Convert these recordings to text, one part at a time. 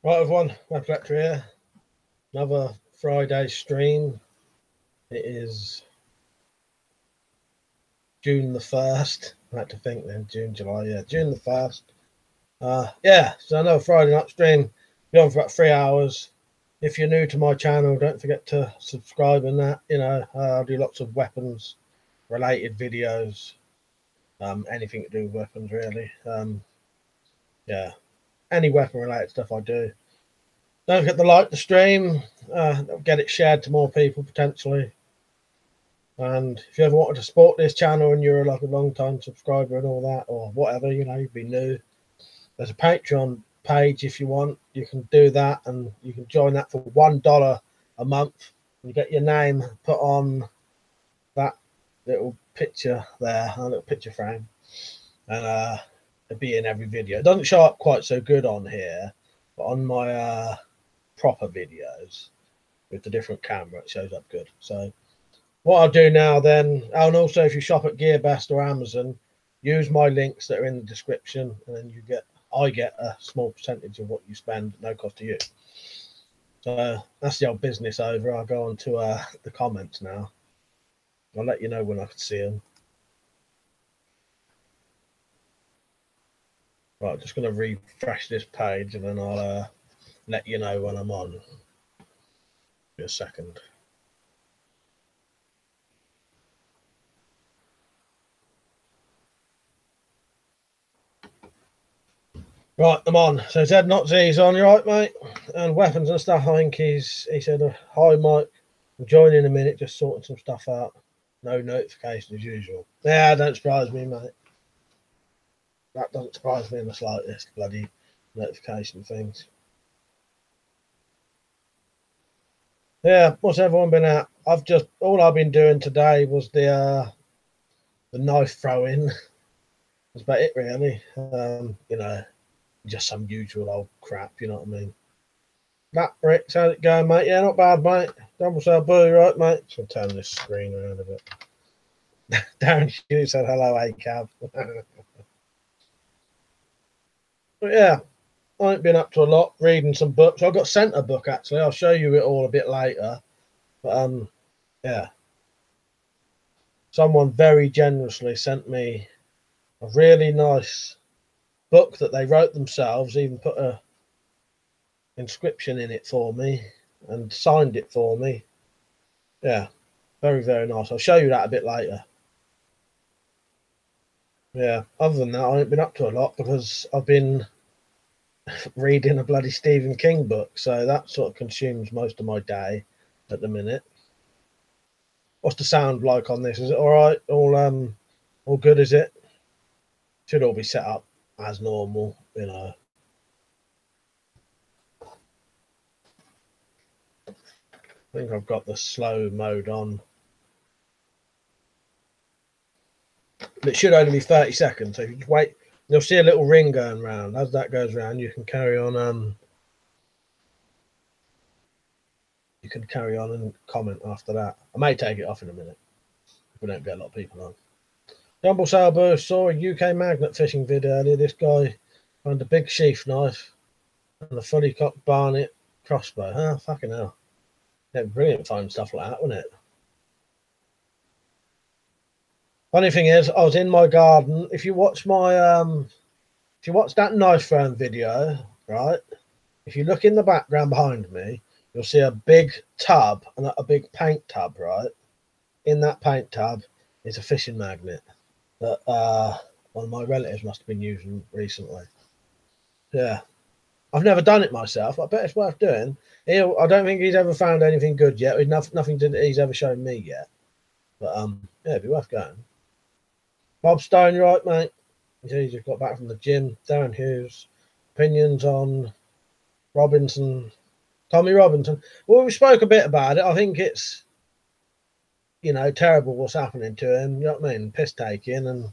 Right, everyone, WeaponCollector here. Another Friday stream. It is June the 1st. I had to think then, June, July, yeah, June the 1st. So another Friday night stream. Be on for about 3 hours. If you're new to my channel, don't forget to subscribe and that. I do lots of weapons related videos. Anything to do with weapons, really. Any weapon related stuff I do. Don't forget to like the stream, get it shared to more people potentially. And if you ever wanted to support this channel and you're like a long time subscriber and all that, or whatever, you'd be new, there's a Patreon page if you want. You can do that, and you can join that for $1 a month. You get your name put on that little picture there, a little picture frame, and it'll be in every video. It doesn't show up quite so good on here, but on my proper videos with the different camera, it shows up good. So what I'll do now then, and also if you shop at GearBest or Amazon, use my links that are in the description, and then I get a small percentage of what you spend at no cost to you. So that's the old business over. I'll go on to the comments now. I'll let you know when I can see them. Right, just going to refresh this page, and then I'll let you know when I'm on. Give me a second. Right, I'm on. So Zed Not Z's on, you right, mate? And weapons and stuff, I think he said, hi, Mike. I'm joining in a minute, just sorting some stuff out. No notification as usual. Yeah, don't surprise me, mate. That doesn't surprise me in the slightest, bloody notification things. Yeah, what's everyone been at? All I've been doing today was the knife throwing. That's about it, really. Just some usual old crap, you know what I mean? That Bricks, how's it going, mate? Yeah, not bad, mate. Double cell boo, right, mate? So turn this screen around a bit. Darren Hughes said hello, ACAB. But yeah, I ain't been up to a lot, reading some books. I got sent a book, actually. I'll show you it all a bit later. But yeah. Someone very generously sent me a really nice book that they wrote themselves, even put a inscription in it for me and signed it for me. Yeah, very, very nice. I'll show you that a bit later. Yeah, other than that, I ain't been up to a lot because I've been reading a bloody Stephen King book, so that sort of consumes most of my day at the minute. What's the sound like on this? Is it all right? All good, is it? Should all be set up as normal, you know. I think I've got the slow mode on. It should only be 30 seconds, so if you just wait, you'll see a little ring going round. As that goes round, you can carry on. You can carry on and comment after that. I may take it off in a minute if we don't get a lot of people on. Double Sailboat saw a UK magnet fishing video earlier. This guy found a big sheath knife and a fully cocked Barnett crossbow. Huh? Fucking hell. Yeah, brilliant finding stuff like that, wasn't it? Funny thing is, I was in my garden. If you watch my if you watch that knife throwing video, right? If you look in the background behind me, you'll see a big tub and a big paint tub, right? In that paint tub is a fishing magnet that one of my relatives must have been using recently. Yeah. I've never done it myself. I bet it's worth doing. I don't think he's ever found anything good yet. Nothing he's ever shown me yet. But yeah, it'd be worth going. Bob Stone, you right, mate? He just got back from the gym. Darren Hughes, opinions on Robinson, Tommy Robinson. Well, we spoke a bit about it. I think it's, terrible what's happening to him. You know what I mean? Piss taking, and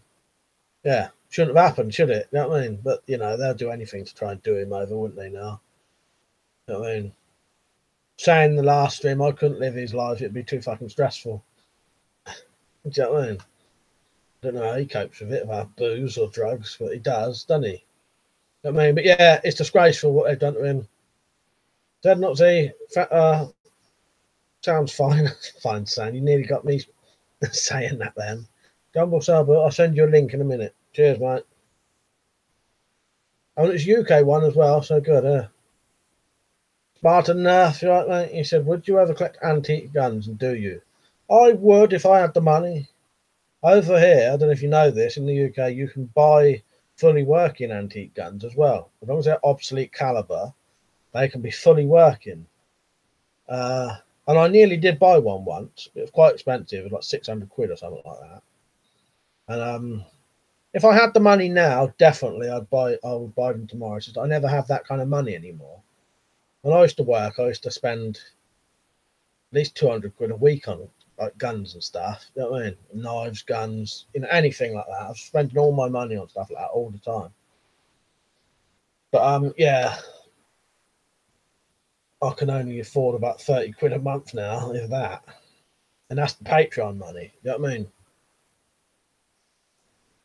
yeah, shouldn't have happened, should it? You know what I mean? But they'll do anything to try and do him over, wouldn't they? Now, you know what I mean? Saying the last stream, I couldn't live his life. It'd be too fucking stressful. Do you know what I mean? I don't know how he copes with it about booze or drugs, but he does, doesn't he? You know what I mean? But yeah, it's disgraceful what they've done to him. Said not see. Sounds fine. Fine, Sam. You nearly got me saying that then. Jumble Server, I'll send you a link in a minute. Cheers, mate. Oh, it's UK one as well, so good, Spartan Nerf, right, mate? He said, would you ever collect antique guns, and do you? I would if I had the money. Over here, I don't know if you know this, in the UK, you can buy fully working antique guns as well. As long as they're obsolete caliber, they can be fully working. And I nearly did buy one once. It was quite expensive. It was like 600 quid or something like that. And if I had the money now, definitely I would buy them tomorrow. It's just I never have that kind of money anymore. When I used to work, I used to spend at least 200 quid a week on like guns and stuff. You know what I mean? Knives, guns, anything like that. I was spending all my money on stuff like that all the time. But yeah, I can only afford about 30 quid a month now, if that. And that's the Patreon money. You know what I mean?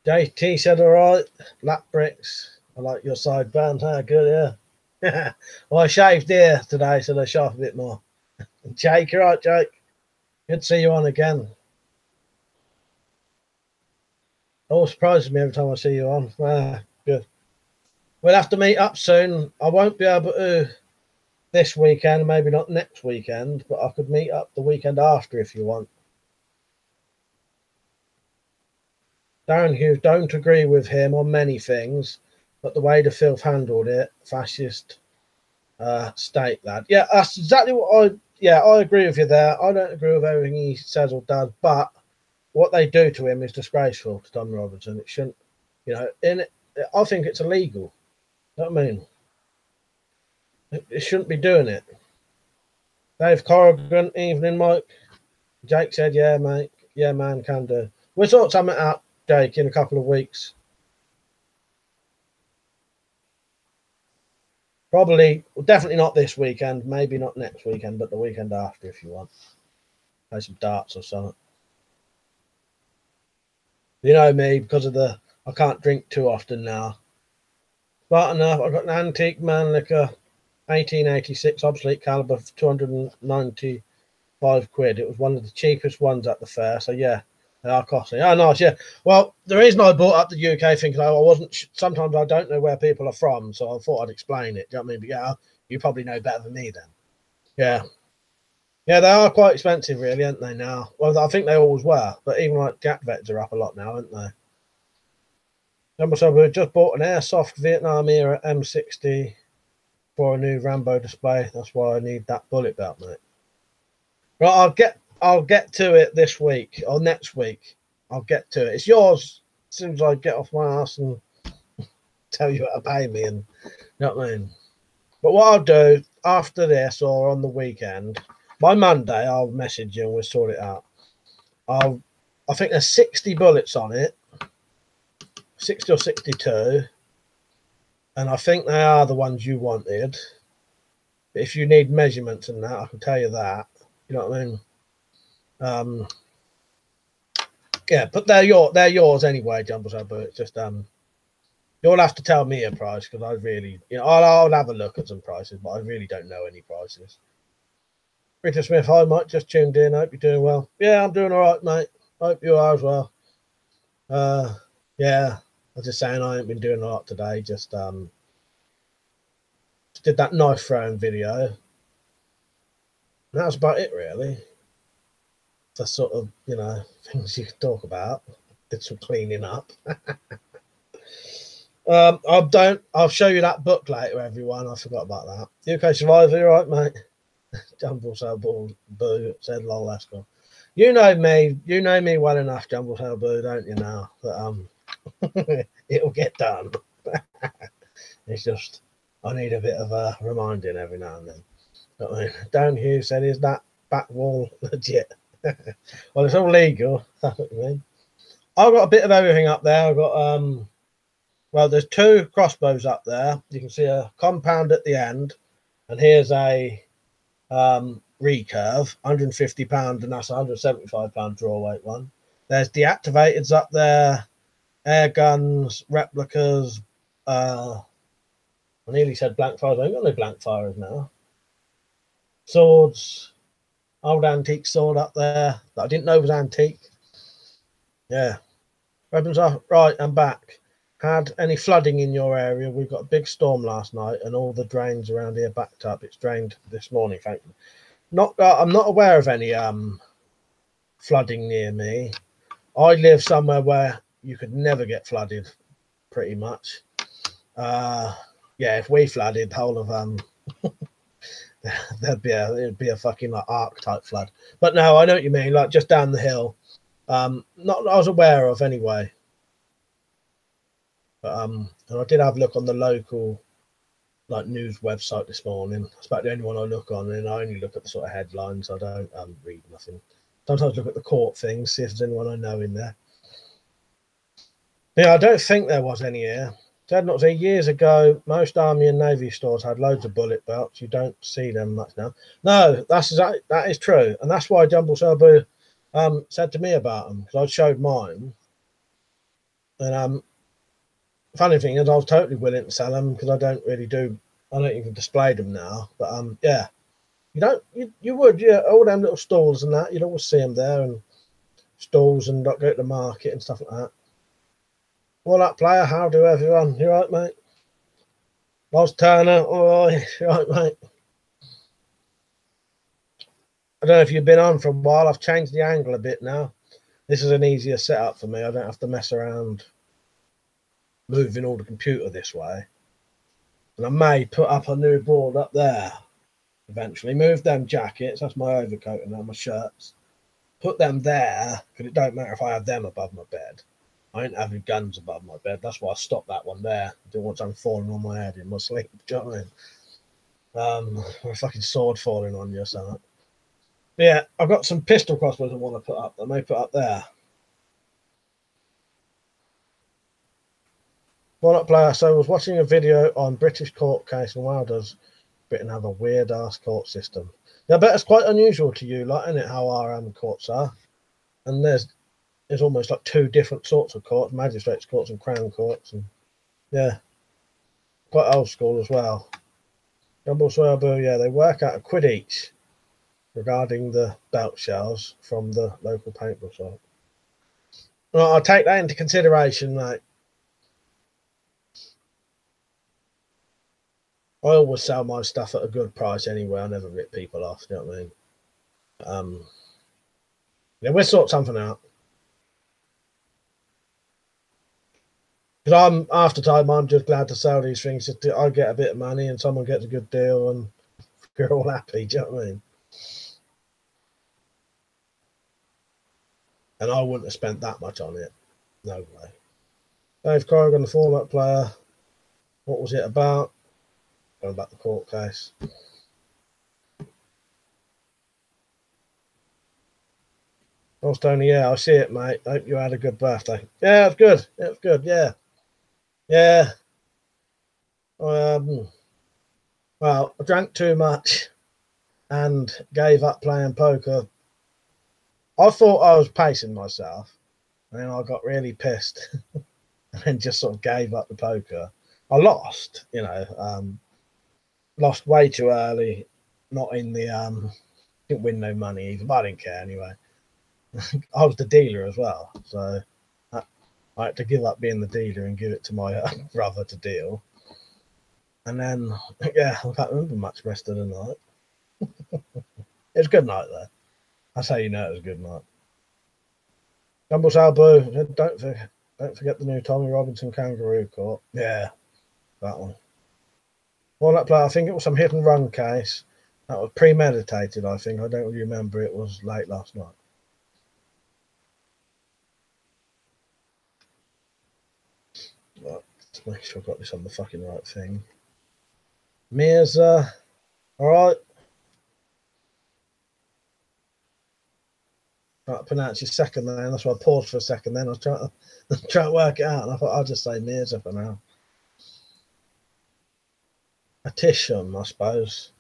JT said, all right, lap bricks. I like your sideband. How good, yeah. Well, I shaved here today, so they sharp a bit more. Jake, you're right, Jake. Good to see you on again. Always surprises me every time I see you on. Good. We'll have to meet up soon. I won't be able to this weekend, maybe not next weekend, but I could meet up the weekend after if you want. Darren Hughes, don't agree with him on many things, but the way the filth handled it, fascist state, lad. Yeah, that's exactly what I agree with you there. I don't agree with everything he says or does, but what they do to him is disgraceful to Tom Robinson. It shouldn't, I think it's illegal. You know what I mean? It shouldn't be doing it. Dave Corrigan, evening, Mike. Jake said, yeah, mate. Yeah, man, can do. We'll sort something out, Jake, in a couple of weeks. Probably, well, definitely not this weekend. Maybe not next weekend, but the weekend after if you want. Play some darts or something. You know me, because of I can't drink too often now. But enough, I've got an antique Mannlicher 1886 obsolete caliber for 295 quid. It was one of the cheapest ones at the fair, so yeah, they are costly. Oh, nice, yeah. Well, the reason I bought up the UK thinking I wasn't, sometimes I don't know where people are from, so I thought I'd explain it. Do you know what I mean? But yeah, you probably know better than me then. Yeah. Yeah, they are quite expensive, really, aren't they, now? Well, I think they always were, but even like Jack Vets are up a lot now, aren't they? We just bought an airsoft Vietnam era M60 for a new Rambo display. That's why I need that bullet belt, mate. Right, I'll get to it this week or next week. I'll get to it. It's yours as soon as I get off my ass and tell you how to pay me, and you know what I mean. But what I'll do after this or on the weekend, by Monday, I'll message you and we'll sort it out. I think there's 60 bullets on it, 60 or 62, and I think they are the ones you wanted. But if you need measurements and that, I can tell you that. You know what I mean? Yeah, but they're yours anyway, Jumble. But it's just you'll have to tell me a price because I really, I'll have a look at some prices, but I really don't know any prices. Peter Smith, hi Mike, just tuned in. Hope you're doing well. Yeah, I'm doing all right, mate. Hope you are as well. Yeah, I was just saying I ain't been doing a lot today. Just did that knife throwing video. And that was about it, really. The sort of things you could talk about. Did some cleaning up. I'll show you that book later, everyone. I forgot about that. UK Survivor, you right, mate? Jumble so ball boo said lol, that's cool. You know me well enough, Jumble so boo, don't you now? That it'll get done. It's just I need a bit of a reminding every now and then. You know what I mean? Dan Hughes said, is that back wall legit? Well, it's all legal. That's what you mean. I've got a bit of everything up there. I've got well, there's 2 crossbows up there. You can see a compound at the end, and here's a recurve, £150, and that's a £175 draw weight one. There's deactivateds up there, air guns, replicas. I nearly said blank fires. I ain't got no blank fires now. Swords, old antique sword up there that I didn't know was antique. Yeah. Weapons are right. I'm back. Had any flooding in your area? We got a big storm last night, and all the drains around here backed up. It's drained this morning, thankfully. I'm not aware of any flooding near me. I live somewhere where you could never get flooded, pretty much. Yeah, if we flooded, the whole of it'd be a fucking like arc type flood. But no, I know what you mean. Like just down the hill. Not that I was aware of anyway. But and I did have a look on the local like news website this morning. That's about the only one I look on, and I only look at the sort of headlines. I don't read nothing. Sometimes look at the court things, see if there's anyone I know in there. Yeah, I don't think there was any here. Dreadnoughts here years ago, most Army and Navy stores had loads of bullet belts. You don't see them much now. No, that is true, and that's why Jumble Sabu said to me about them, because I showed mine, and funny thing is, I was totally willing to sell them because I don't even display them now. But yeah, you would, yeah, all them little stalls and that, you'd always see them there, and stalls and not go to the market and stuff like that. Well, that player, how do everyone? You right, mate? Loz Turner, oh, you right, mate? I don't know if you've been on for a while. I've changed the angle a bit now. This is an easier setup for me. I don't have to mess around moving all the computer this way. And I may put up a new board up there eventually. Move them jackets. That's my overcoat and my shirts. Put them there, because it don't matter if I have them above my bed. I ain't having guns above my bed. That's why I stopped that one there. I didn't want something falling on my head in my sleep. Do you know what I mean? Or a fucking sword falling on you or something. But yeah, I've got some pistol crossbows I want to put up. I may put up there. Walnut player. So I was watching a video on British court case, and wow, does Britain have a weird ass court system? Yeah, I bet it's quite unusual to you, like, isn't it, how our courts are? And there's almost like two different sorts of courts, magistrates courts and crown courts, and yeah, quite old school as well. Jumble Swabu, yeah, they work out £1 each regarding the belt shells from the local paintball shop. Well, I'll take that into consideration, mate. I always sell my stuff at a good price anyway. I never rip people off, you know what I mean? Yeah, we'll sort something out. Because after time, I'm just glad to sell these things. I get a bit of money and someone gets a good deal and we're all happy, do you know what I mean? And I wouldn't have spent that much on it. No way. Dave Corrigan, the format player. What was it about? Going back to the court case. Oh, Tony, yeah, I see it, mate. I hope you had a good birthday. Yeah, it's good. It's good, yeah. Yeah. Well, I drank too much and gave up playing poker. I thought I was pacing myself, and then I got really pissed and then just sort of gave up the poker. I lost, lost way too early. Not in the didn't win no money either, but I didn't care anyway. I was the dealer as well, so I had to give up being the dealer and give it to my brother to deal. And then, yeah, I can't remember much rest of the night. It was a good night though. That's how you know it was a good night. Jumble Salbu, don't forget the new Tommy Robinson Kangaroo Court. Yeah, that one. Well, that player, I think it was some hit and run case. That was premeditated, I think. I don't really remember. It was late last night. Right, let's make sure I've got this on the fucking right thing. Mirza, all right. Can't pronounce your second name. That's why I paused for a second. Then I was trying to work it out, and I thought I'll just say Mirza for now. Atisham, I suppose.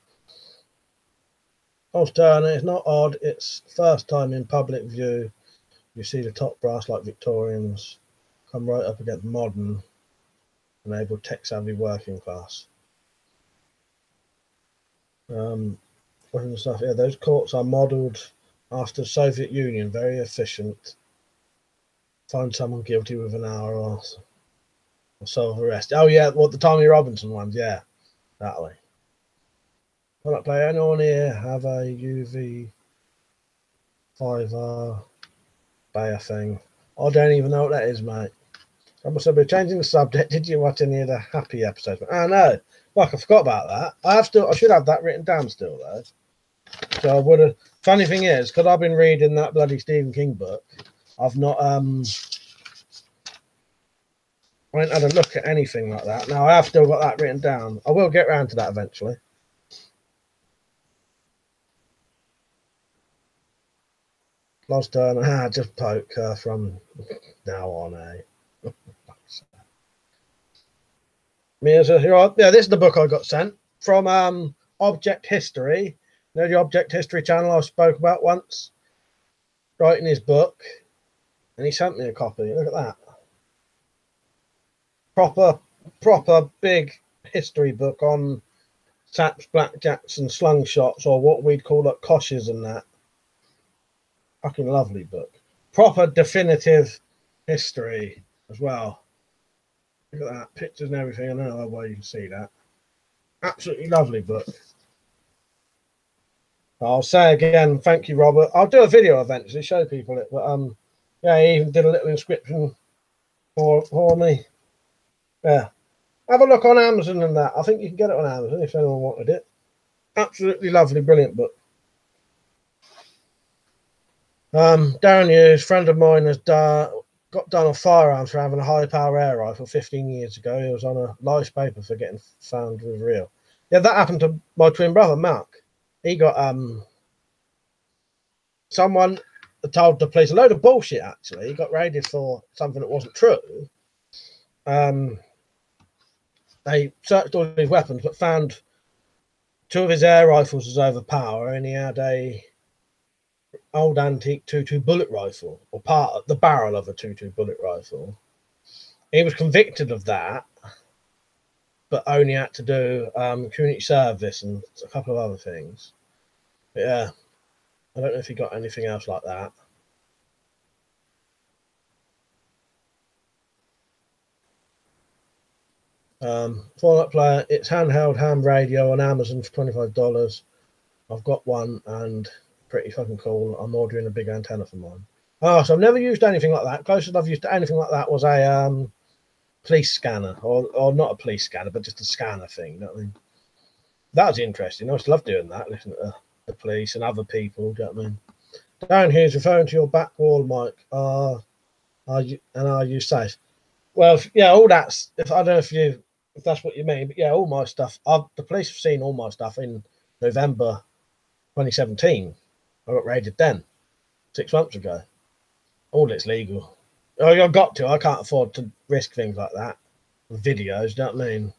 Turner, it's not odd. It's first time in public view. You see the top brass like Victorians come right up against modern, enabled tech-savvy working class. and stuff. Yeah, those courts are modelled after Soviet Union, very efficient. Find someone guilty with an hour or so of arrest. Oh yeah, what the Tommy Robinson ones? Yeah, that way. Can I play anyone here? Have a UV 5R Bayer thing. I don't even know what that is, mate. I must have been changing the subject. Did you watch any of the happy episodes? Oh no, like I forgot about that. I should have that written down still though. So I would have. Funny thing is, because I've been reading that bloody Stephen King book, I've not I ain't had a look at anything like that. Now I have still got that written down. I will get around to that eventually. Lost turn. Just poke her from now on, eh? Yeah, this is the book I got sent from Object History. You know the Object History channel I spoke about once? Writing his book. And he sent me a copy. Look at that. Proper big history book on saps, blackjacks and slungshots, or what we'd call like koshes and that. Fucking lovely book. Proper definitive history as well. Look at that. Pictures and everything. I don't know why you can see that. Absolutely lovely book. I'll say again, thank you, Robert. I'll do a video eventually, show people it. But yeah, he even did a little inscription for me. Yeah. Have a look on Amazon and that. I think you can get it on Amazon if anyone wanted it. Absolutely lovely, brilliant book. Darren Hughes, friend of mine, has got done on firearms for having a high power air rifle 15 years ago. He was on a live paper for getting found with real. Yeah, that happened to my twin brother, Mark. He got someone told the police a load of bullshit, actually. He got raided for something that wasn't true. They searched all his weapons, but found 2 of his air rifles was overpowered, and he had a old antique 22 bullet rifle, or part of the barrel of a 22 bullet rifle. He was convicted of that, but only had to do community service and a couple of other things. But yeah, I don't know if he got anything else like that. Fallout Player, it's handheld ham radio on Amazon for $25. I've got one and pretty fucking cool. I'm ordering a big antenna for mine. Oh, so I've never used anything like that. Closest I've used to anything like that was a police scanner, or not a police scanner, but just a scanner thing. You know what I mean? That was interesting. I used to love doing that, listening to the police and other people. Do you know what I mean? Down here is referring to your back wall, Mike. Are you safe? Well, yeah, all that's. If I don't know if that's what you mean, but yeah, all my stuff. The police have seen all my stuff in November 2017. I got raided then, 6 months ago. All it's legal. I've got to. I can't afford to risk things like that. Videos, do you know what I mean?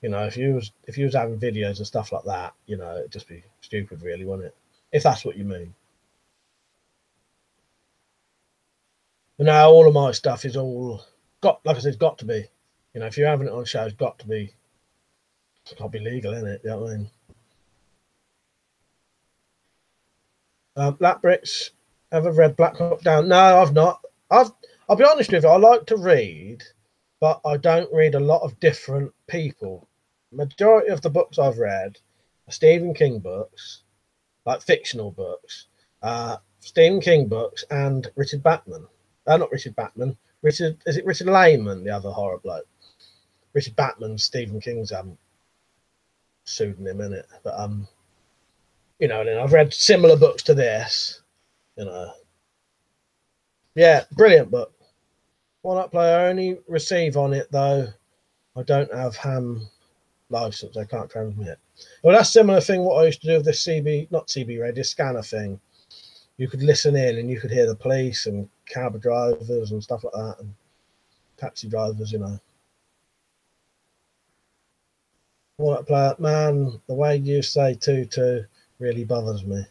You know, if you was having videos and stuff like that, you know, it'd just be stupid, really, wouldn't it? If that's what you mean. But now all of my stuff is all like I said, it's got to be. You know, if you're having it on show, it's got to be. It's got to be legal, isn't it? You know what I mean? Black Bricks. Ever read Black Hawk Down? No, I've not. I'll be honest with you. I like to read, but I don't read a lot of different people. Majority of the books I've read are Stephen King books, like fictional books. Stephen King books and Richard Bachman. Not Richard Bachman. Is it Richard Lehman, the other horror bloke? Richard Bachman's Stephen King's pseudonym, in it. But you know, and then I've read similar books to this. You know, yeah, brilliant book. Walnut Player, I only receive on it though. I don't have ham license. I can't transmit. Well, that's a similar thing. What I used to do with this not CB radio, scanner thing. You could listen in and you could hear the police and cab drivers and stuff like that, and taxi drivers. You know. Walnut Player, man, the way you say 22 really bothers me.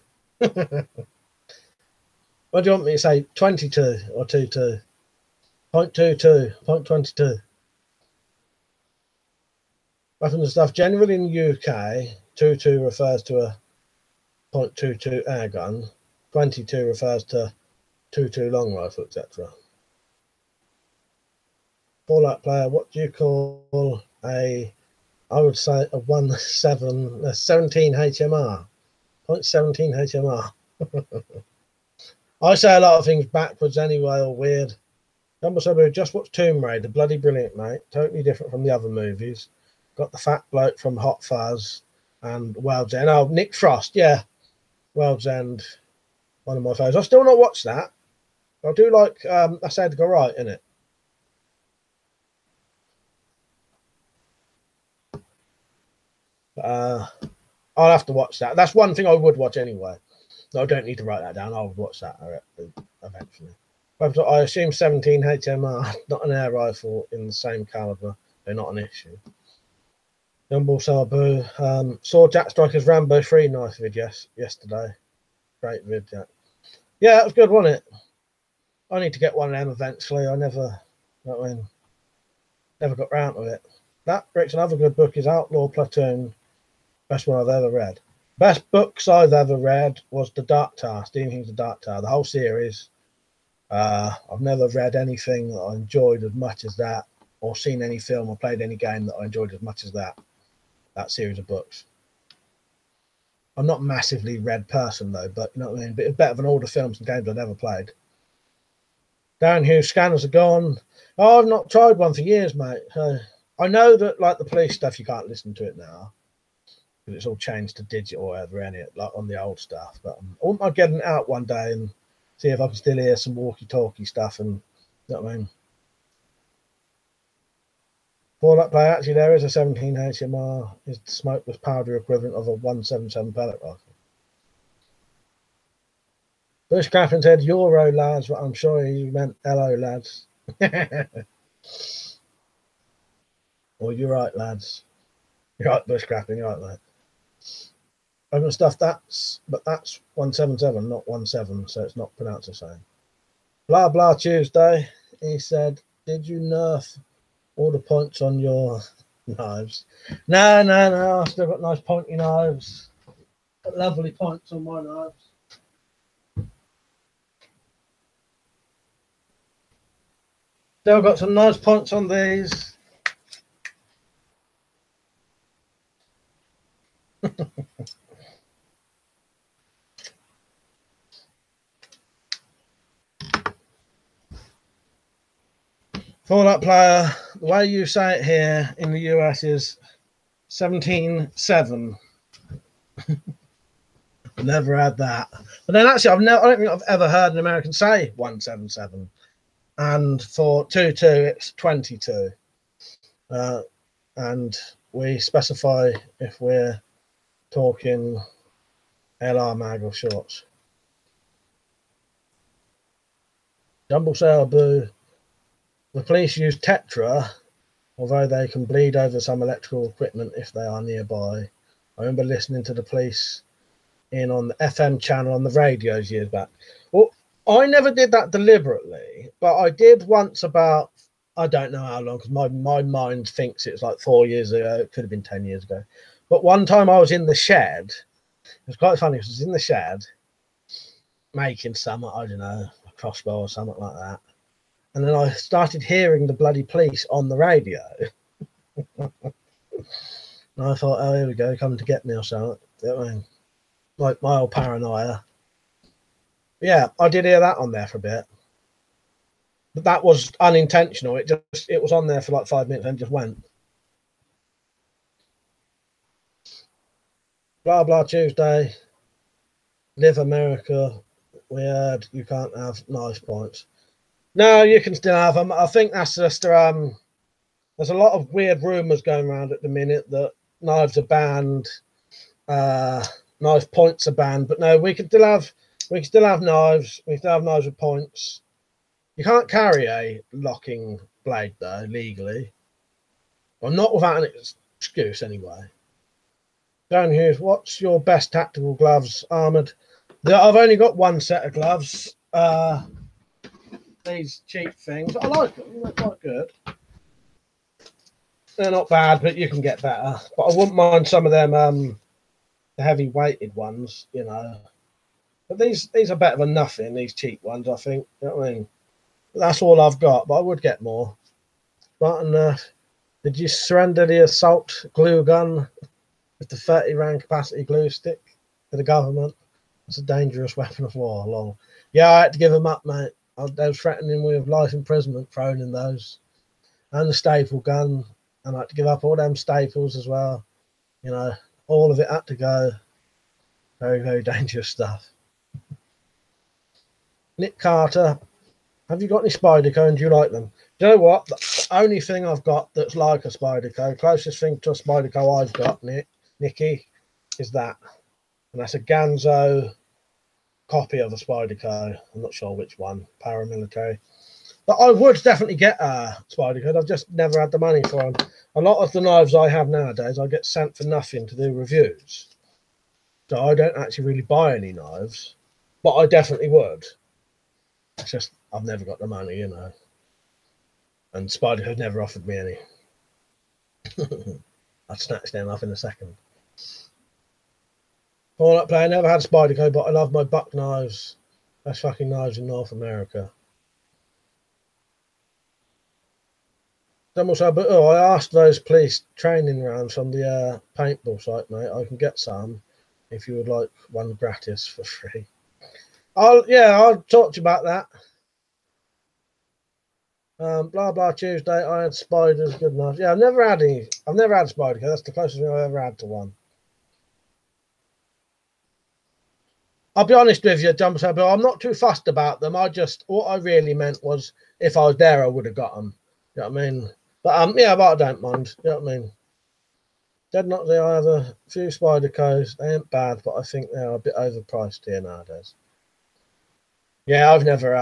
What do you want me to say? 22 or 22? 0.22, 0.22. Weapons and stuff. Generally in the UK, 22 refers to a .22 air gun. 22 refers to 22 long rifle, etc. Fallout player, what do you call I would say a 17 HMR. .17 HMR. I say a lot of things backwards anyway, or weird. Just watched Tomb Raider, bloody brilliant, mate. Totally different from the other movies. Got the fat bloke from Hot Fuzz and World's End. Oh, Nick Frost, yeah. World's End, one of my favourites. I've still not watched that. I do like I said to go right in it. I'll have to watch that. That's one thing I would watch anyway. No, I don't need to write that down. I would watch that eventually. I assume 17 HMR, not an air rifle in the same caliber. They're not an issue. Jumble Sabu saw Jack Striker's Rambo 3 knife vid yesterday. Great vid, Jack. Yeah, it was good, wasn't it? I need to get one of them eventually. I never got round to it. That Rick's another good book is Outlaw Platoon. Best one I've ever read. Best books I've ever read was The Dark Tower, Stephen King's The Dark Tower, the whole series. I've never read anything that I enjoyed as much as that, or seen any film or played any game that I enjoyed as much as that series of books. I'm not a massively read person though, but you know what I mean? But better than all the films and games I've ever played. Darren Hughes, Scanners are gone. Oh, I've not tried one for years, mate. I know that like the police stuff, you can't listen to it now because it's all changed to digital or whatever, like on the old stuff. But I wouldn't mind getting it out one day and see if I can still hear some walkie-talkie stuff and you know what I mean. For that player, actually, there is a 17 HMR. Is the smokeless powder equivalent of a 177 pellet rifle? Bush Captain said, Euro lads, but I'm sure he meant hello lads. Well, you're right, lads. You're right, Bush Captain, you're right, mate. Other stuff that's 177, not 17, so it's not pronounced the same. Blah blah Tuesday. He said, did you nerf all the points on your knives? No. I've still got nice pointy knives. Got lovely points on my knives. Still got some nice points on these. For that player, the way you say it here in the US is 17.7. Never had that. But then actually, I don't think I've ever heard an American say 177. And for 22, it's 22. And we specify if we're talking LR mag or shorts. Jumble Sail Boo. The police use Tetra, although they can bleed over some electrical equipment if they are nearby. I remember listening to the police in on the FM channel on the radios years back. Well, I never did that deliberately, but I did once about, I don't know how long, because my mind thinks it's like 4 years ago. It could have been 10 years ago. But one time I was in the shed. It was quite funny. I was in the shed making some, I don't know, a crossbow or something like that. And then I started hearing the bloody police on the radio. And I thought, oh, here we go, coming to get me or something. You know what I mean? Like my old paranoia. Yeah, I did hear that on there for a bit. But that was unintentional. It was on there for like 5 minutes and just went. Blah, blah, Tuesday. Live America. We heard you can't have nice points. No, you can still have them. I think that's just there's a lot of weird rumours going around at the minute that knives are banned, knife points are banned. But no, we can still have knives. We still have knives with points. You can't carry a locking blade though legally. Well, not without an excuse anyway. Down here, what's your best tactical gloves, armoured? I've only got one set of gloves. These cheap things. I like them. They're quite good. They're not bad, but you can get better. But I wouldn't mind some of them the heavy weighted ones, you know. But these are better than nothing, these cheap ones, I think. You know what I mean? That's all I've got, but I would get more. But did you surrender the assault glue gun with the 30-round capacity glue stick to the government? It's a dangerous weapon of war. Lol. Yeah, I had to give them up, mate. They were threatening me with life imprisonment for owning those. And the staple gun. And I had to give up all them staples as well. You know, all of it had to go. Very, very dangerous stuff. Nick Carter, have you got any Spyderco and do you like them? Do you know what? The only thing I've got that's like a Spyderco, closest thing to a Spyderco I've got, Nicky, is that. And that's a Ganzo copy of a Spyderco. I'm not sure which one, paramilitary. But I would definitely get a Spyderco. I've just never had the money for them. A lot of the knives I have nowadays, I get sent for nothing to do reviews. So I don't actually really buy any knives. But I definitely would. It's just, I've never got the money, you know. And Spyderco never offered me any. I'd snatch them up in a second. Fallout player, never had a Spyderco, but I love my buck knives. Best fucking knives in North America. But I asked those police training rounds from the paintball site, mate. I can get some if you would like one gratis for free. I'll talk to you about that. Blah blah Tuesday. I had spiders, good enough. Yeah, I've never had any. I've never had a Spyderco. That's the closest thing I've ever had to one. I'll be honest with you, Jumbo, but I'm not too fussed about them. What I really meant was if I was there, I would have got them. You know what I mean? But yeah, but I don't mind. You know what I mean? Dead not there. I have a few Spydercos. They ain't bad, but I think they're a bit overpriced here nowadays. Yeah, I've never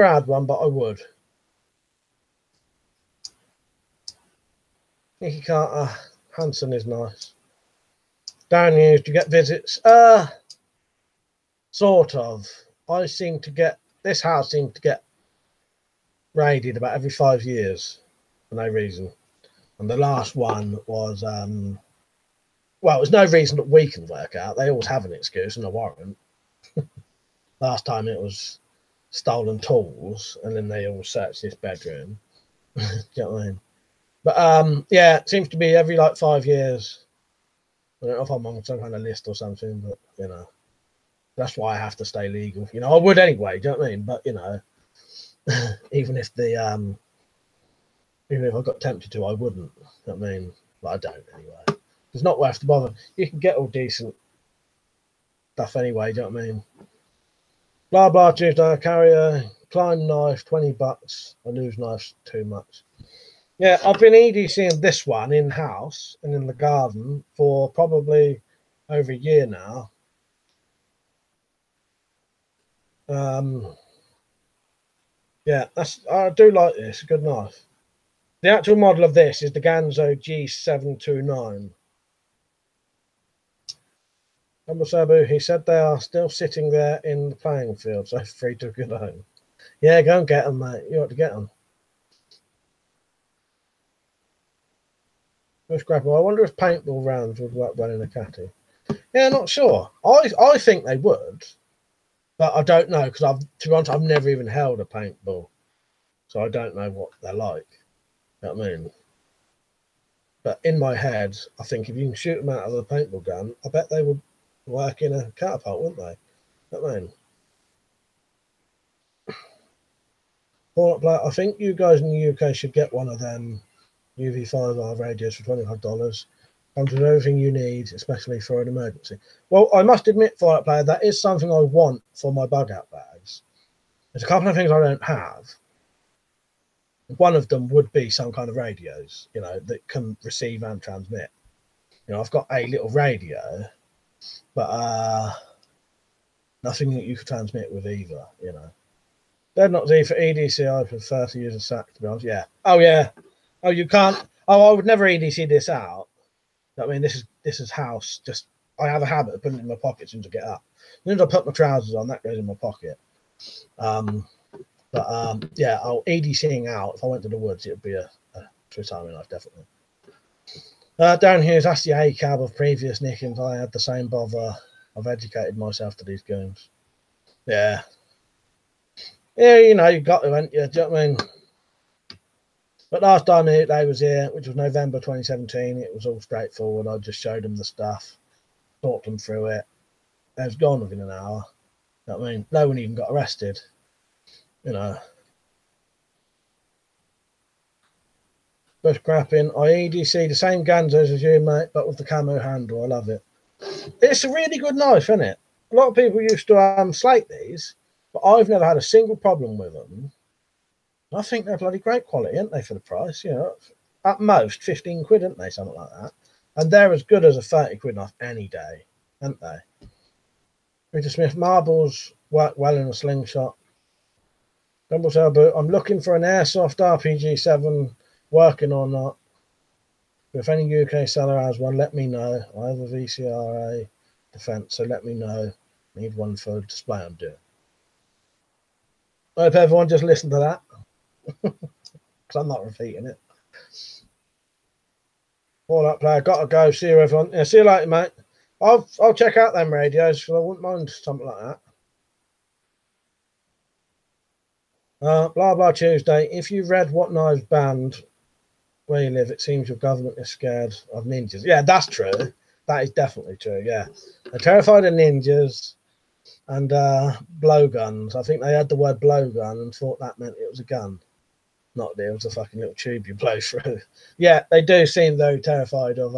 had one, but I would. Nicky Carter, Hanson is nice. Down here, do you get visits? Sort of. This house seemed to get raided about every 5 years for no reason. And the last one was, well, there's no reason that we can work out. They always have an excuse and a warrant. Last time it was stolen tools, and then they all searched this bedroom. Do you know what I mean? But yeah, it seems to be every like 5 years. I don't know if I'm on some kind of list or something, but you know, that's why I have to stay legal. You know, I would anyway. Do you know what I mean? But you know, even if I got tempted to, I wouldn't. You know what I mean? But I don't anyway. It's not worth the bother. You can get all decent stuff anyway. Do you know what I mean? Blah blah Tuesday. I carry a Klein knife, $20. A news knife's too much. Yeah, I've been EDCing this one in house and in the garden for probably over a year now. Yeah, I do like this. Good knife. The actual model of this is the Ganzo G729. Number Sabu, he said they are still sitting there in the playing field, so free to go home. Yeah, go and get them, mate. You ought to get them. Bush Grapple. I wonder if paintball rounds would work well in a caddy. Yeah, not sure. I think they would, but I don't know because to be honest, I've never even held a paintball, so I don't know what they're like. You know what I mean? But in my head, I think if you can shoot them out of the paintball gun, I bet they would work in a catapult, wouldn't they? You know what I mean? I think you guys in the UK should get one of them UV5R radios for $25. Comes with everything you need, especially for an emergency. Well, I must admit, Fallout Player, that is something I want for my bug out bags. There's a couple of things I don't have. One of them would be some kind of radios, you know, that can receive and transmit. You know, I've got a little radio, but nothing that you can transmit with either, you know. Dead not Z for EDC, I prefer to use a sack, to be honest. Yeah. Oh, yeah. Oh, you can't. Oh, I would never EDC this out. I mean, this is house. Just I have a habit of putting it in my pocket as soon as I get up. As soon as I put my trousers on, that goes in my pocket. Yeah, I'll EDCing out. If I went to the woods, it would be a true time in life, definitely. Down here is that's the ACAB of previous nickings. I had the same bother. I've educated myself to these games. Yeah. Yeah, you know, you got to, haven't you? Do you know what I mean? But last time they was here, which was November 2017, it was all straightforward. I just showed them the stuff, talked them through it. It was gone within an hour. You know what I mean? No one even got arrested. You know. Bush scrapping, IEDC, the same Ganzos as you, mate, but with the camo handle. I love it. It's a really good knife, isn't it? A lot of people used to slate these, but I've never had a single problem with them. I think they're bloody great quality, aren't they, for the price? You know, at most 15 quid, aren't they? Something like that. And they're as good as a 30 quid knife any day, aren't they? Peter Smith, marbles work well in a slingshot. Gumball's elbow. I'm looking for an airsoft RPG 7 working or not. If any UK seller has one, let me know. I have a VCRA defense, so let me know. Need one for display. I'm doing. I hope everyone just listened to that, because I'm not repeating it. All that player, gotta go. See you, everyone. Yeah, see you later, mate. I'll check out them radios, because I wouldn't mind something like that. Blah blah Tuesday. If you read what knives banned where you live, it seems your government is scared of ninjas. Yeah, that's true. That is definitely true. Yeah, they're terrified of ninjas and blowguns. I think they had the word blowgun and thought that meant it was a gun, not that it was a fucking little tube you blow through. Yeah, they do seem very terrified of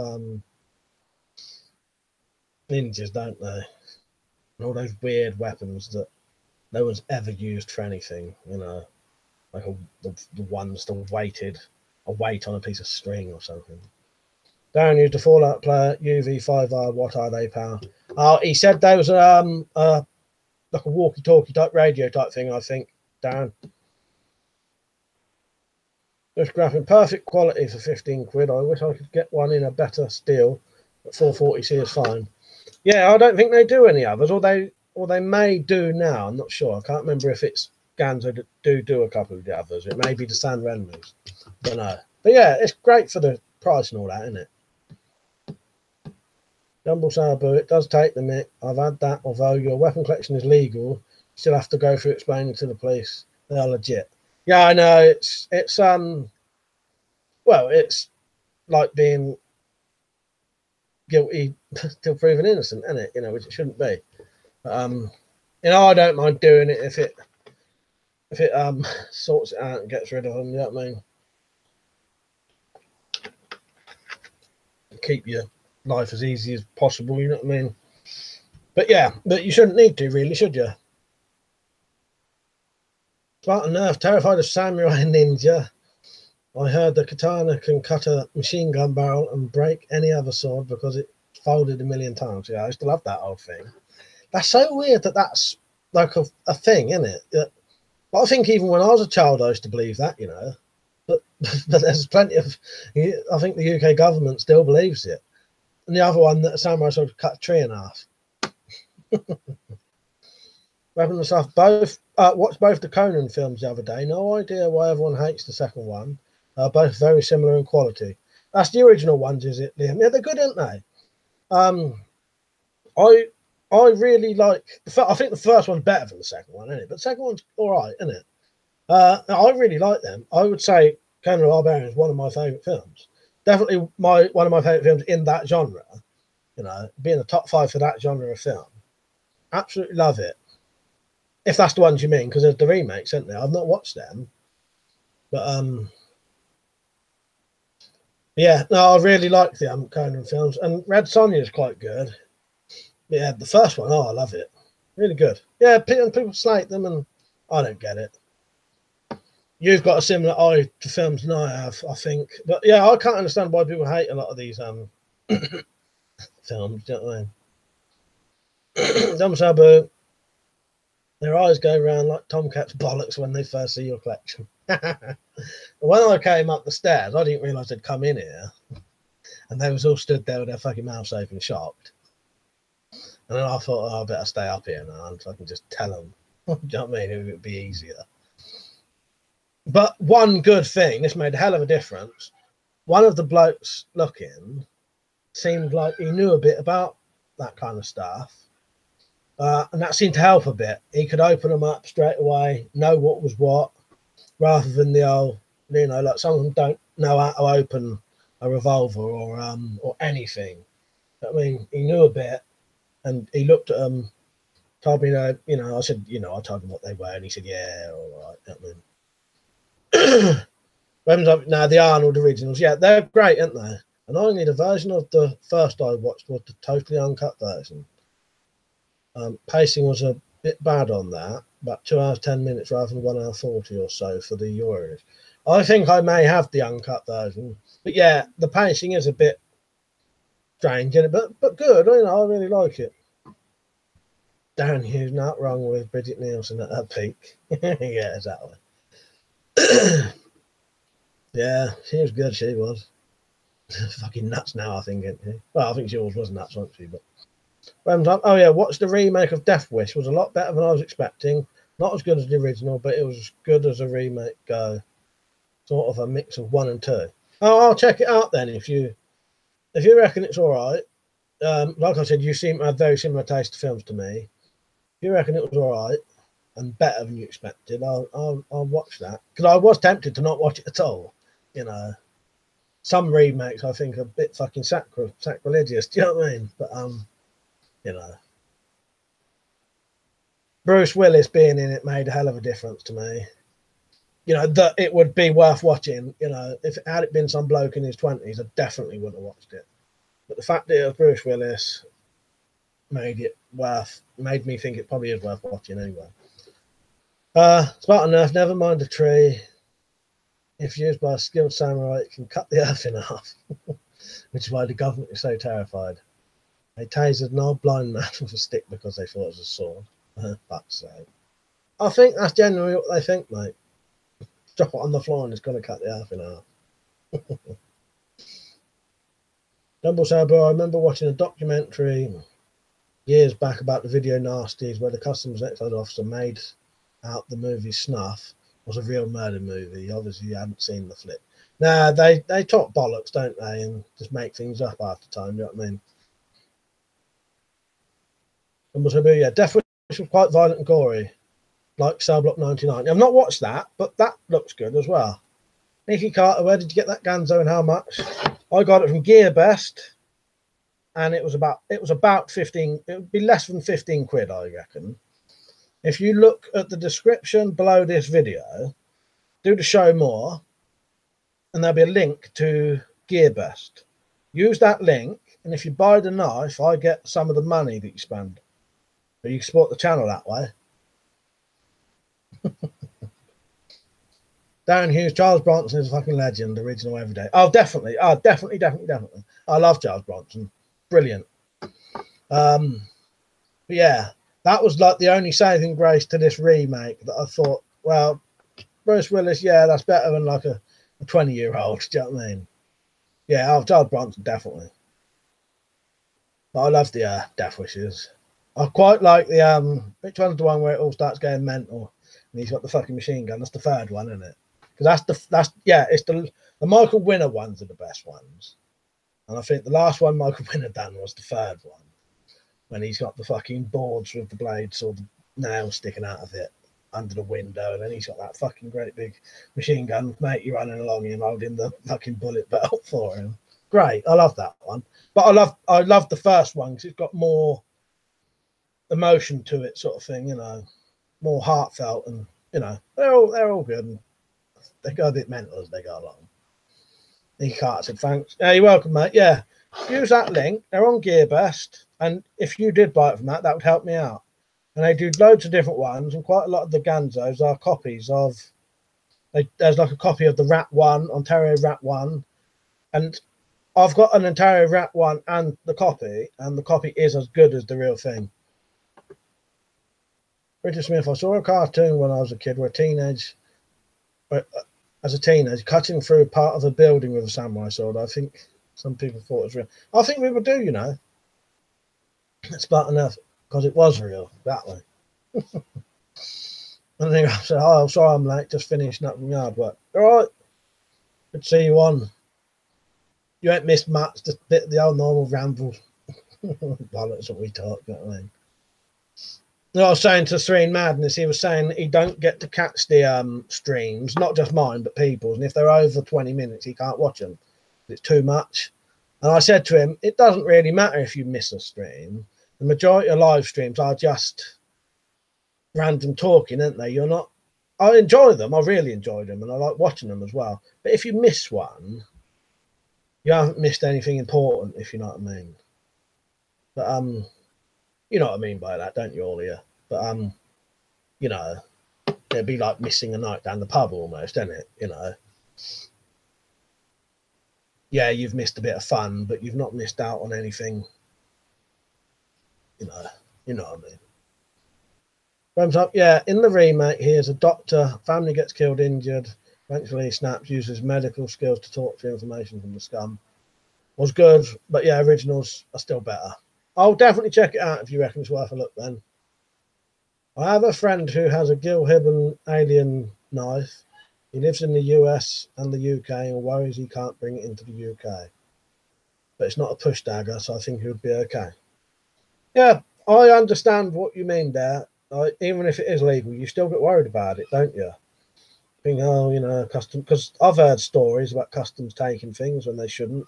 ninjas, don't they? And all those weird weapons that no one's ever used for anything. You know, like the ones that weighted. A weight on a piece of string or something. Darren used a Fallout player, UV5R. What are they, pal? Oh, he said there was like a walkie-talkie type radio type thing, I think, Darren. Just graphing, perfect quality for 15 quid. I wish I could get one in a better steel, but 440C is fine. Yeah, I don't think they do any others, or they may do now. I'm not sure. I can't remember if it's Ganzo that do a couple of the others. It may be the San Renmus. Don't know. But yeah, it's great for the price and all that, isn't it? Jumble Sabu, it does take the mick. I've had that, although your weapon collection is legal, you still have to go through explaining to the police they are legit. Yeah, I know. It's well, it's like being guilty till proven innocent, isn't it? You know, which it shouldn't be. You know, I don't mind doing it if it sorts it out and gets rid of them. You know what I mean? Keep your life as easy as possible. You know what I mean? But yeah, but you shouldn't need to, really, should you? Spartan Nerf, terrified of samurai ninja. I heard the katana can cut a machine gun barrel and break any other sword because it folded a million times. Yeah, I used to love that old thing. That's so weird that that's like a thing, isn't it? But I think even when I was a child, I used to believe that, you know. But there's plenty of, I think the UK government still believes it. And the other one, that a samurai sword cut a tree in half. Weapon and stuff. Both watched both the Conan films the other day. No idea why everyone hates the second one. Both very similar in quality. That's the original ones, is it, Liam? Yeah, they're good, aren't they? I really like. I think the first one's better than the second one, isn't it? But the second one's all right, isn't it? I really like them. I would say Conan the Barbarian is one of my favourite films. Definitely one of my favourite films in that genre. You know, being the top 5 for that genre of film. Absolutely love it. If that's the ones you mean, because there's the remakes, isn't there? I've not watched them. But yeah, no, I really like the Conan films. And Red Sonja is quite good. Yeah, the first one, I love it. Really good. Yeah, people slate them, and I don't get it. You've got a similar eye to films than I have, I think. But yeah, I can't understand why people hate a lot of these films. Do you know what I mean? Dumb Sabu. Their eyes go round like tomcats' bollocks when they first see your collection. When I came up the stairs, I didn't realise they'd come in here. And they was all stood there with their fucking mouths open, shocked. And then I thought, I better stay up here now so I can just tell them. Do you know what I mean? It would be easier. But one good thing, this made a hell of a difference. One of the blokes looking seemed like he knew a bit about that kind of stuff. And that seemed to help a bit. He could open them up straight away, know what was what, rather than the old, you know, like some of them don't know how to open a revolver or anything. I mean, he knew a bit, and he looked at them, told me that, you know, I said, you know, I told him what they were, and he said, yeah, all right. I mean, weapons of now the Arnold originals, yeah, they're great, aren't they? And only the version of the first I watched was the totally uncut version. Pacing was a bit bad on that, about 2 hours 10 minutes rather than 1 hour 40 or so for the Euros. I think I may have the uncut version, but yeah, the pacing is a bit strange, but good. You know, I really like it. Darren Hughes, not wrong with Bridget Nielsen at her peak. Yeah, exactly. Yeah, she was good. She was fucking nuts now. I think. Well, I think she always was nuts, wasn't she? But oh yeah, watched the remake of Death Wish. Was a lot better than I was expecting. Not as good as the original, but it was as good as a remake go. Sort of a mix of 1 and 2. Oh, I'll check it out then if you reckon it's all right. Like I said, you seem to have very similar taste to films to me. If you reckon it was all right and better than you expected, I'll watch that, because I was tempted to not watch it at all. You know, some remakes I think are a bit fucking sacrilegious. Do you know what I mean? But you know, Bruce Willis being in it made a hell of a difference to me. You know, that it would be worth watching. You know, if it had been some bloke in his 20s, I definitely wouldn't have watched it. But the fact that it was Bruce Willis made me think it probably is worth watching anyway. Spartan Earth, never mind a tree. If used by a skilled samurai, it can cut the earth in half, which is why the government is so terrified. They tasered an old blind man with a stick because they thought it was a sword. Fuck's sake. I think that's generally what they think, mate. Drop it on the floor and it's going to cut the earth in half. Dumble Saber, I remember watching a documentary years back about the video nasties where the customs excise officer made out the movie Snuff was a real murder movie. Obviously, you hadn't seen the flick. Nah, they talk bollocks, don't they, and just make things up after time. You know what I mean? Dumble Saber, yeah, Death Wish was quite violent and gory, like Cell Block 99. I've not watched that, but that looks good as well. Nicky Carter, where did you get that Ganzo and how much? I got it from GearBest, and it was about 15. It would be less than 15 quid, I reckon. If you look at the description below this video, do the show more, and there'll be a link to GearBest. Use that link, and if you buy the knife, I get some of the money that you spend. So you can support the channel that way. Darren Hughes, Charles Bronson is a fucking legend, original every day. Oh, definitely. Oh, definitely. I love Charles Bronson. Brilliant. But yeah, that was like the only saving grace to this remake that I thought, well, Bruce Willis, yeah, that's better than like a 20-year-old. Do you know what I mean? Yeah, Charles Bronson, definitely. But I love the Death Wishes. I quite like the, which one's the one where it all starts going mental and he's got the fucking machine gun? That's the third one, isn't it? Because it's the Michael Winner ones are the best ones. And I think the last one Michael Winner done was the third one, when he's got the fucking boards with the blades or the nails sticking out of it under the window, and then he's got that fucking great big machine gun mate you running along him holding the fucking bullet belt for him. Great, I love that one. But I love the first one because it's got more emotion to it, sort of thing, you know, more heartfelt, and you know they're all good. And they go a bit mental as they go along. He can't said thanks. Yeah, you're welcome, mate. Yeah, use that link. They're on GearBest, and if you did buy it from that would help me out. And they do loads of different ones, and quite a lot of the Ganzos are copies of. There's like a copy of the Rat One, Ontario Rat One, and I've got an Ontario Rat One and the copy is as good as the real thing. Richard Smith, I saw a cartoon when I was a kid where as a teenager, cutting through part of a building with a samurai sword. I think some people thought it was real. I think people do, you know. It's bad enough because it was real that way. And then I said, "Oh, sorry, I'm late. Just finishing up from yard work." All right. Good to see you on You ain't missed much, just a bit of the old normal ramble. Bollocks what we talk, you know what I mean? I was saying to Serene Madness, he was saying he don't get to catch the streams, not just mine, but people's. And if they're over 20 minutes, he can't watch them. It's too much. And I said to him, it doesn't really matter if you miss a stream. The majority of live streams are just random talking, aren't they? You're not. I enjoy them. I really enjoy them, and I like watching them as well. But if you miss one, you haven't missed anything important, if you know what I mean. But you know what I mean by that, don't you, all of you? But you know, it'd be like missing a night down the pub almost, isn't it? You know. Yeah, you've missed a bit of fun, but you've not missed out on anything. You know what I mean. Thumbs up. Yeah, in the remake, here's a doctor, family gets killed, injured. Eventually, Snaps uses medical skills to torture information from the scum. Was good, but yeah, originals are still better. I'll definitely check it out if you reckon it's worth a look then. I have a friend who has a Gil Hibben alien knife. He lives in the US and the UK and worries he can't bring it into the UK. But it's not a push dagger, so I think he would be okay. Yeah, I understand what you mean there. Even if it is legal, you still get worried about it, don't you? Think, oh, you know, custom, because I've heard stories about customs taking things when they shouldn't.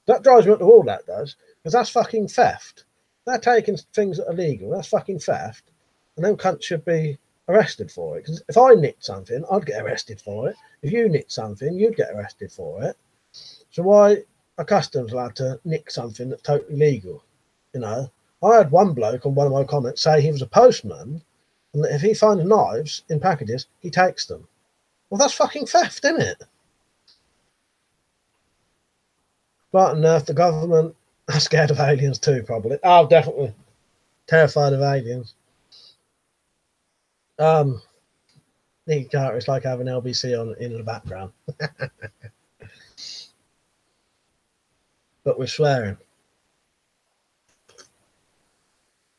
That drives me up the wall, that does, because that's fucking theft. They're taking things that are legal. That's fucking theft, and them cunts should be arrested for it. Because if I nicked something, I'd get arrested for it. If you nicked something, you'd get arrested for it. So why are customs allowed to nick something that's totally legal? You know, I had one bloke on one of my comments say he was a postman, and that if he finds knives in packages, he takes them. Well, that's fucking theft, isn't it? Right on Earth, the government are scared of aliens too, probably. Oh, definitely. Terrified of aliens. Nicky Carter, it's like having LBC on in the background. But we're swearing.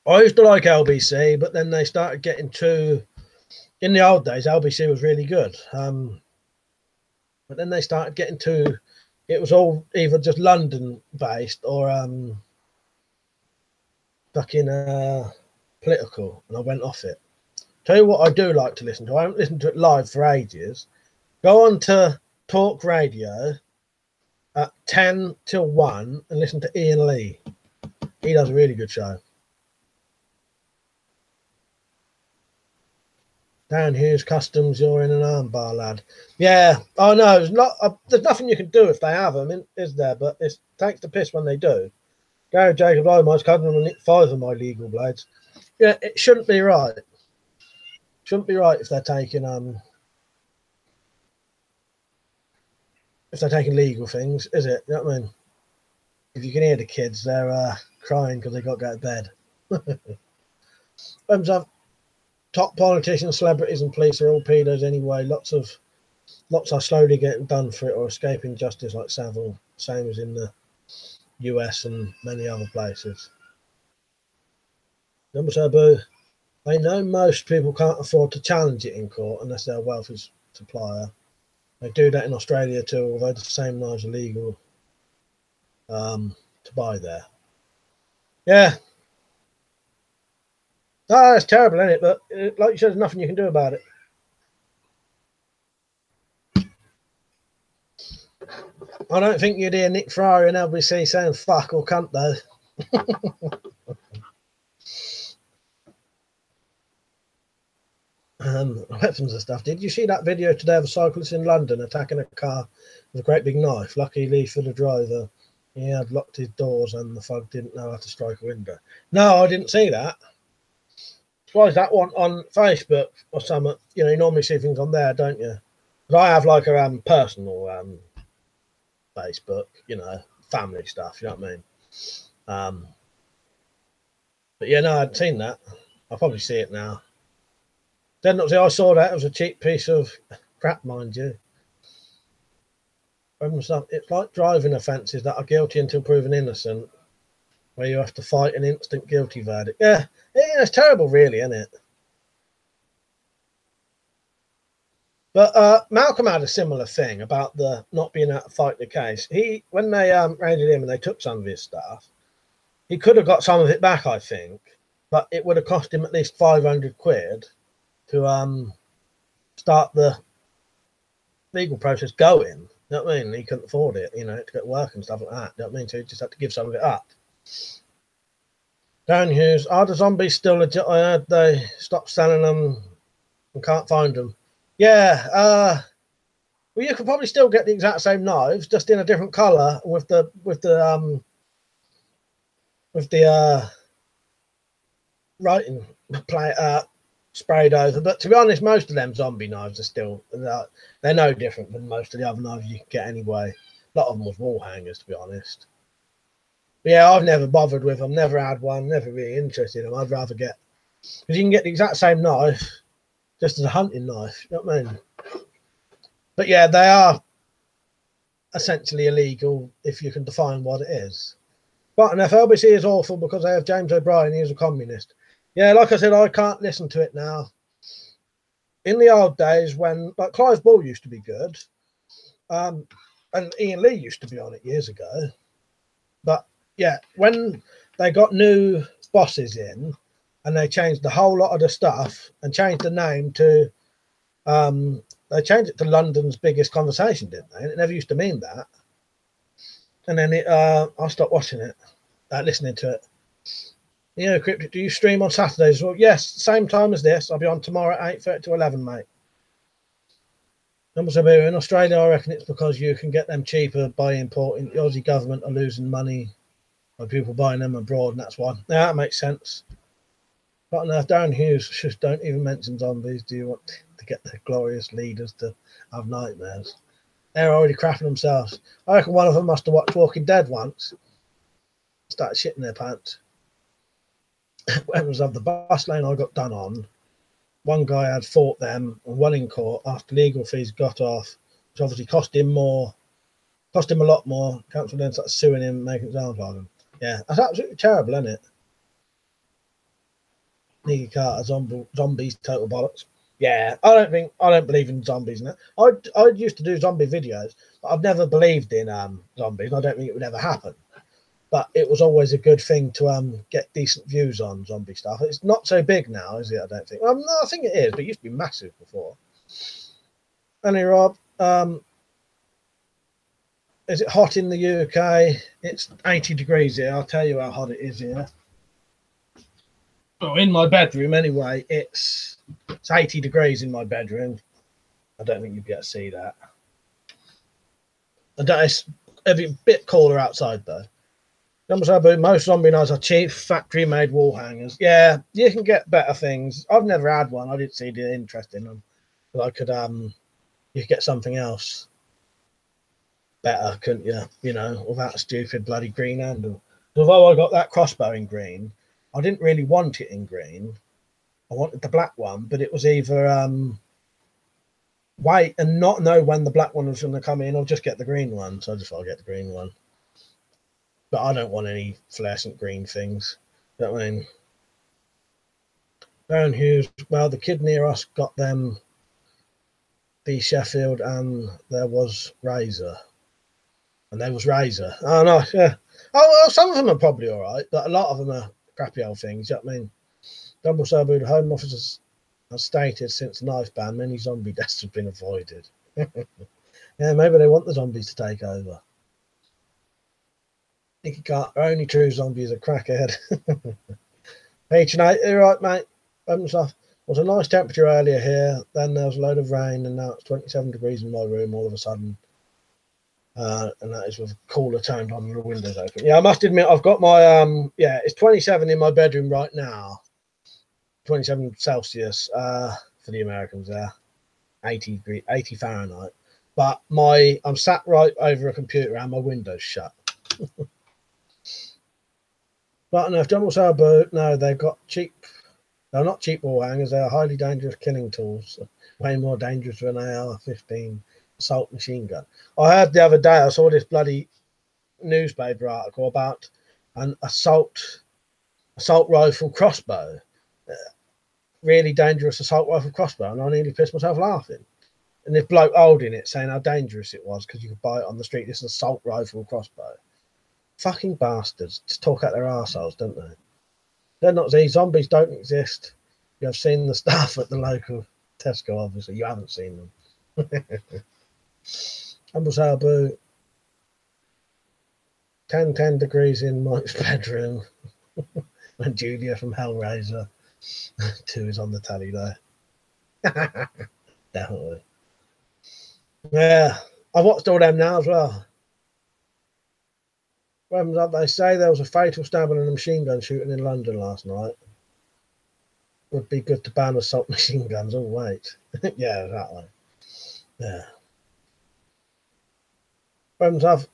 I used to like LBC, but then they started getting too... In the old days, LBC was really good. But then they started getting too... It was all either just London-based or fucking political, and I went off it. Tell you what I do like to listen to. I haven't listened to it live for ages. Go on to Talk Radio at 10 till 1 and listen to Ian Lee. He does a really good show. Dan Hughes Customs, you're in an armbar, lad. Yeah, I know. There's nothing you can do if they have them, is there? But it takes the piss when they do. Gary Jacob Lomas cutting them 5 of my legal blades. Yeah, it shouldn't be right. Shouldn't be right if they're taking legal things, is it? You know what I mean? If you can hear the kids, they're crying because they got to go to bed. Thumbs up. Top politicians, celebrities, and police are all pedos anyway. Lots are slowly getting done for it or escaping justice, like Savile, same as in the US and many other places. Number Sabu, I know most people can't afford to challenge it in court unless they're a wealthy supplier. They do that in Australia too, although the same knives are legal to buy there. Yeah. Oh, it's terrible, isn't it? But like you said, there's nothing you can do about it. I don't think you'd hear Nick Ferrari and LBC saying fuck or cunt, though. Weapons and stuff. Did you see that video today of a cyclist in London attacking a car with a great big knife? Luckily for the driver, he had locked his doors and the thug didn't know how to strike a window. No, I didn't see that. Why is that one on Facebook or something? You know, you normally see things on there, don't you? But I have like a personal Facebook, you know, family stuff. You know what I mean? But yeah, no, I hadn't seen that. I'll probably see it now. Did not see. I saw that. It was a cheap piece of crap, mind you. It's like driving offences that are guilty until proven innocent, where you have to fight an instant guilty verdict. Yeah, it's terrible, really, isn't it? But Malcolm had a similar thing about the not being able to fight the case. When they raided him and they took some of his stuff, he could have got some of it back, I think, but it would have cost him at least 500 quid to start the legal process going. You know what I mean? He couldn't afford it, to get work and stuff like that. You know what I mean? So he just had to give some of it up. Darren Hughes, are the zombies still legit? I heard they stopped selling them and can't find them. Yeah, well, you could probably still get the exact same knives, just in a different colour with the writing sprayed over. But to be honest, most of them zombie knives are still, they're no different than most of the other knives you can get anyway. A lot of them was wall hangers, to be honest. But yeah, I've never bothered with them, never had one, never really interested in them. I'd rather get, because you can get the exact same knife just as a hunting knife, you know what I mean? But yeah, they are essentially illegal if you can define what it is. But an FLBC is awful because they have James O'Brien, he is a communist. Yeah, like I said, I can't listen to it now. In the old days when, like, Clive Ball used to be good, and Ian Lee used to be on it years ago. But yeah, when they got new bosses in and they changed the whole lot of the stuff and changed the name to, they changed it to London's Biggest Conversation, didn't they? And it never used to mean that. And then I stopped watching it, listening to it. Cryptic, do you stream on Saturdays? Well, yes, same time as this. I'll be on tomorrow at 8:30 to 11, mate. In Australia, I reckon it's because you can get them cheaper by importing. The Aussie government are losing money by people buying them abroad, and that's why. Yeah, that makes sense. But no, Darren Hughes, just don't even mention zombies. Do you want to get the glorious leaders to have nightmares? They're already crapping themselves. I reckon one of them must have watched Walking Dead once. Started shitting their pants. When it was of the bus lane I got done on, one guy had fought them and won in court after legal fees got off, which obviously cost him a lot more. Council then started suing him, making examples of him. Yeah, that's absolutely terrible, isn't it? Nicky Carter, zombies, total bollocks. Yeah, I don't believe in zombies now. I used to do zombie videos, but I've never believed in zombies. I don't think it would ever happen. But it was always a good thing to get decent views on zombie stuff. It's not so big now, is it? I don't think. No, I think it is, but it used to be massive before. Anyway, Rob, is it hot in the UK? It's 80 degrees here. I'll tell you how hot it is here. Oh, in my bedroom anyway, it's 80 degrees in my bedroom. I don't think you'd be able to see that. It's a bit cooler outside though. Most zombie knives are cheap, factory-made wall hangers. Yeah, you can get better things. I've never had one. I didn't see the interest in them. But I could, you could get something else better, couldn't you? Without a stupid bloody green handle. Although I got that crossbow in green, I didn't really want it in green. I wanted the black one, but it was either wait and not know when the black one was going to come in, or just get the green one. So I just thought I'd get the green one. But I don't want any fluorescent green things. You know what I mean? Darren Hughes, well, the kid near us got them, the Sheffield, and there was Razor. And there was Razor. Oh, no, yeah. Oh, well, some of them are probably all right, but a lot of them are crappy old things. You know what I mean? Double Sabu, the Home Office has stated since the knife ban, many zombie deaths have been avoided. Yeah, maybe they want the zombies to take over. Nicky Carter, only true zombie is a crackhead. H&A, you're right, mate. It was a nice temperature earlier here. Then there was a load of rain, and now it's 27 degrees in my room all of a sudden. And that is with a cooler turned on and the windows open. Yeah, I must admit, I've got my, it's 27 in my bedroom right now. 27 Celsius for the Americans there. 80 Fahrenheit. But I'm sat right over a computer and my window's shut. But no, if John will say about, no, they've got cheap. They're not cheap wall hangers. They are highly dangerous killing tools. Way more dangerous than an AR-15 assault machine gun. I heard the other day, I saw this bloody newspaper article about an assault rifle crossbow. Really dangerous assault rifle crossbow. And I nearly pissed myself laughing. And this bloke holding it saying how dangerous it was because you could buy it on the street. This is an assault rifle crossbow. Fucking bastards. Just talk out their arseholes, don't they? They're not these. Zombies don't exist. You have seen the stuff at the local Tesco, obviously. You haven't seen them. Humble Boo. 10 degrees in Mike's bedroom. When Julia from Hellraiser 2 is on the telly there. Definitely. Yeah, I watched all them now as well. They say there was a fatal stabbing and a machine gun shooting in London last night. Would be good to ban assault machine guns. Oh, wait. Yeah, exactly. Yeah. I've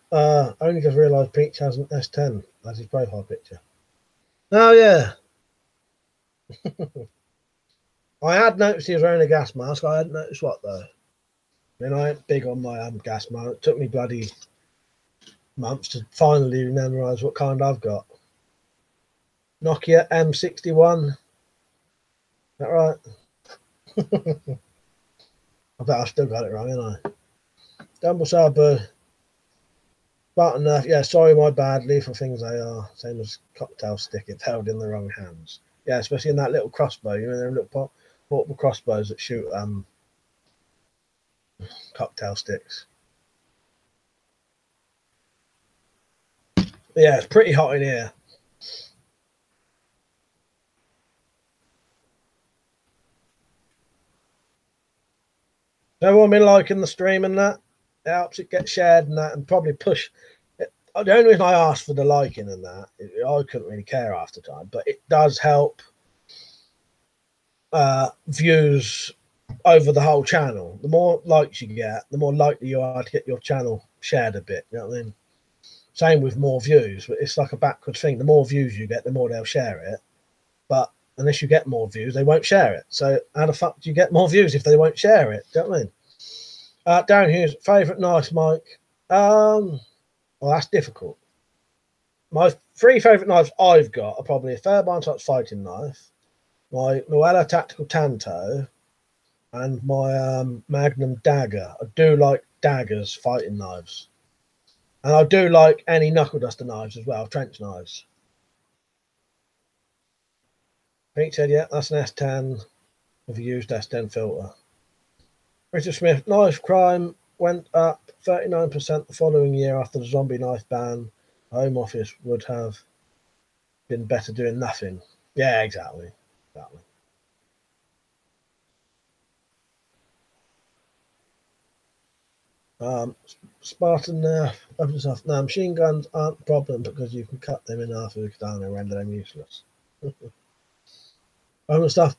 only just realised Peach has an S10. That's his profile picture. Oh, yeah. I had noticed he was wearing a gas mask. I hadn't noticed what, though. I mean, I ain't big on my gas mask. It took me bloody months to finally memorise what kind I've got. Nokia M61. Is that right? I bet I've still got it wrong, haven't I? Dumble Sabu. But enough. Yeah, sorry, my bad. Lethal things they are. Same as cocktail stick. It's held in the wrong hands. Yeah, especially in that little crossbow. You know, them little portable crossbows that shoot cocktail sticks. But yeah, it's pretty hot in here. Everyone been liking the stream and that? It helps it get shared and that, and probably push. The only reason I asked for the liking and that, I couldn't really care half the time, but it does help views over the whole channel. The more likes you get, the more likely you are to get your channel shared a bit. You know what I mean? Same with more views, but it's like a backwards thing. The more views you get, the more they'll share it. But unless you get more views, they won't share it. So how the fuck do you get more views if they won't share it? Do you know what I mean? Darren Hughes, favourite knife, Mike? Well, that's difficult. My 3 favourite knives I've got are probably a Fairbairn Touch fighting knife, my Noella Tactical Tanto, and my Magnum dagger. I do like daggers, fighting knives. And I do like any knuckle duster knives as well, trench knives. Pete said, yeah, that's an S10 with a used S10 filter. Richard Smith, knife crime went up 39% the following year after the zombie knife ban. The Home Office would have been better doing nothing. Yeah, exactly. Spartan open soft. Now, machine guns aren't a problem because you can cut them in half if you down and render them useless. Open stuff.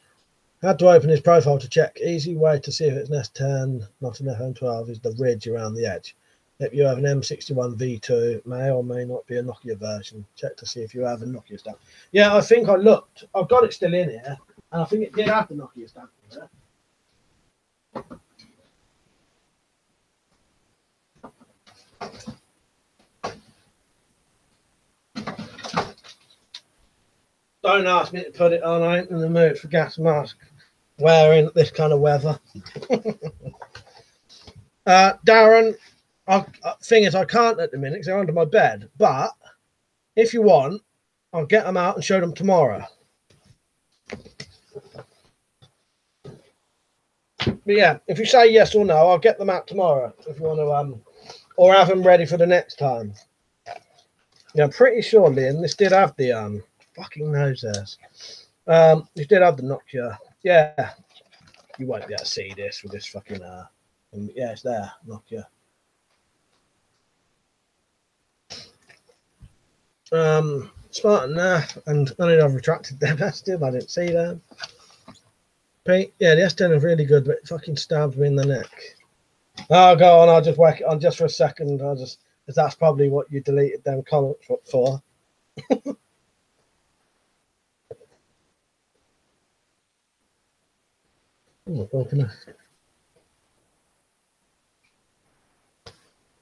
Had to open his profile to check. Easy way to see if it's an S10, not an FM12, is the ridge around the edge. If you have an M61 V2, may or may not be a Nokia version. Check to see if you have a Nokia stamp. Yeah, I think I looked. I've got it still in here, and I think it did have the Nokia stamp in there. Don't ask me to put it on. I ain't in the mood for gas mask wearing this kind of weather. Darren, thing is, I can't at the minute because they're under my bed. But if you want, I'll get them out and show them tomorrow. But yeah, if you say yes or no, I'll get them out tomorrow if you want to, or have them ready for the next time. Yeah, I'm pretty sure, Lynn, this did have the fucking nose there. This did have the Nokia. Yeah, you won't be able to see this with this fucking yeah, it's there, Nokia. Spartan and I mean I've retracted them. I didn't see them. Pete, yeah, the S10 is really good, but it fucking stabbed me in the neck. Oh, go on, I'll just whack it on just for a second. Because that's probably what you deleted them comments for.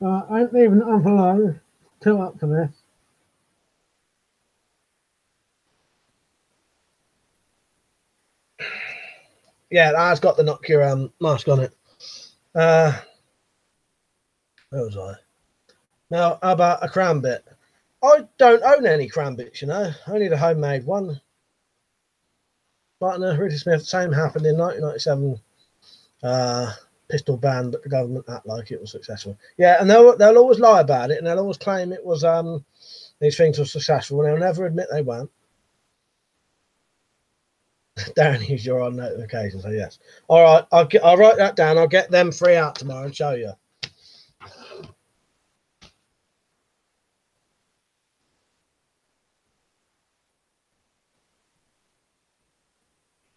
I ain't leaving it on for long. Too up for this. Yeah, that's got the Nokia mask on it. Where was I? Now, how about a cram bit? I don't own any cram bits, you know. Only the homemade one. But no, Ridley Smith, same happened in 1997. Pistol ban, but the government act like it was successful. Yeah, and they'll always lie about it, and they'll always claim it was these things were successful, and they'll never admit they weren't. Darren, use your on notifications. So yes. All right, I'll write that down. I'll get them 3 out tomorrow and show you.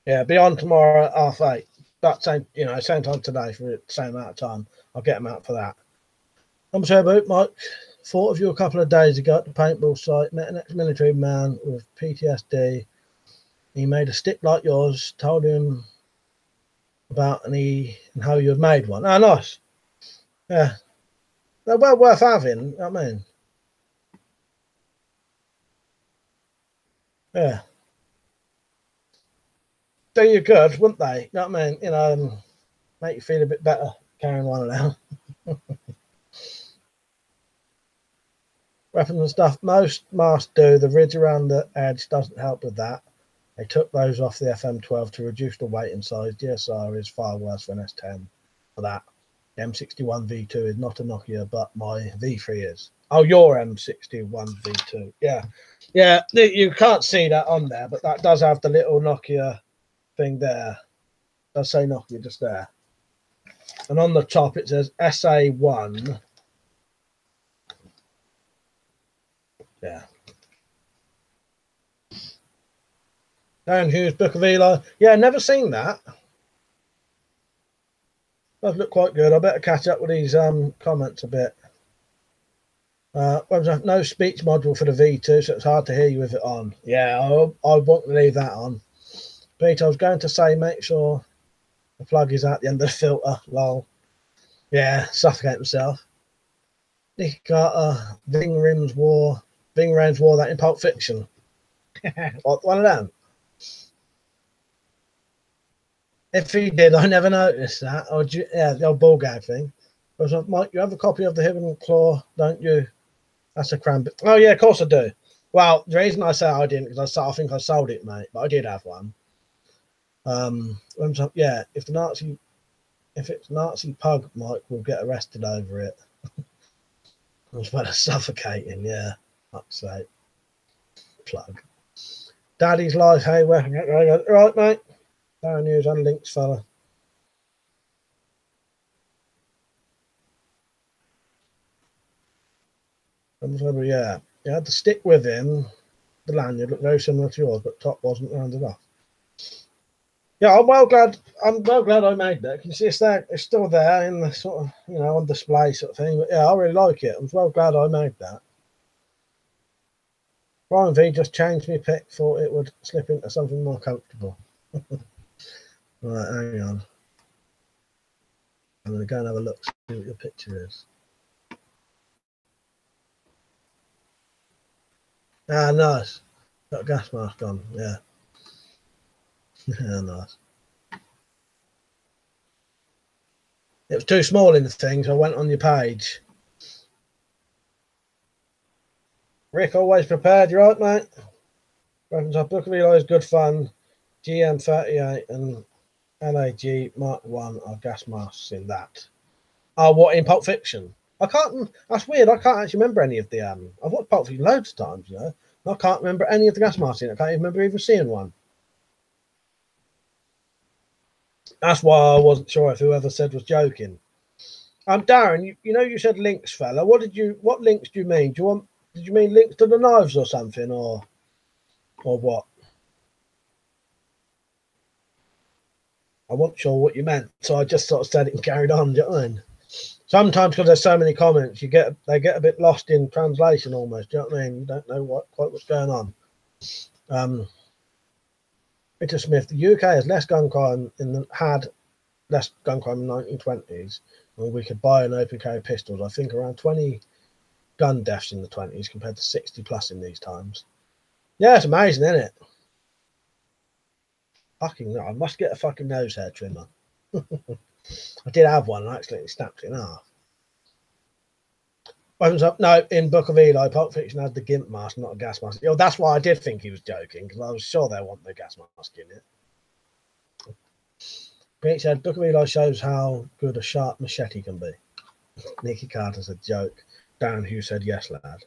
Yeah, be on tomorrow at 8:30. That same time today for the same amount of time. I'll get them out for that. I'm sorry about Mike. Thought of you a couple of days ago at the paintball site. Met an ex-military man with PTSD. He made a stick like yours. Told him about and how you had made one. Oh, nice. Yeah, they're well worth having. You know what I mean, yeah, do you good, wouldn't they? You know what I mean? You know, make you feel a bit better carrying one around. Weapons and stuff. Most masks do. The ridge around the edge doesn't help with that. They took those off the FM12 to reduce the weight and size. DSR is far worse than S10 for that. The M61 V2 is not a Nokia, but my V3 is. Oh, your M61 V2. Yeah. Yeah, you can't see that on there, but that does have the little Nokia thing there. It does say Nokia just there. And on the top it says SA1. Yeah. Dan Hughes, Book of Eli. Yeah, never seen that. Does look quite good. I better catch up with these comments a bit. No speech module for the V2, so it's hard to hear you with it on. Yeah, I want to leave that on. Peter, I was going to say, make sure the plug is at the end of the filter. Lol. Yeah, suffocate himself. Nick Carter, Ving Rhames wore that in Pulp Fiction. One of them. If he did, I never noticed that. Or yeah, the old ball gag thing. I was like, Mike, you have a copy of the Hidden Claw, don't you? That's a cram. Oh yeah, of course I do. Well, the reason I say I didn't because I think I sold it, mate. But I did have one. Yeah, if it's Nazi pug, Mike will get arrested over it. As well as suffocating, yeah. Fuck's sake. Plug. Daddy's life, hey, where? Right, mate. Darren News and links, fella. Yeah, you had to stick with him. The lanyard looked very similar to yours, but top wasn't rounded off. Yeah, I'm well glad I made that. Can you see it's there? It's still there in the sort of, on display sort of thing. But yeah, I really like it. I'm well glad I made that. Brian V just changed me pick, thought it would slip into something more comfortable. Right, hang on. I'm going to go and have a look, see what your picture is. Ah, nice. Got a gas mask on, yeah. Yeah, nice. It was too small in the thing, so I went on your page. Rick, always prepared, you right, mate? Reference our Book of Eli is good fun. GM38 and LAG Mark 1 are gas masks in that. Oh, what, in Pulp Fiction? I can't, that's weird, I can't actually remember any of the, I've watched Pulp Fiction loads of times, I can't remember any of the gas masks in it. I can't even remember even seeing one. That's why I wasn't sure if whoever said was joking. Darren, you said links, fella. What links do you mean? Did you mean links to the knives or something, or what? I wasn't sure what you meant, so I just sort of said it and carried on. Do you know what I mean? Sometimes because there's so many comments, they get a bit lost in translation almost. Do you know what I mean? You don't know quite what's going on. Peter Smith, the UK has less gun crime had less gun crime in the 1920s, when we could buy and open carry pistols. I think around 20 gun deaths in the 20s compared to 60 plus in these times. Yeah, it's amazing, isn't it? Fucking no, I must get a fucking nose hair trimmer. I did have one and I accidentally snapped it in half. Opens up. No, in Book of Eli, Pulp Fiction had the gimp mask, not a gas mask. You know, that's why I did think he was joking, because I was sure they want the gas mask in it. Pete said, Book of Eli shows how good a sharp machete can be. Nicky Carter said, joke. Dan Hughes said, yes, lad.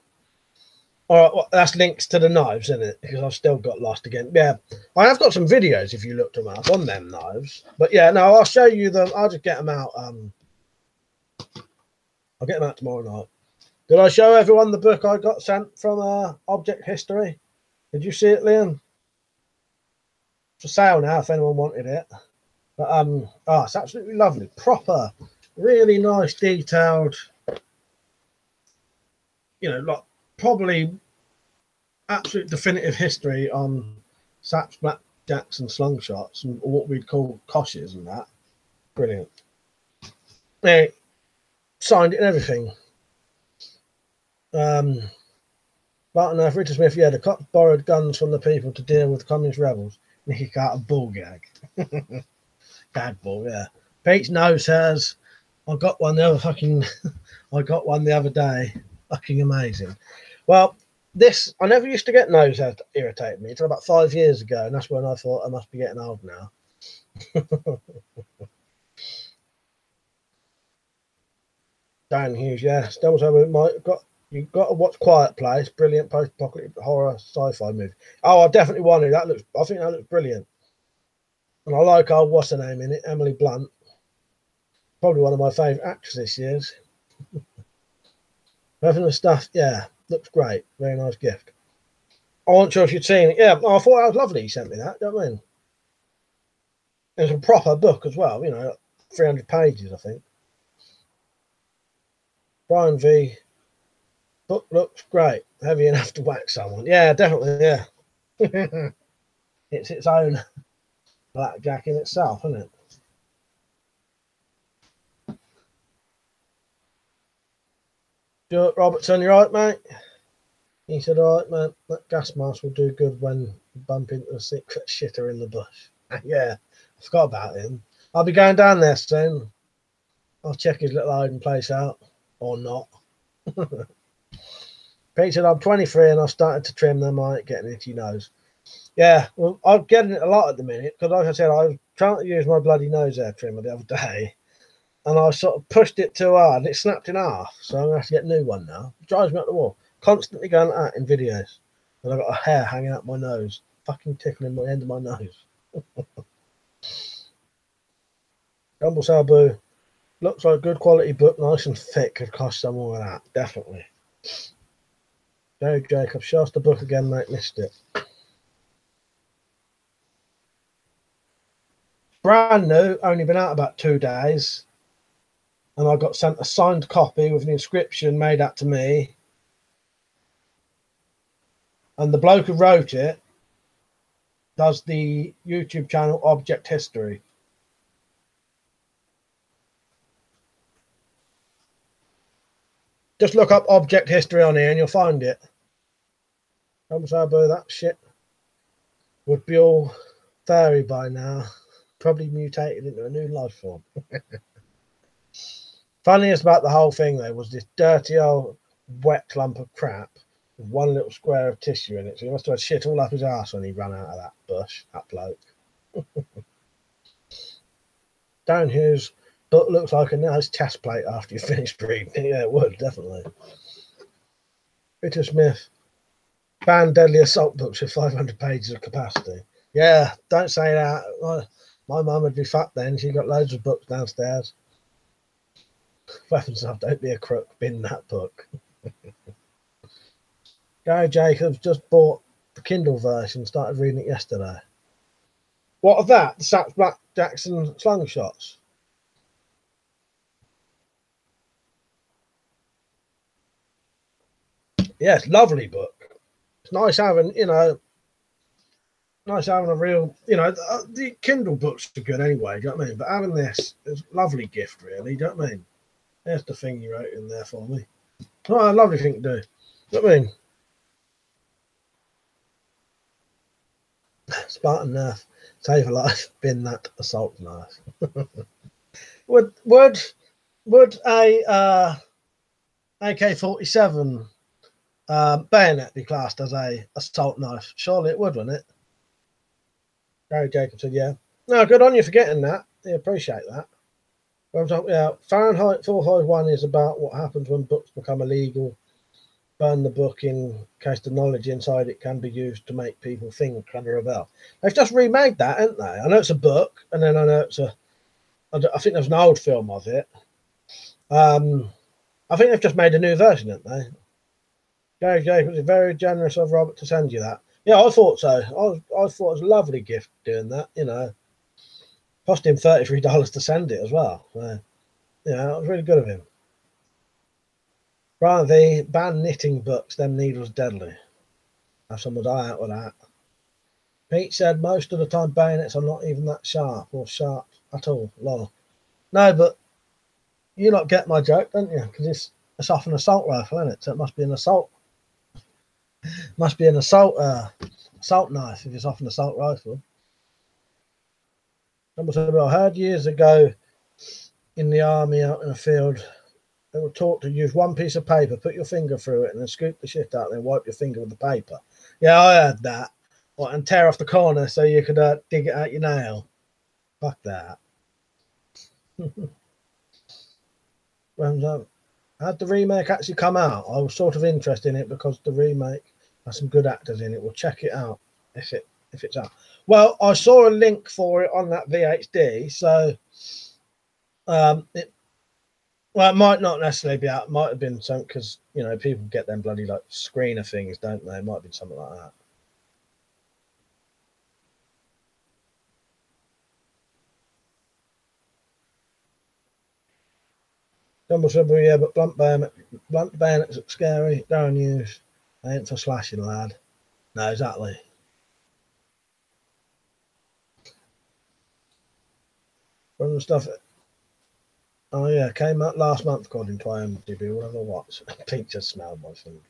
All right, well, that's links to the knives, isn't it? Because I've still got lost again. Yeah, I have got some videos if you looked them up on them knives. But yeah, no, I'll show you them. I'll just get them out. I'll get them out tomorrow night. Did I show everyone the book I got sent from Object History? Did you see it, Liam? It's for sale now if anyone wanted it. But it's absolutely lovely. Proper, really nice, detailed, you know, like probably absolute definitive history on saps, blackjacks and slungshots and what we'd call koshes and that. Brilliant. Yeah, signed it and everything. Barton Earth, Richard Smith, yeah, the cops borrowed guns from the people to deal with communist rebels. Nicky Carter, ball gag. Bad ball, yeah. Pete's nose hairs. I got one the other day. Fucking amazing. Well, this, I never used to get nose hairs to irritate me until about 5 years ago, and that's when I thought I must be getting old now. Dan Hughes, yeah. Still you've got to watch Quiet Place, brilliant post-apocalyptic horror sci-fi movie. Oh, I definitely want to. I think that looks brilliant. And I like what's her name in it, Emily Blunt. Probably one of my favourite actresses this year's. Having the stuff, yeah, looks great. Very nice gift. I wasn't sure if you'd seen it. Yeah, I thought that was lovely. He sent me that. Do you know what I mean? It's a proper book as well. You know, 300 pages, I think. Brian V. Book looks great. Heavy enough to whack someone. Yeah, definitely. Yeah. It's its own blackjack in itself, isn't it? Stuart Robertson, you right, mate? He said, all right, man, that gas mask will do good when you bump into a secret shitter in the bush. Yeah, I forgot about him. I'll be going down there soon. I'll check his little hiding place out, or not. Pete said, I'm 23 and I've started to trim them. I ain't getting itchy nose. Yeah, well, I'm getting it a lot at the minute because, like I said, I was trying to use my bloody nose hair trimmer the other day and I sort of pushed it too hard and it snapped in half. So I'm going to have to get a new one now. It drives me up the wall. Constantly going at in videos. And I've got a hair hanging out my nose, fucking tickling my end of my nose. Rumble Sabu. Looks like a good quality book, nice and thick. Could cost some more of that, definitely. Joe Jacob, show us the book again, mate. Missed it. Brand new, only been out about 2 days. And I got sent a signed copy with an inscription made out to me. And the bloke who wrote it does the YouTube channel Object History. Just look up Object History on here and you'll find it. That shit would be all fairy by now. Probably mutated into a new life form. Funniest about the whole thing, though, was this dirty old wet clump of crap with one little square of tissue in it. So he must have had shit all up his arse when he ran out of that bush, that bloke. Darren Hughes, but looks like a nice chest plate after you finish breathing. Yeah, it would, definitely. Peter Smith, ban deadly assault books with 500 pages of capacity. Yeah, don't say that. My mum would be fucked then. She got loads of books downstairs. Weapons of, don't be a crook, bin that book. Gary Jacobs just bought the Kindle version, started reading it yesterday. What of that? The Saps, Blackjacks and Slungshots? Yes, lovely book. It's nice having, nice having a real, the Kindle books are good anyway, do you know what I mean? But having this is a lovely gift, really, do you know what I mean? There's the thing you wrote in there for me. Oh, a lovely thing to do. Do you know what I mean? Spartan Nerf, save a life, bin that assault knife. Would a AK-47 bayonet be classed as a assault knife? Surely it would, wouldn't it? Gary Jacob said, yeah. No, good on you for getting that. I appreciate that. Yeah, Fahrenheit 451 is about what happens when books become illegal. Burn the book in case the knowledge inside it can be used to make people think and rebel. They've just remade that, haven't they? I know it's a book, and then I know it's I think there's an old film of it. I think they've just made a new version, haven't they? Gary Jacobs is very generous of Robert to send you that. Yeah, I thought so. I thought it was a lovely gift doing that, you know. Cost him $33 to send it as well. So, yeah, it was really good of him. Brian V, ban knitting books, them needles deadly. Have someone die out with that. Pete said most of the time bayonets are not even that sharp or sharp at all. Lol. No, but you lot get my joke, don't you? Because it's off an assault rifle, isn't it? So it must be an assault. Must be an assault knife if it's off an assault rifle. I heard years ago in the army out in the field, they were taught to use one piece of paper, put your finger through it, and then scoop the shit out, and then wipe your finger with the paper. Yeah, I heard that. What, and tear off the corner so you could dig it out your nail. Fuck that. Had the remake actually come out? I was sort of interested in it because the remake has some good actors in it. We'll check it out if it's out. Well, I saw a link for it on that VHD, so it might not necessarily be out. It might have been something because, you know, people get them bloody like screener things, don't they? It might have been something like that. Dumble said, yeah, but blunt bayonets look scary. Don't use. They ain't for slashing, lad. No, exactly. From the stuff. Oh yeah, came out last month according to IMDb. Whatever what. Pete just smelled my fingers.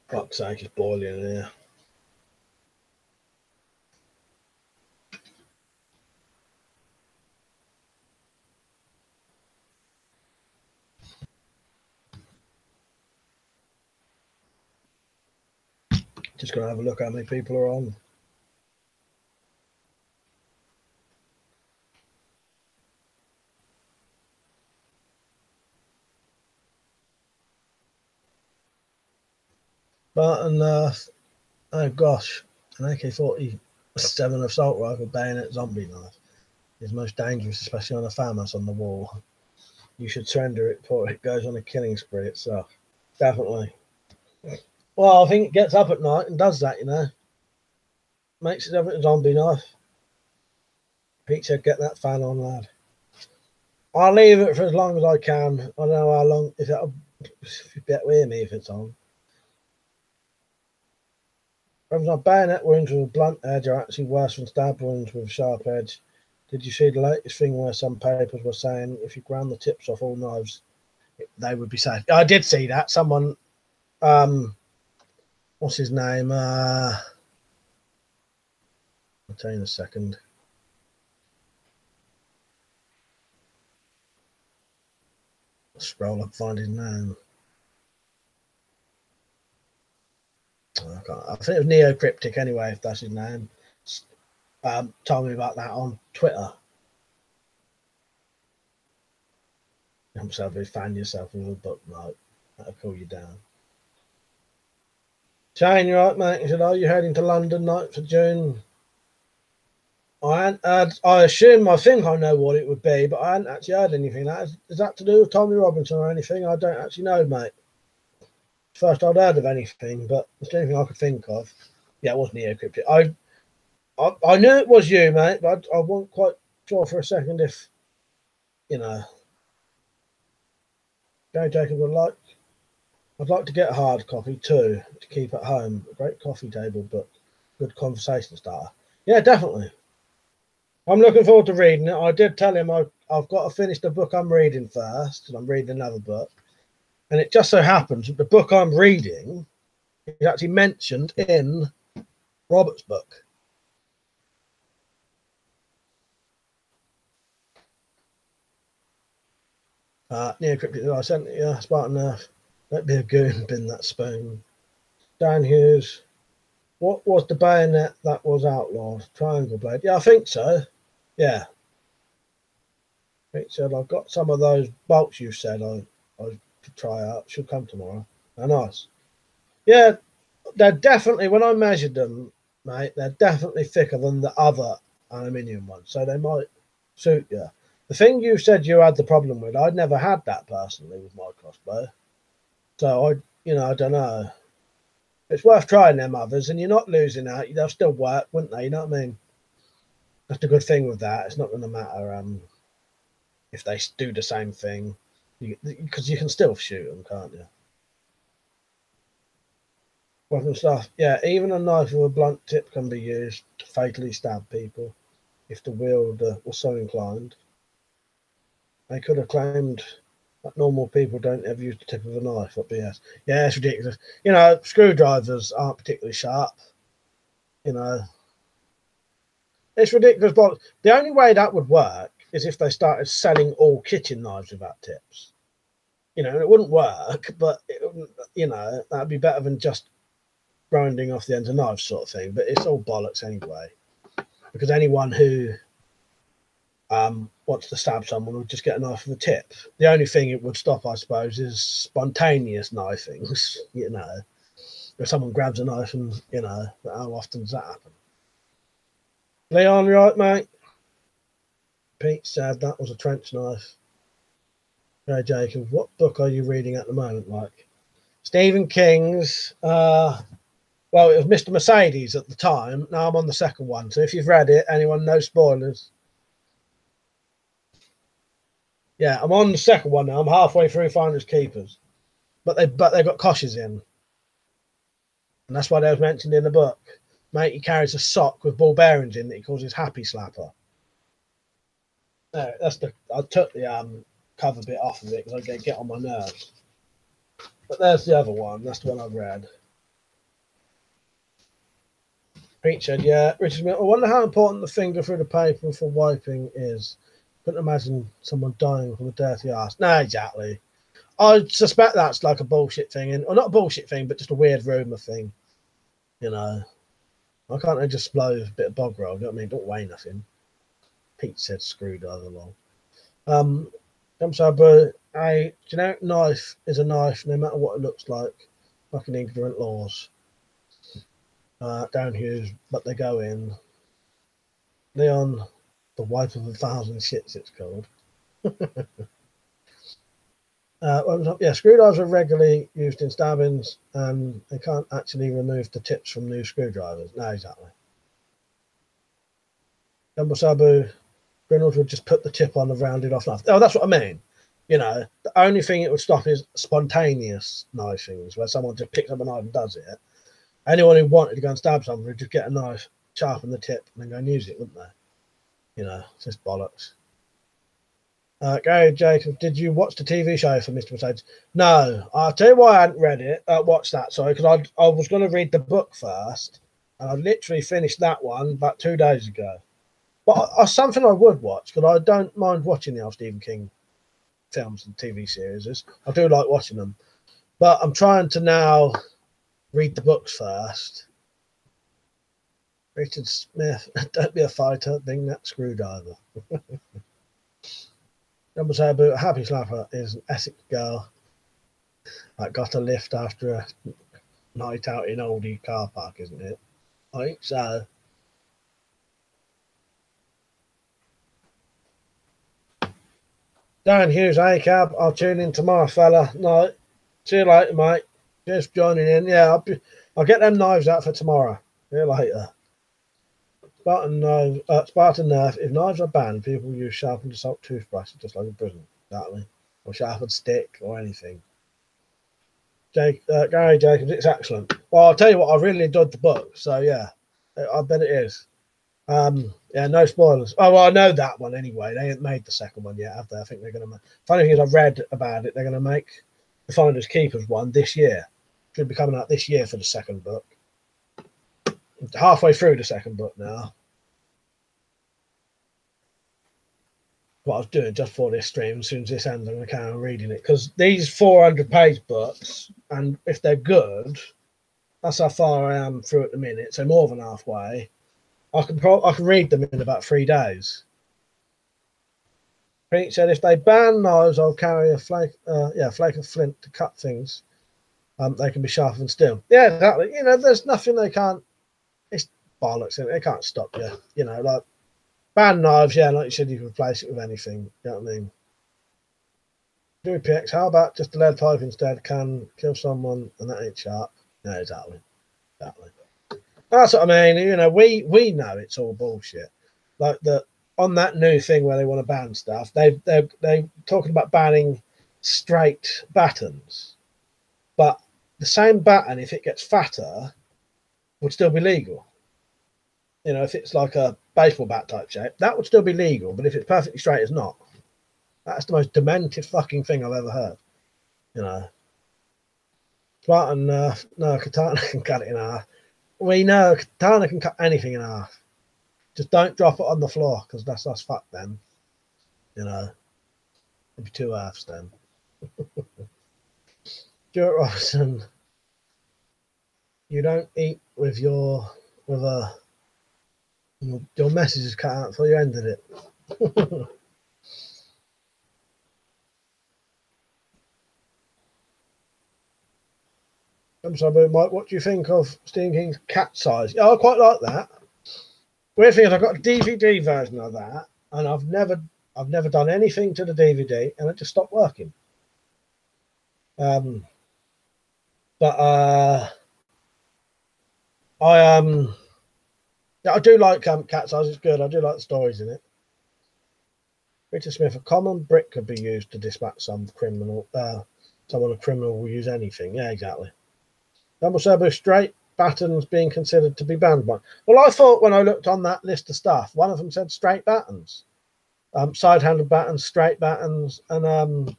Fuck's sake, it's boiling in here. Just gonna have a look how many people are on. But oh gosh, an AK-47 assault rifle bayonet zombie knife is most dangerous, especially on a FAMAS on the wall. You should surrender it before it goes on a killing spree itself. Definitely. Well, I think it gets up at night and does that, you know. Makes it a zombie knife. Pete said, get that fan on, lad. I'll leave it for as long as I can. I don't know how long. If you bet with me if it's on. My bayonet wounds with a blunt edge are actually worse than stab wounds with a sharp edge. Did you see the latest thing where some papers were saying if you ground the tips off all knives, they would be safe? I did see that. Someone, what's his name? I'll tell you in a second. I'll scroll up, find his name. I think it was Neocryptic anyway, if that's his name. Told me about that on Twitter. I'm sorry, fan yourself with a book, mate. That'll cool you down. Shane, you right, mate? He said, are you heading to London 9th of June? I assume, I think I know what it would be, but I hadn't actually heard anything. Is that to do with Tommy Robinson or anything? I don't actually know, mate. First I'd heard of anything, but it's the only thing I could think of. Yeah, it was Neocryptic. I knew it was you, mate, but I wasn't quite sure for a second if, you know. Gary Jacob I'd like to get a hard copy too to keep at home. A great coffee table book, good conversation starter. Yeah, definitely. I'm looking forward to reading it. I did tell him I've got to finish the book I'm reading first, and I'm reading another book. And it just so happens that the book I'm reading He's actually mentioned in Robert's book. Near cryptic, I sent it, Spartan Earth. Don't be a goon, bin that spoon. Dan Hughes. What was the bayonet that was outlawed? Triangle blade. Yeah, I think so. Yeah. I think so. I've got some of those bolts you said I could try out. Should come tomorrow. They're nice. Yeah, they're definitely, when I measured them, mate, they're definitely thicker than the other aluminium ones. So they might suit you. The thing you said you had the problem with, I'd never had that personally with my crossbow. So I don't know. It's worth trying them others, and you're not losing out. They'll still work, wouldn't they? You know what I mean? That's the good thing with that. It's not going to matter if they do the same thing, because you can still shoot them, can't you? Weapon stuff. Yeah, even a knife with a blunt tip can be used to fatally stab people if the wielder was so inclined. They could have claimed that normal people don't ever use the tip of a knife. What BS? Yeah, it's ridiculous. You know, screwdrivers aren't particularly sharp. You know, it's ridiculous. But the only way that would work is if they started selling all kitchen knives without tips. You know, and it wouldn't work, but that'd be better than just grinding off the ends of knives sort of thing. But it's all bollocks anyway, because anyone who wants to stab someone would just get a knife with a tip. The only thing it would stop, I suppose, is spontaneous knifings. You know, if someone grabs a knife and, how often does that happen? Leon, right, mate? Pete said that was a trench knife. Okay, Jacob, what book are you reading at the moment? Like Stephen King's, well, it was Mr. Mercedes at the time. Now I'm on the second one. So if you've read it, anyone, no spoilers. Yeah, I'm on the second one now. I'm halfway through Finders Keepers, but they got Koshes in, and that's why they was mentioned in the book. Mate, he carries a sock with ball bearings in that he calls his Happy Slapper. No, I took the cover bit off of it because I get on my nerves. But there's the other one. That's the one I've read. Pete said, yeah, Richard Smith, I wonder how important the finger through the paper for wiping is. Couldn't imagine someone dying from a dirty arse. No, exactly. I suspect that's like a bullshit thing, or not a bullshit thing, but just a weird rumour thing. You know, why can't they just blow a bit of bog roll? You know what I mean? Don't weigh nothing. Pete said screwdriver long. So, a generic knife is a knife, no matter what it looks like. Fucking ignorant laws. Down here, but they go in. Leon, the wife of 1,000 shits, it's called. Yeah, screwdrivers are regularly used in stabbings, and they can't actually remove the tips from new screwdrivers. No, exactly. Jumbo Sabu, criminals would just put the tip on the rounded off knife. Oh, that's what I mean. You know, the only thing it would stop is spontaneous knifings, where someone just picks up a knife and does it. Anyone who wanted to go and stab someone would just get a knife, sharpen the tip, and then go and use it, wouldn't they? You know, it's just bollocks. Gary Jacob, did you watch the TV show for Mr. Mercedes? No, I'll tell you why I hadn't read it. Watched that, sorry, because I was going to read the book first, and I literally finished that one about 2 days ago. But something I would watch, because I don't mind watching the old Stephen King films and TV series. I do like watching them, but I'm trying to now read the books first. Richard Smith, don't be a fighter, bring that screwdriver. Number Sabu, a Happy Slapper is an Essex girl that got a lift after a night out in Oldie car park, isn't it? I think so. Dan Hughes, hey cab, I'll tune in tomorrow, fella. Night. See you later, mate. Just joining in. Yeah, I'll get them knives out for tomorrow. See you later. Spartan Nerf. If knives are banned, people use sharpened assault toothbrush just like in prison. Exactly. Or sharpened stick or anything. Gary Jacobs, it's excellent. Well, I'll tell you what, I really enjoyed the book. So yeah, I bet it is. Yeah, no spoilers. Oh, well, I know that one anyway. They ain't made the second one yet, have they? I think they're going to make. Funny thing is, I've read about it. They're going to make the Finders Keepers one this year. Should be coming out this year for the second book. Halfway through the second book now. What I was doing just for this stream, as soon as this ends, I'm going to carry on reading it, because these 400-page books, and if they're good, that's how far I am through at the minute, so more than halfway. I can read them in about 3 days. Pete said, if they ban knives, I'll carry a flake of flint to cut things. They can be sharper than steel. Yeah, exactly. You know, there's nothing they can't. It's bollocks. They can't stop you. You know, like ban knives. Yeah, like you said, you can replace it with anything. You know what I mean? PX, how about just a lead pipe instead? Can kill someone and that ain't sharp. No, exactly. That's what I mean. You know, we know it's all bullshit. Like on that new thing where they want to ban stuff, they're talking about banning straight battens, but the same batten, if it gets fatter, would still be legal. You know, if it's like a baseball bat type shape, that would still be legal. But if it's perfectly straight, it's not. That's the most demented fucking thing I've ever heard. You know, Spartan, no, katana can cut it in half. We know katana can cut anything in half. Just don't drop it on the floor, because that's us fucked then. You know, it'd be 2 halves then. Stuart Robinson, you don't eat with your message is cut out before you ended it. I'm sorry, Mike, what do you think of Stephen King's Cat Size? Yeah, I quite like that. Weird thing is, I've got a DVD version of that, and I've never done anything to the DVD, and it just stopped working. I do like Cat Size. It's good. I do like the stories in it. Richard Smith, a common brick could be used to dispatch some criminal. Someone a criminal will use anything. Yeah, exactly. Double Serbo, straight battens being considered to be banned by. Well, I thought when I looked on that list of stuff, one of them said straight battens, side-handed battens, straight battens, and I'm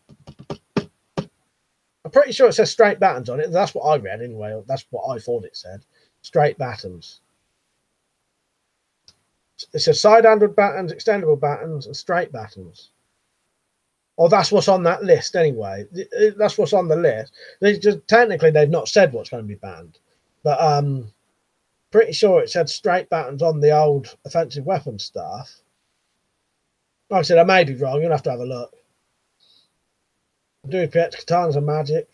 pretty sure it says straight battens on it. That's what I read anyway. That's what I thought it said. Straight battens. It says side-handed battens, extendable battens, and straight battens. Or that's what's on that list anyway. That's what's on the list. Technically, they've not said what's going to be banned. But pretty sure it said straight battens on the old offensive weapon stuff. Like I said, I may be wrong. You'll have to have a look. PX, katanas are magic.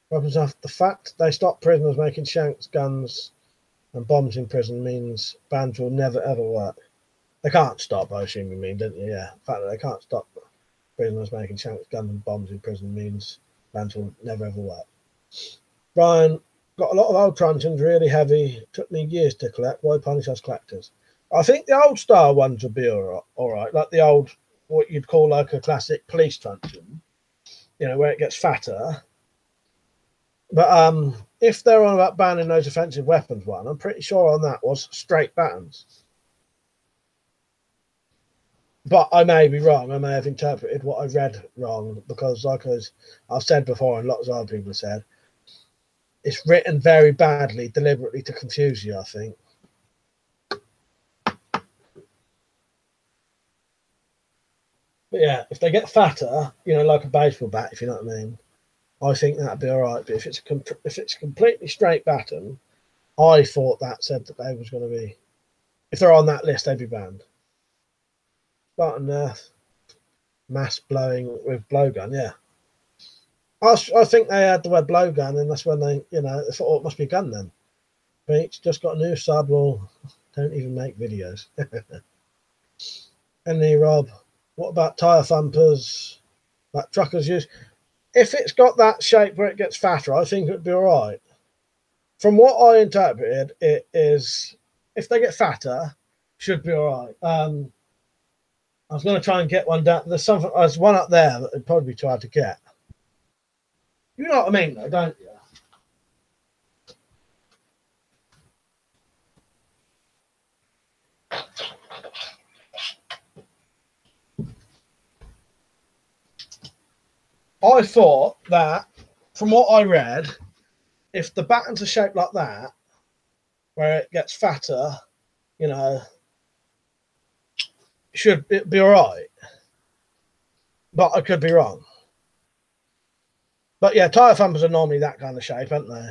Weapons after the fact. They stop prisoners making shanks, guns, and bombs in prison means bans will never ever work. They can't stop, I assume you mean, don't you? Yeah. The fact that they can't stop prisoners making shanks, guns, and bombs in prison means bans will never ever work. Brian, got a lot of old truncheons, really heavy. Took me years to collect. Why punish us collectors? I think the old style ones would be all right. Like the old, what you'd call like a classic police truncheon, you know, where it gets fatter. But if they're on about banning those offensive weapons one, I'm pretty sure on that was straight battens. But I may be wrong. I may have interpreted what I read wrong, because like I've said before, and lots of other people have said, it's written very badly, deliberately to confuse you, I think. But yeah, if they get fatter, you know, like a baseball bat, if you know what I mean, I think that'd be all right. But if it's a completely straight batten, I thought that said that they was going to be, if they're on that list, they'd be banned. Spartan Earth, mass blowing with blowgun, yeah. I think they had the word blowgun, and that's when they, you know, they thought, oh, it must be a gun then. Beach just got a new sub, or don't even make videos. Henry Rob, what about tyre thumpers that truckers use? If it's got that shape where it gets fatter, I think it'd be all right. From what I interpreted, it is, if they get fatter, should be all right. I was going to try and get one down. There's one up there that would probably be too hard to get. You know what I mean, though, don't you? I thought that, from what I read, if the battens are shaped like that, where it gets fatter, you know, should it be all right? But I could be wrong. But yeah, tire thumpers are normally that kind of shape, aren't they?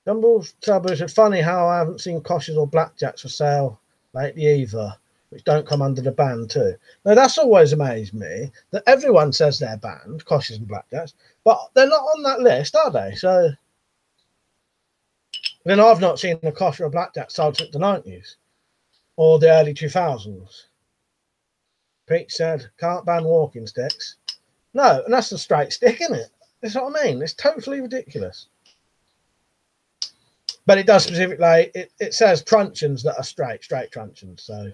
Dumble Sabu said, funny how I haven't seen Koshes or Blackjacks for sale lately either, which don't come under the ban too. Now, that's always amazed me that everyone says they're banned, Koshes and Blackjacks, but they're not on that list, are they? So then I've not seen a Kosh or a Blackjack sold since the 90s or the early 2000s. Pete said, can't ban walking sticks. No, and that's a straight stick, isn't it? That's what I mean. It's totally ridiculous. But it does specifically, it says truncheons that are straight truncheons. So,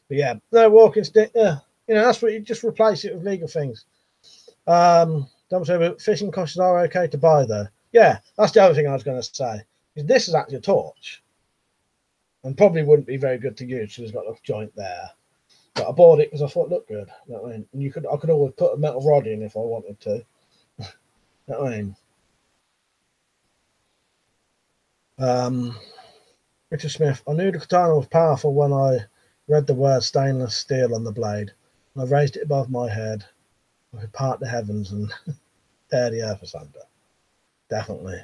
but yeah, no walking stick. Yeah, you know, that's what you just replace it with legal things. Don't say fishing costs are okay to buy though. Yeah, that's the other thing I was going to say. Is this is actually a torch, and probably wouldn't be very good to use because it's got a joint there. But I bought it because I thought it looked good. You know what I mean? And I could always put a metal rod in if I wanted to. You know what I mean? Richard Smith, I knew the katana was powerful when I read the word stainless steel on the blade. And I raised it above my head. I could part the heavens and tear the earth asunder. Definitely.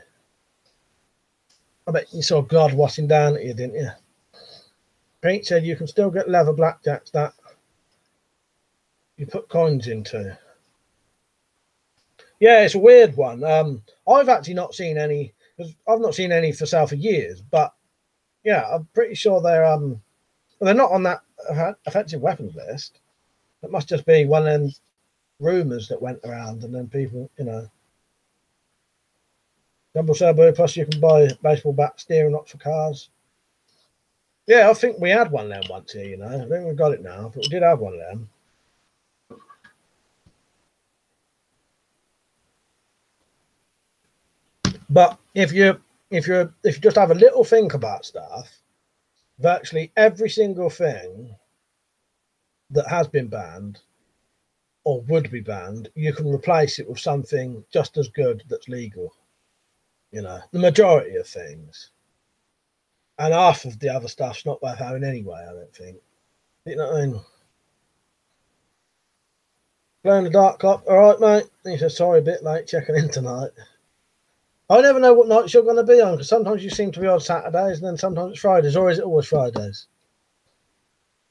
I bet you saw God watching down at you, didn't you? Pete said you can still get leather blackjacks that you put coins into. Yeah, it's a weird one. I've actually not seen any. I've not seen any for sale for years, but yeah, I'm pretty sure they're not on that offensive weapons list. It must just be one of them rumours that went around, and then people, you know. Double Serbo, plus you can buy baseball bat steering locks for cars. Yeah, I think we had one of them once here, you know. I think we've got it now, but we did have one of them. But if you just have a little think about stuff, virtually every single thing that has been banned or would be banned, you can replace it with something just as good that's legal. You know, the majority of things. And half of the other stuff's not worth having anyway, I don't think. You know what I mean? Playing the dark cop. All right, mate. He said, sorry, a bit late checking in tonight. I never know what nights you're going to be on, because sometimes you seem to be on Saturdays and then sometimes it's Fridays, or is it always Fridays?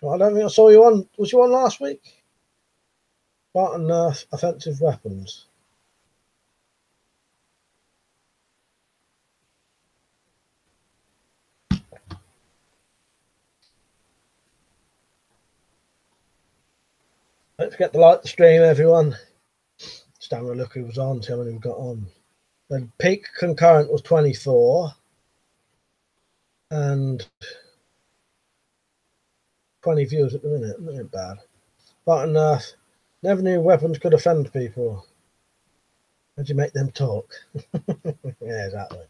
Well, I don't think I saw you on. Was you on last week? Barton Nerf offensive weapons. Don't forget to like the stream, everyone. Just having a look who was on, see how many we've got on. The peak concurrent was 24. And 20 views at the minute. Not bad. Barton Nerf. Never knew weapons could offend people. How'd you make them talk? Yeah, exactly.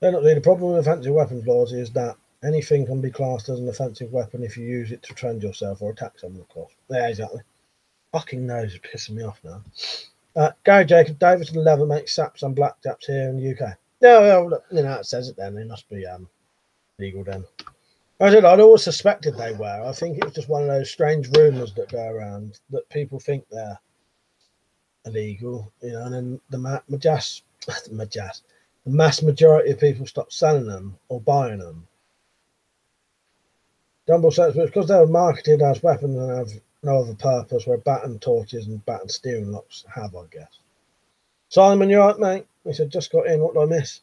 Definitely, the problem with offensive weapons laws is that anything can be classed as an offensive weapon if you use it to defend yourself or attack someone, of course. Yeah, exactly. Fucking nose is pissing me off now. Gary Jacob, Davidson Leather makes saps and blackjacks here in the UK. Yeah, well, look, you know, it says it then. They must be legal then. I'd always suspected they were. I think it was just one of those strange rumours that go around that people think they're illegal, you know, and then the mass majority of people stop selling them or buying them. Dumble says it's because they were marketed as weapons and have no other purpose, where baton torches and baton steering locks have, I guess. Simon, you right, mate? He said, just got in. What did I miss?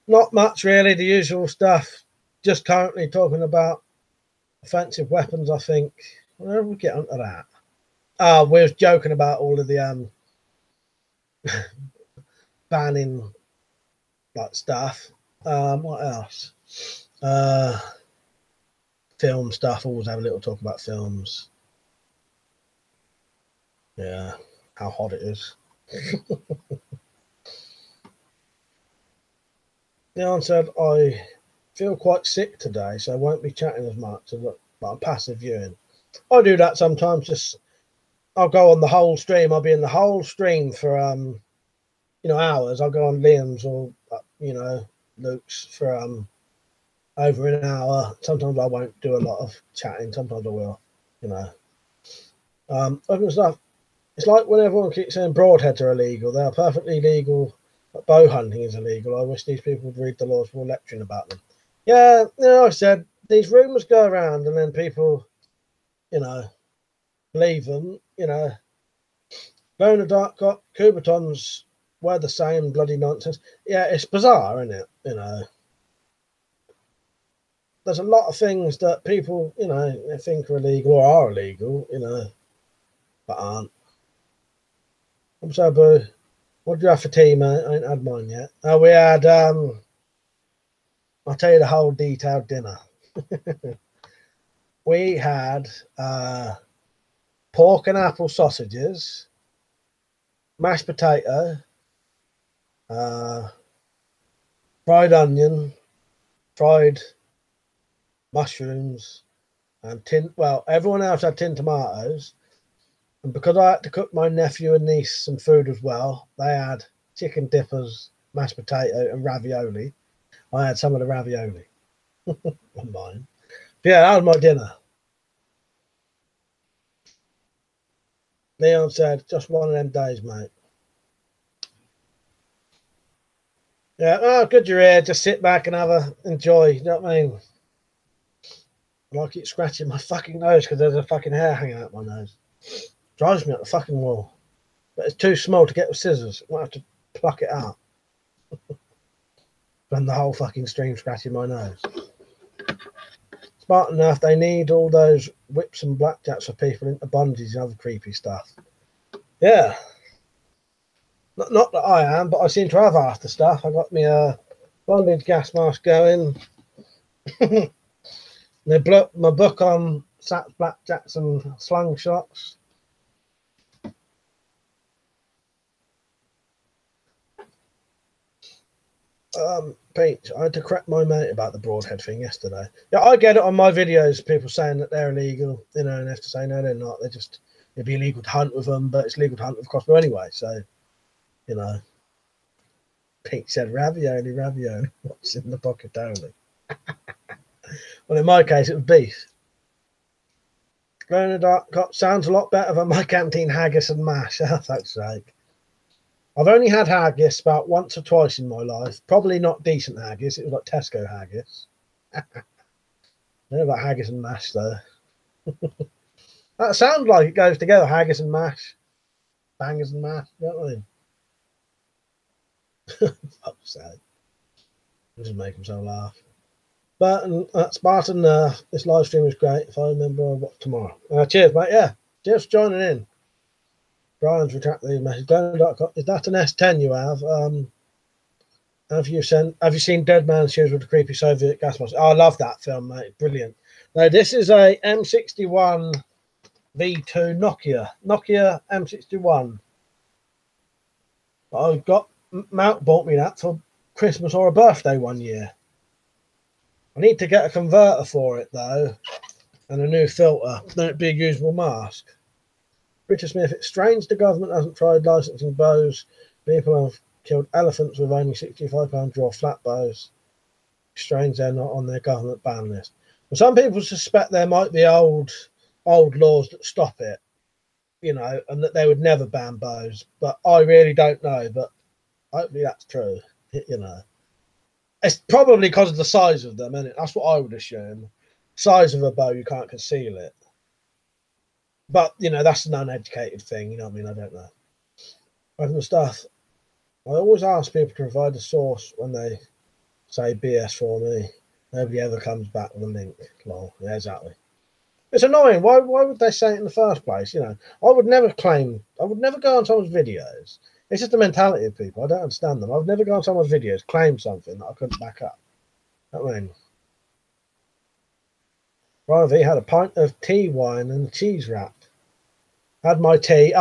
Not much, really. The usual stuff. Just currently talking about offensive weapons, I think. Where did we get onto that? We was joking about all of the banning like stuff. What else? Film stuff. Always have a little talk about films. Yeah, how hot it is. Leon said, I feel quite sick today, so I won't be chatting as much, but I'm passive viewing. I do that sometimes. Just I'll go on the whole stream. I'll be in the whole stream for hours. I'll go on Liam's or Luke's for over an hour. Sometimes I won't do a lot of chatting. Sometimes I will. Other stuff. It's like when everyone keeps saying broadheads are illegal. They are perfectly legal. But bow hunting is illegal. I wish these people would read the laws before lecturing about them. Yeah, I said these rumours go around, and then people, believe them. Glow in the dark Coubertons were the same bloody nonsense. Yeah, it's bizarre, isn't it? There's a lot of things that people, they think are illegal or are illegal, but aren't. I'm so boo. What do you have for tea, mate? I ain't had mine yet. We had, I'll tell you the whole detailed dinner. We had pork and apple sausages, mashed potato, fried onion, fried mushrooms, and everyone else had tin tomatoes. And because I had to cook my nephew and niece some food as well, they had chicken dippers, mashed potato, and ravioli. I had some of the ravioli on mine. But yeah, that was my dinner. Leon said, just one of them days, mate. Yeah, good you're here. Just sit back and enjoy. You know what I mean? I keep scratching my fucking nose because there's a fucking hair hanging out my nose. Drives me up the fucking wall. But it's too small to get with scissors. I might have to pluck it out. Spend the whole fucking stream scratching my nose. Smart enough, they need all those whips and blackjacks for people into bungees and other creepy stuff. Yeah. Not that I am, but I seem to have half the stuff. I got my bondage gas mask going. My book on saps, blackjacks and slingshots. Pete, I had to correct my mate about the broadhead thing yesterday. Yeah, I get it on my videos, people saying that they're illegal, and they have to say no, they're not. It'd be illegal to hunt with them, but it's legal to hunt with crossbow anyway. So, Pete said ravioli. What's in the pocket only? Well, in my case, it was beef. Glow in the dark sounds a lot better than my canteen haggis and mash. Oh, thanks, sake. I've only had haggis about once or twice in my life. Probably not decent haggis. It was like Tesco haggis. I don't know about haggis and mash, though. That sounds like it goes together, haggis and mash. Bangers and mash, you know what I mean? Fuck's sake. I'm just making myself laugh. But Spartan, this live stream is great. If I remember, I'll watch tomorrow. Cheers, mate. Yeah, cheers for joining in. Brian's retracted the message. Is that an S10 you have? Have you seen Dead Man's Shoes with the creepy Soviet gas mask? Oh, I love that film, mate. Brilliant. Now, this is a M61 V2 Nokia M61. Mount bought me that for Christmas or a birthday one year. I need to get a converter for it, though, and a new filter. Then it'd be a usable mask. Richard Smith, it's strange the government hasn't tried licensing bows. People have killed elephants with only 65-pound draw flat bows. Strange they're not on their government ban list. Well, some people suspect there might be old laws that stop it, and that they would never ban bows. But I really don't know. But hopefully that's true. It's probably because of the size of them, isn't it? That's what I would assume. Size of a bow, you can't conceal it. But, that's an uneducated thing. You know what I mean? I don't know. Other stuff. I always ask people to provide a source when they say BS for me. Nobody ever comes back with a link. Lol. Yeah, exactly. It's annoying. Why would they say it in the first place? I would never go on someone's videos. It's just the mentality of people. I don't understand them. I would never go on someone's videos, claim something that I couldn't back up. I mean, Ryan V had a pint of tea, wine, and a cheese wrap. Had my tea,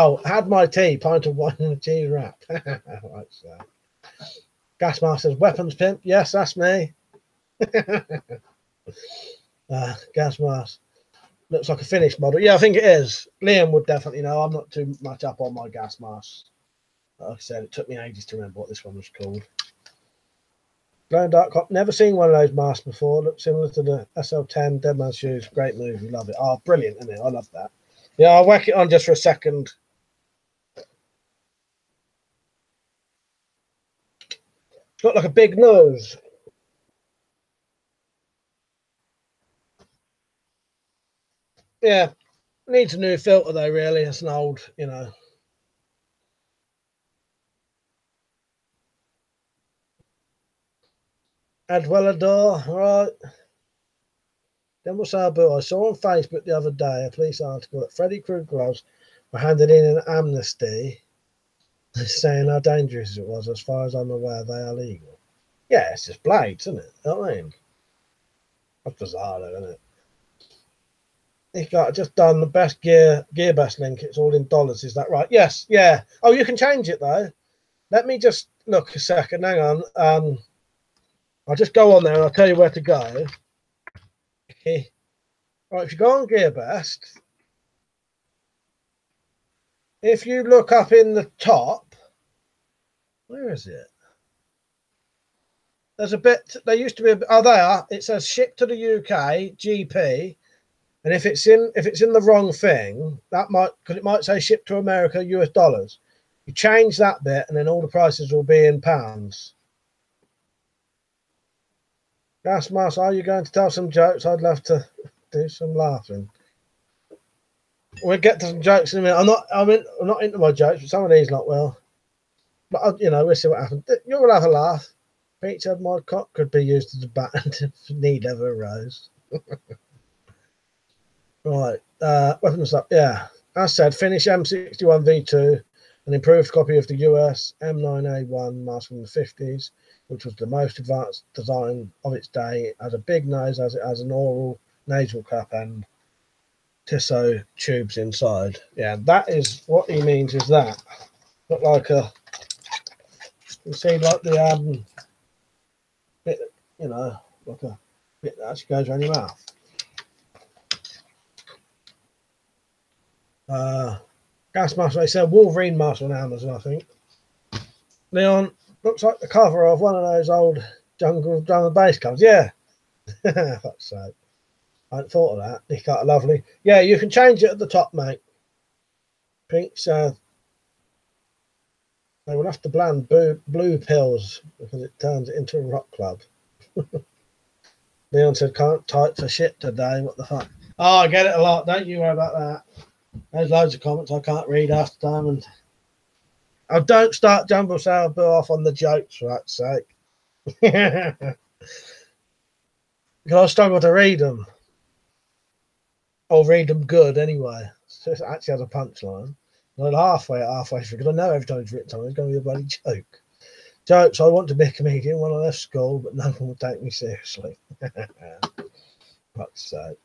pint of wine and a cheese wrap. Right, so. Gasmaster's weapons pimp. Yes, that's me. Gasmaster. Looks like a finished model. Yeah, I think it is. Liam would definitely know. I'm not too much up on my gas masks. Like I said, it took me ages to remember what this one was called. Glow and Dark Cop. Never seen one of those masks before. Looks similar to the SL10 Dead Man's Shoes. Great movie. Love it. Oh, brilliant, isn't it? I love that. Yeah, I'll whack it on just for a second. Got like a big nose. Yeah, needs a new filter though, really. It's an old, you know. Adwelador, right. Then we'll say I saw on Facebook the other day a police article that Freddy Krueger gloves were handed in an amnesty, saying how dangerous it was. As far as I'm aware, they are legal. Yeah, it's just blades, isn't it? You know what I mean? That's bizarre, though, isn't it? He's got just done the best gearbest link. It's all in dollars. Is that right? Yes. Yeah. Oh, you can change it though. Let me just look a second. Hang on. I'll just go on there and I'll tell you where to go. Okay. Right. If you go on gearbest, if you look up in the top, where is it? There's a bit. There used to be. Oh, there. It says ship to the UK GP. And if it's in the wrong thing, that might, because it might say ship to America US dollars. You change that bit, and then all the prices will be in pounds. Gas mask, are you going to tell some jokes? I'd love to do some laughing. We'll get to some jokes in a minute. I'm not into my jokes, but some of these not well. But you know, we'll see what happens. You'll have a laugh. Pete said my cock could be used as a baton if need ever arose. Right, weapons up. Yeah, as said, finish M61 V2, an improved copy of the US M9A1 mask from the 50s, which was the most advanced design of its day. It has a big nose as it has an oral nasal cap and Tissot tubes inside. Yeah, that is what he means. Is that look like a? You see, like the bit, you know, like a bit that actually goes around your mouth. Gas mask, they sell Wolverine mask on Amazon, I think. Leon, looks like the cover of one of those old jungle drum and bass covers. Yeah. Fuck's sake. I hadn't thought of that. They got lovely. Yeah, you can change it at the top, mate. Pink, they will have to blend blue pills because it turns it into a rock club. Leon said, can't type for shit today. What the fuck? Oh, I get it a lot. Don't you worry about that. There's loads of comments I can't read half the time, and I don't start Jumbo Sour Bill off on the jokes for that sake. Because I struggle to read them. Or read them good anyway. So it actually has a punchline. And halfway through, because I know every time it's written something, it's going to be a bloody joke. Jokes, I want to be a comedian when I left school, but no one will take me seriously. Fuck's sake.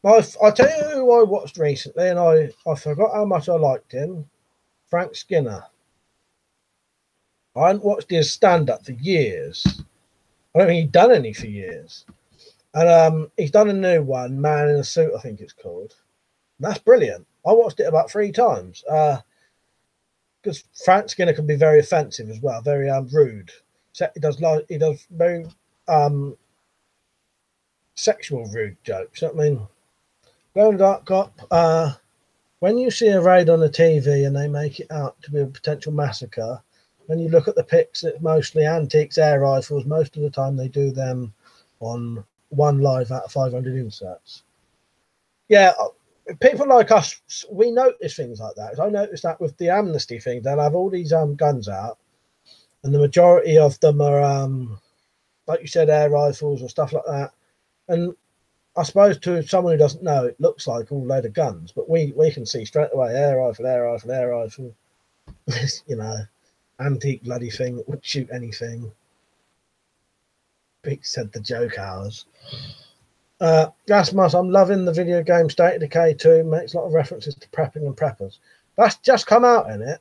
I'll tell you who I watched recently, and I forgot how much I liked him. Frank Skinner. I hadn't watched his stand-up for years. I don't think he'd done any for years. And he's done a new one, Man in a Suit, I think it's called. And that's brilliant. I watched it about 3 times. Because Frank Skinner can be very offensive as well, very rude. He does very sexual rude jokes. You know what I mean? Glow and Dark Cop, when you see a raid on the TV and they make it out to be a potential massacre, when you look at the pics, it's mostly antiques, air rifles. Most of the time they do them on 1 live out of 500 inserts. Yeah, people like us, we notice things like that. I noticed that with the amnesty thing. They'll have all these guns out, and the majority of them are, like you said, air rifles or stuff like that. And I suppose to someone who doesn't know, it looks like all load of guns, but we can see straight away air rifle, air rifle, air rifle. You know, antique bloody thing that would shoot anything. Pete said the joke hours. Gas mask, I'm loving the video game State of Decay 2. Makes a lot of references to prepping and preppers. That's just come out in it.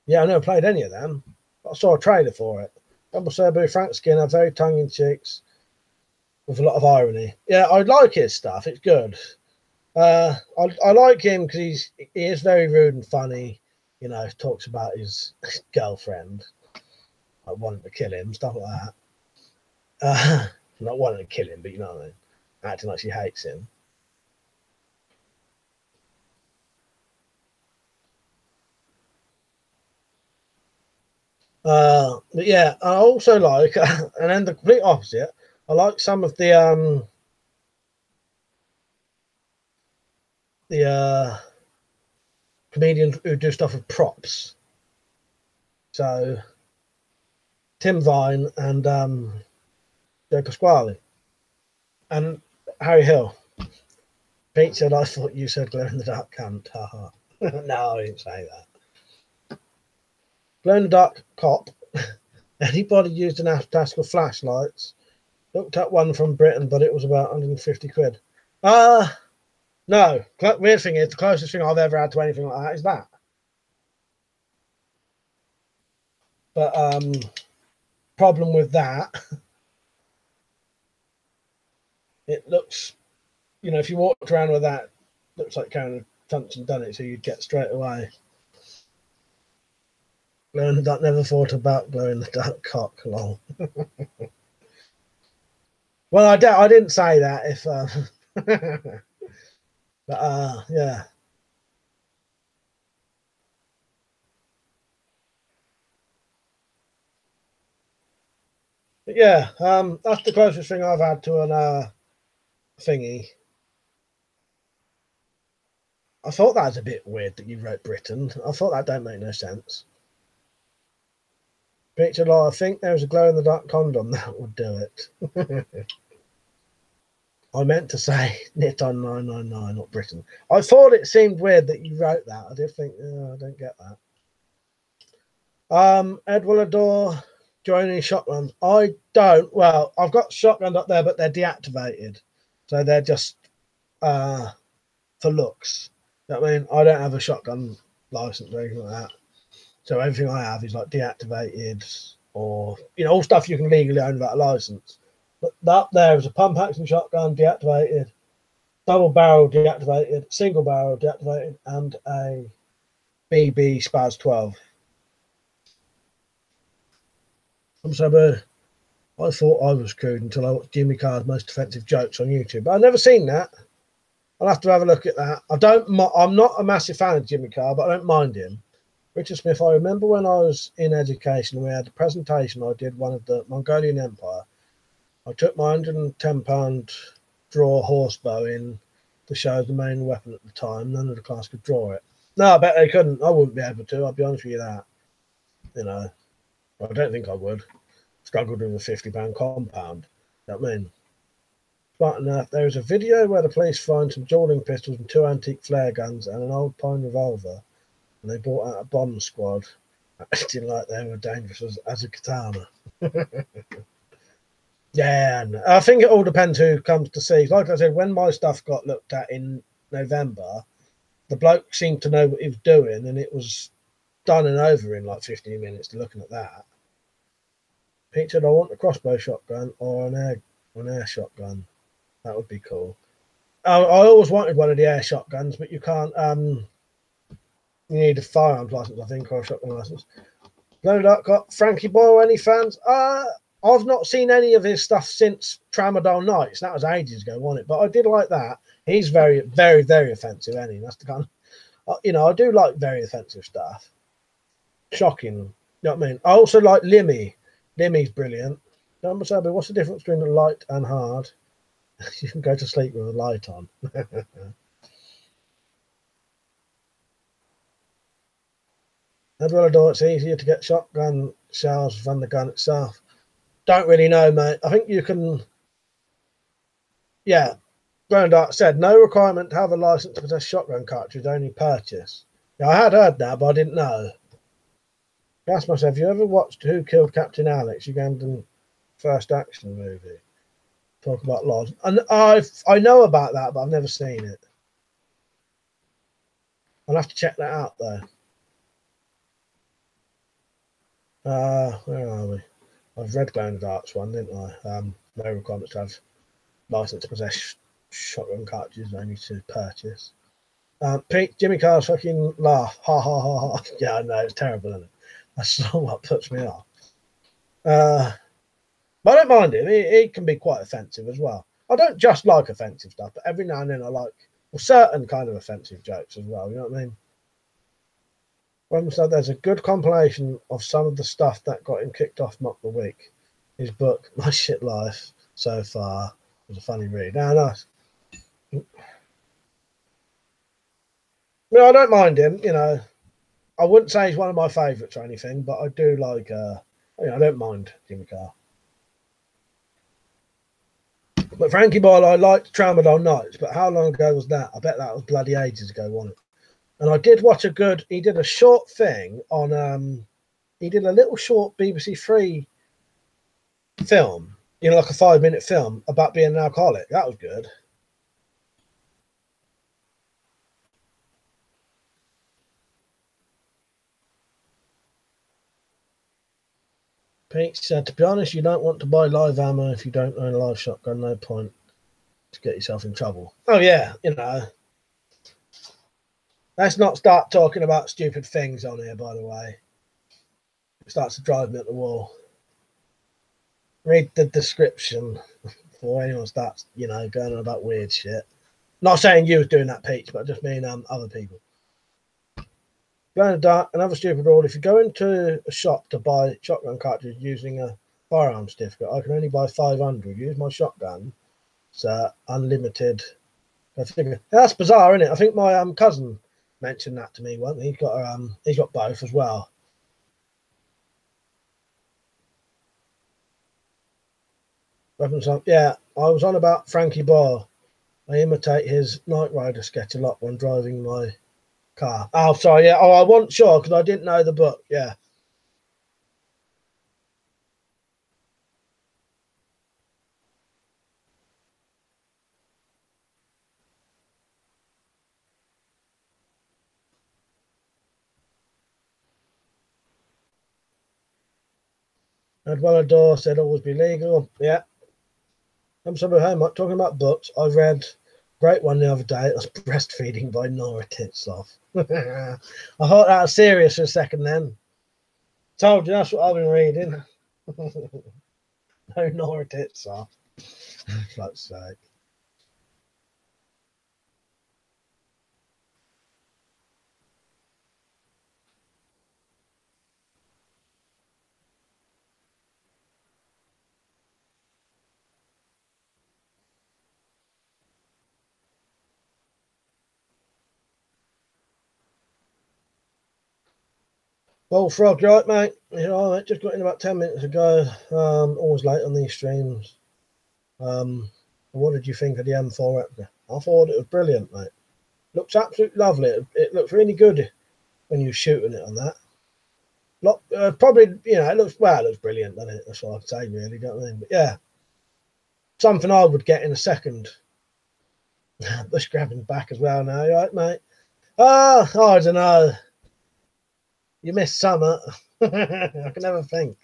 Yeah, I never played any of them. But I saw a trailer for it. Double Serbo, Frank Skinner, very tongue-in-cheeks. with a lot of irony. Yeah, I like his stuff. It's good. I like him because he is very rude and funny. You know, talks about his girlfriend, like wanting to kill him, stuff like that. Not wanting to kill him, but you know what I mean, acting like she hates him. But yeah, I also like, and then the complete opposite. I like some of the comedians who do stuff with props. So Tim Vine and Joe Pasquale and Harry Hill. Pete said, "I thought you said glow in the dark cunt." No, I didn't say that. Glow in the dark cop. Anybody used an task of flashlights? Looked at one from Britain, but it was about 150 quid. No. Weird thing is, the closest thing I've ever had to anything like that is that. But problem with that, it looks, you know, if you walked around with that, it looks like kind of touched and done it, so you'd get straight away. Glow in the dark, never thought about glow in the dark cock. Lol. Well, I didn't say that. If but yeah. But yeah, that's the closest thing I've had to an thingy. I thought that was a bit weird that you wrote Britain. I thought that don't make no sense. Picture law, I think there was a glow in the dark condom that would do it. I meant to say knit on 999, not Britain. I thought it seemed weird that you wrote that. I did think, I don't get that. Ed Willador joining shotguns. I don't. Well, I've got shotguns up there, but they're deactivated, so they're just for looks. You know what I mean, I don't have a shotgun license or anything like that. So everything I have is like deactivated, or you know, all stuff you can legally own without a license. But that there is a pump action shotgun deactivated, double barrel deactivated, single barrel deactivated, and a BB Spaz 12. I'm so bad. I thought I was crude until I watched Jimmy Carr's most offensive jokes on YouTube. But I've never seen that. I'll have to have a look at that. I'm not a massive fan of Jimmy Carr, but I don't mind him. Richard Smith, I remember when I was in education, we had a presentation. I did one of the Mongolian Empire. I took my £110 draw horsebow in to show the main weapon at the time. None of the class could draw it. No, I bet they couldn't. I wouldn't be able to. I'll be honest with you that. You know, I don't think I would. Struggled with a £50 compound. You know what I mean? But enough. There is a video where the police find some dueling pistols and 2 antique flare guns and an old pine revolver. And they brought out a bomb squad, acting like they were dangerous as a katana. Yeah, I think it all depends who comes to see. Like I said, when my stuff got looked at in November, the bloke seemed to know what he was doing, and it was done and over in like 15 minutes to looking at that. Pete said, I want a crossbow shotgun or an air shotgun. That would be cool. I always wanted one of the air shotguns, but you can't. You need a firearms license, I think, or a shotgun license. Got Frankie Boyle, any fans? I've not seen any of his stuff since Tramadol Nights. That was ages ago, wasn't it? But I did like that. He's very, very, very offensive, any. That's the kind of, you know, I do like very offensive stuff. Shocking. You know what I mean? I also like Limmy. Limmy's brilliant. What's the difference between light and hard? You can go to sleep with a light on. Edward, it's easier to get shotgun shells than the gun itself. Don't really know, mate. I think you can. Yeah, Grandart said no requirement to have a license to possess shotgun cartridge, only purchase. Yeah, I had heard that, but I didn't know. Ask myself, have you ever watched Who Killed Captain Alex, Ugandan first action movie? Talk about laws. And I know about that, but I've never seen it. I'll have to check that out though. Where are we? I've read Glendart's one, didn't I? No requirements to have license to possess shotgun cartridges only to purchase. Pete, Jimmy Carr's fucking laugh. Ha ha ha ha. Yeah, I know, it's terrible, isn't it? That's not what puts me off. But I don't mind it. It can be quite offensive as well. I don't just like offensive stuff, but every now and then I like certain kind of offensive jokes as well. You know what I mean? When so there's a good compilation of some of the stuff that got him kicked off Mock the Week. His book, My Shit Life, so far was a funny read. Ah, nice. No, I don't mind him. You know, I wouldn't say he's one of my favourites or anything, but I do like. You know, I don't mind Jimmy Carr. But Frankie Boyle, I liked Tramadol Nights, but how long ago was that? I bet that was bloody ages ago, wasn't it? And I did watch he did a short thing on, he did a little short BBC Three film, you know, like a 5-minute film about being an alcoholic. That was good. Pete said, to be honest, you don't want to buy live ammo if you don't own a live shotgun. No point to get yourself in trouble. Oh, yeah, you know. Let's not start talking about stupid things on here, by the way. It starts to drive me up the wall. Read the description before anyone starts, you know, going on about weird shit. Not saying you was doing that, Peach, but I just mean other people. Going to dark, another stupid rule. If you go into a shop to buy shotgun cartridges using a firearm certificate, I can only buy 500. Use my shotgun. It's unlimited. I think that's bizarre, isn't it? I think my cousin mentioned that to me once. He's got both as well. Yeah, I was on about Frankie Boyle. I imitate his Knight Rider sketch a lot when driving my car. Oh, sorry, yeah. Oh, I wasn't sure because I didn't know the book. Yeah. Edwella Door said always be legal. Yeah. I'm sorry, home talking about books. I read a great one the other day. It was Breastfeeding by Nora Titsoff. I thought that was serious for a second then. Told you that's what I've been reading. No Nora Titsoff. For fuck's sake. Well, Frog, you right, mate? You know, I just got in about 10 minutes ago. Always late on these streams. What did you think of the M4 Replica? I thought it was brilliant, mate. Looks absolutely lovely. It looks really good when you're shooting it on that. Probably, you know, it looks brilliant, doesn't it? That's what I'd say, really, don't I mean? But yeah, something I would get in a second. Bush grabbing back as well now, you right, mate? I don't know. You missed summer. I never think.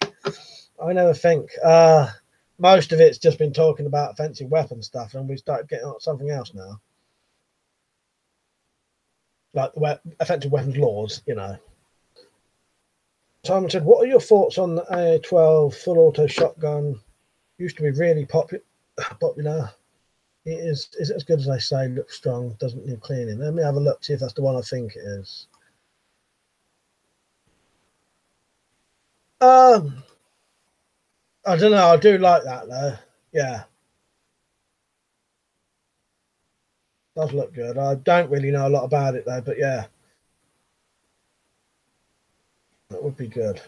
Most of it's just been talking about offensive weapon stuff, and we started getting on something else now. Like the offensive weapons laws, you know. Simon said, what are your thoughts on the AA-12 full auto shotgun? Used to be really popular. Is it as good as they say? Looks strong, doesn't need cleaning. Let me have a look, see if that's the one I think it is. I don't know. I do like that though. Yeah, does look good. I don't really know a lot about it though, but yeah, that would be good.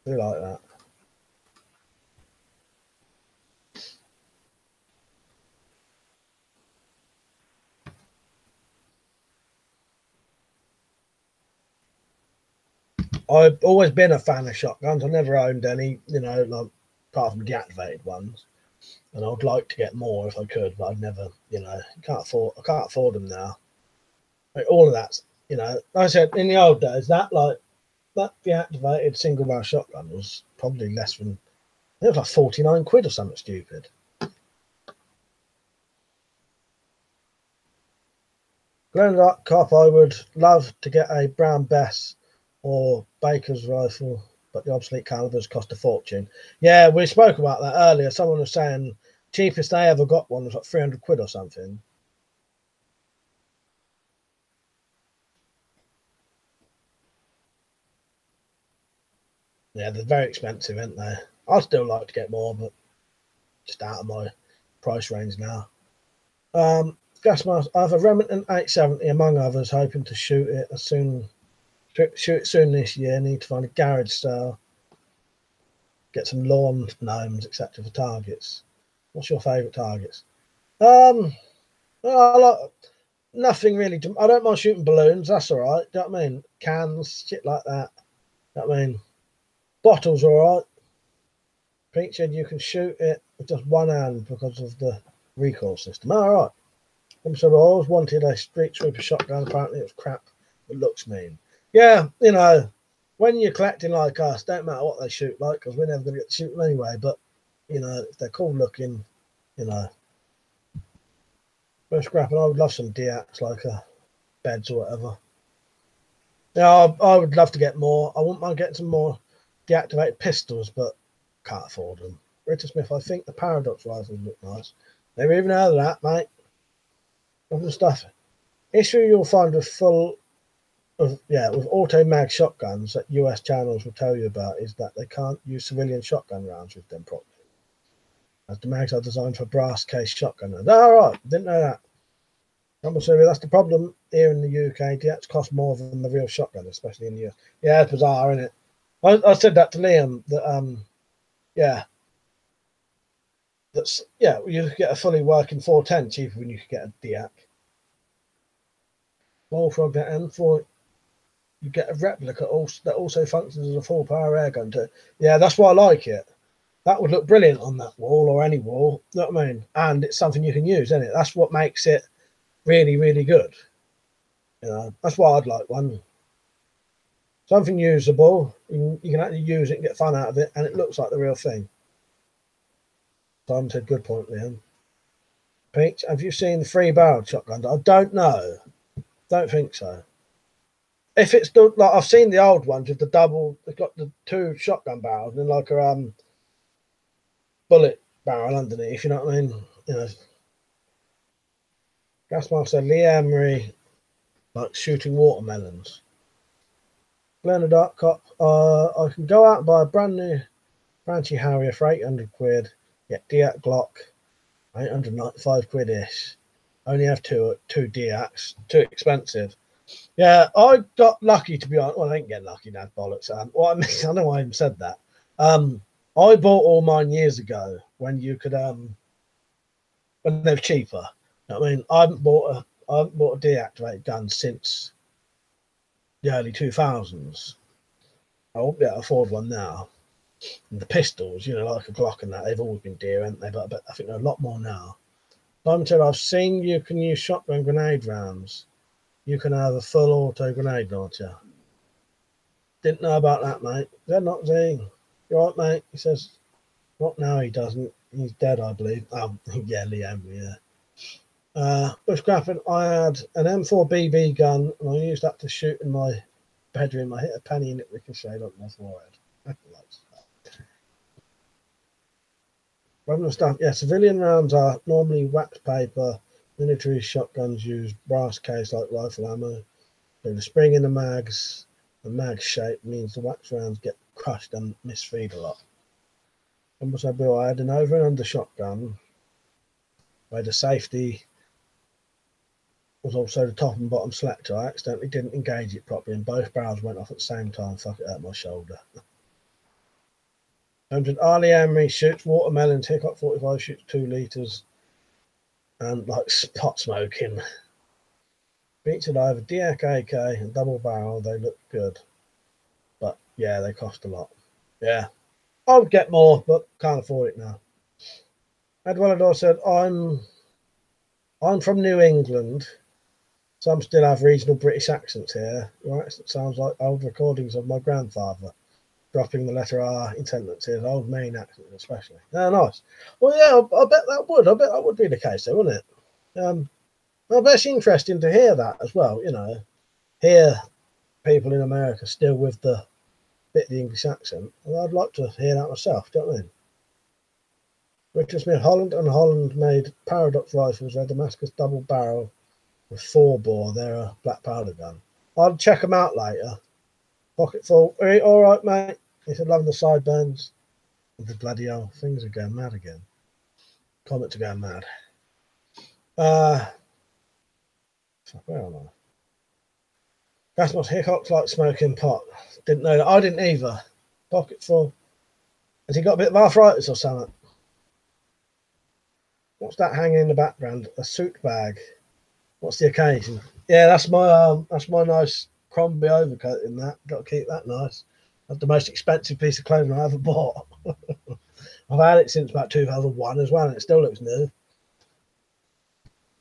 I do like that. I've always been a fan of shotguns. I never owned any, you know, like apart from deactivated ones. And I'd like to get more if I could, but I'd never, you know, I can't afford them now. Like, all of that's, you know, like I said, in the old days, that deactivated single barrel shotgun was probably less than, it was like 49 quid or something stupid. Blended Cop, I would love to get a Brown Bess or Baker's rifle, but the obsolete calibers cost a fortune. Yeah, we spoke about that earlier. Someone was saying cheapest they ever got one was like 300 quid or something. Yeah, they're very expensive, aren't they? I'd still like to get more, but just out of my price range now. Gasmask, I have a Remington 870 among others, hoping to shoot it soon this year. Need to find a garage sale, get some lawn gnomes, etc. for targets. What's your favourite targets? Well, I like nothing really. I don't mind shooting balloons. That's all right. Do you know what I mean? Cans, shit like that. Do you know what I mean? Bottles, all right. Pete said you can shoot it with just one hand because of the recoil system. All right. So I always wanted a street sweeper shotgun. Apparently, it was crap. It looks mean. Yeah, you know, when you're collecting like us, don't matter what they shoot like, because we're never going to get to shoot them anyway. But you know, if they're cool looking, you know. But scrapping, I would love some DX, like a beds or whatever. Yeah, I would love to get more. I wouldn't mind getting some more deactivated pistols, but can't afford them. Ritter Smith, I think the Paradox rifles look nice. Never even heard of that, mate. Other stuff. Issue you'll find with with auto mag shotguns that US channels will tell you about is that they can't use civilian shotgun rounds with them properly, as the mags are designed for brass case shotgun rounds. All right, didn't know that. That's the problem here in the UK. DX cost more than the real shotgun, especially in the US. Yeah, it's bizarre, isn't it? I said that to Liam that you could get a fully working 410 cheaper when you could get a DX. Bullfrog that M4, you get a replica that also functions as a full power air gun too. Yeah, that's why I like it. That would look brilliant on that wall or any wall. You know what I mean? And it's something you can use, isn't it? That's what makes it really, really good. You know, that's why I'd like one. Something usable. You can actually use it and get fun out of it, and it looks like the real thing. Simon said, good point, Liam. Pete, have you seen the 3-barrel shotgun? I don't know. Don't think so. If it's like I've seen the old ones with the double, they've got the 2 shotgun barrels and then like a bullet barrel underneath. You know what I mean? You know. Gasmark said Lee Emery like shooting watermelons. Blender Dark Cop. I can go out and buy a brand new Franchi Harrier for 800 quid. Get Diak Glock, 895 quid ish. Only have two Diaks. Too expensive. Yeah, I got lucky, to be honest. Well, I didn't get lucky, now, bollocks. I know why I even said that. I bought all mine years ago when you could when they were cheaper. You know what I mean, I haven't bought a deactivated gun since the early 2000s. I won't be able to afford one now. And the pistols, you know, like a Glock and that, they've always been dear, haven't they? But I think they're a lot more now. Simon said, I've seen you can use shotgun grenade rounds. You can have a full auto grenade launcher. Didn't know about that, mate. They're not Z. You all right, mate? He says, not now, he doesn't. He's dead, I believe. Yeah, Liam, yeah. Bushcrapping, I had an M4 BB gun, and I used that to shoot in my bedroom. I hit a penny and it ricocheted up my forehead. Random stuff. Yeah, civilian rounds are normally wax paper. Military shotguns use brass case like rifle ammo. So the spring in the mags, the mag shape means the wax rounds get crushed and misfeed a lot. Also, Bill, I had an over and under shotgun where the safety was also the top and bottom selector. I accidentally didn't engage it properly and both barrels went off at the same time. Fuck, it hurt my shoulder. 100 Ali Emery shoots watermelons. Hickok 45 shoots 2 litres and like pot smoking. Featured I have a DX AK and double barrel. They look good, but yeah, they cost a lot. Yeah, I would get more, but can't afford it now. Edward said, I'm from New England. Some still have regional British accents here. Your accent sounds like old recordings of my grandfather. Dropping the letter R in sentences, old Maine accent especially. Oh, nice. Well, yeah, I bet that would. I bet that would be the case, though, wouldn't it? Well, but it's interesting to hear that as well, you know, hear people in America still with the bit of the English accent. Well, I'd like to hear that myself, do you know what I mean? Richard Smith, Holland and Holland made Paradox rifles. They're Damascus double barrel with 4-bore. They're a black powder gun. I'll check them out later. Pocket full. All right, mate. He said, loving the sideburns. The bloody hell, things are going mad again. Comments are going mad. Where am I? Rasmus Hickox like smoking pot. Didn't know that. I didn't either. Pocket full. Has he got a bit of arthritis or something? What's that hanging in the background? A suit bag. What's the occasion? Yeah, that's my nice Crombie overcoat in that. Got to keep that nice. That's the most expensive piece of clothing I ever bought. I've had it since about 2001 as well, and it still looks new.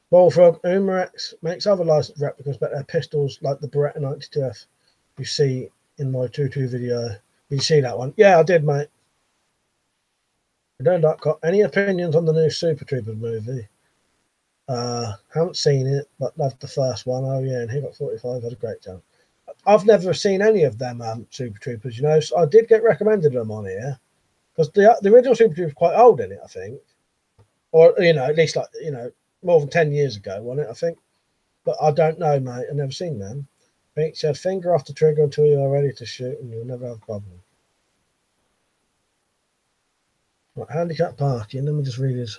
Bullfrog, Umarex makes other licensed replicas, but they're pistols like the Beretta 92F you see in my 2-2 video. Did you see that one? Yeah, I did, mate. I don't got any opinions on the new Super Troopers movie. Haven't seen it, but loved the first one. Oh yeah, and he got 45. Had a great time. I've never seen any of them Super Troopers, you know. So I did get recommended them on here because the original Super Troopers quite old in it, I think, or you know, at least like you know, more than 10 years ago, wasn't it? I think, but I don't know, mate. I've never seen them. Pete said, "Finger off the trigger until you are ready to shoot, and you'll never have a problem." Right, handicap parking. Let me just read this.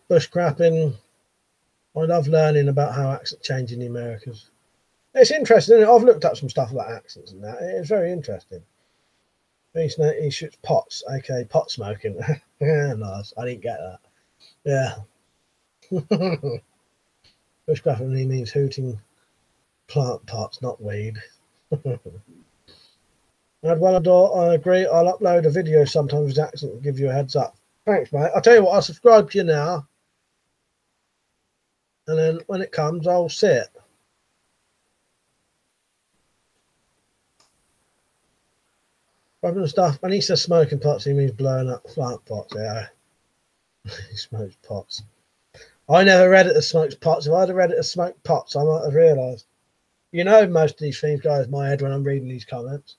Bushcrapping. I love learning about how accents change in the Americas. It's interesting, isn't it? I've looked up some stuff about accents and that. It's very interesting. He shoots pots, aka pot smoking. Yeah, nice. I didn't get that. Yeah. Bushcrapping means hooting plant pots, not weed. Adwalador, I agree. I'll upload a video sometimes with accent and give you a heads up. Thanks, mate. I'll tell you what, I'll subscribe to you now. And then when it comes, I'll see it. Rubbing stuff. When he says smoking pots, he means blowing up plant pots. Yeah. He smokes pots. I never read it as smokes pots. If I'd have read it as smoked pots, I might have realised. You know, most of these things go in my head when I'm reading these comments.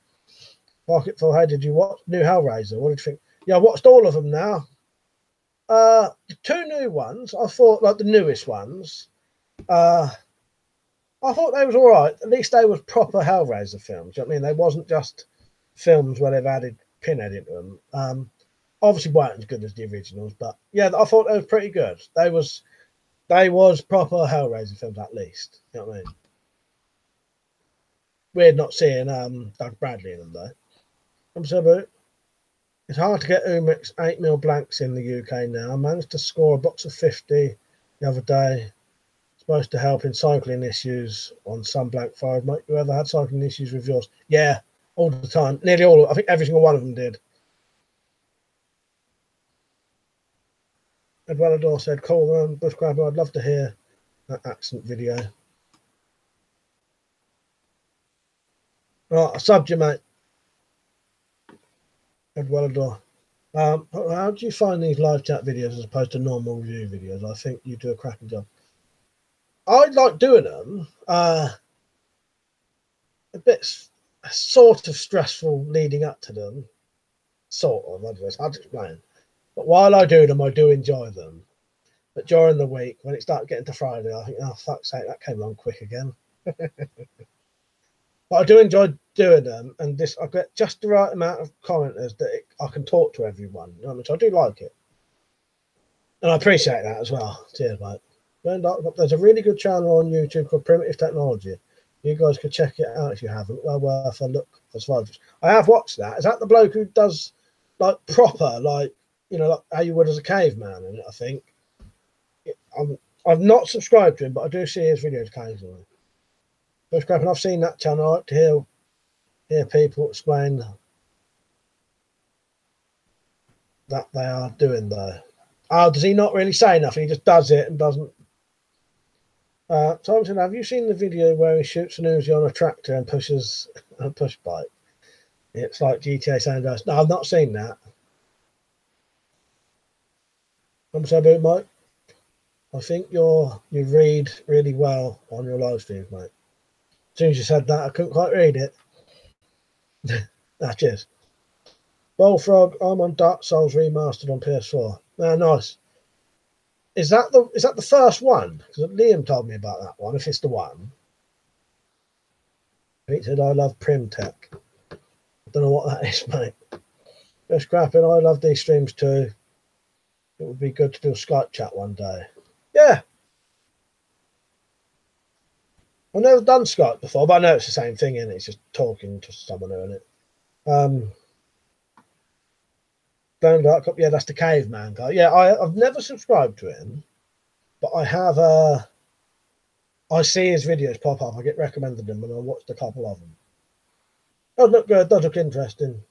Pocket full. Hey, did you watch new Hellraiser? What did you think? Yeah, I watched all of them now. The 2 new ones, I thought, like the newest ones, I thought they was all right. At least they was proper Hellraiser films. You know what I mean? They wasn't just films where they've added Pinhead into them. Obviously weren't as good as the originals, but yeah, I thought they was pretty good. They was proper Hellraiser films at least. You know what I mean? Weird not seeing Doug Bradley in them though. I'm so about. It's hard to get Umix 8mm blanks in the UK now. I managed to score a box of 50 the other day. Supposed to help in cycling issues on some blank fired. Mate, you ever had cycling issues with yours? Yeah, all the time. Nearly all. I think every single one of them did. Edwalador said, "Cool, man, Bushcrabber. I'd love to hear that accent video." Right, I subbed you, mate. Edwalador. How do you find these live chat videos as opposed to normal review videos? I think you do a cracking job. I like doing them. A bit sort of stressful leading up to them. Sort of, I don't know, it's hard to explain. But while I do them, I do enjoy them. But during the week, when it started getting to Friday, I think, oh, fuck's sake, that came along quick again. But I do enjoy doing them, and I get just the right amount of commenters that I can talk to everyone, you know, which I do like it. And I appreciate that as well. Cheers, mate. There's a really good channel on YouTube called Primitive Technology. You guys could check it out if you haven't. Well worth a look as well. I have watched that. Is that the bloke who does like proper, like, you know, like how you would as a caveman in it, I think. I've not subscribed to him, but I do see his videos occasionally. Bushcrapping, I've seen that channel. I like to hear people explain that they are doing though. Oh, does he not really say nothing? He just does it and doesn't. Thompson, have you seen the video where he shoots an Uzi on a tractor and pushes a push bike? It's like GTA San Andreas. No, I've not seen that. I'm so boot, Mike. I think you read really well on your live streams, mate. As soon as you said that, I couldn't quite read it. Cheers. Bullfrog, I'm on Dark Souls Remastered on PS4. Nice. Is that the first one? Because Liam told me about that one, if it's the one. He said, I love Primtech. I don't know what that is, mate. Just scrapping. I love these streams too. It would be good to do a Skype chat one day. Yeah. I've never done Skype before, but I know it's the same thing, isn't it? It's just talking to someone, isn't it? Yeah, that's the caveman guy. Yeah, I've never subscribed to him, but I have. I see his videos pop up. I get recommended them, and I watched a couple of them. Does look good. Does look interesting.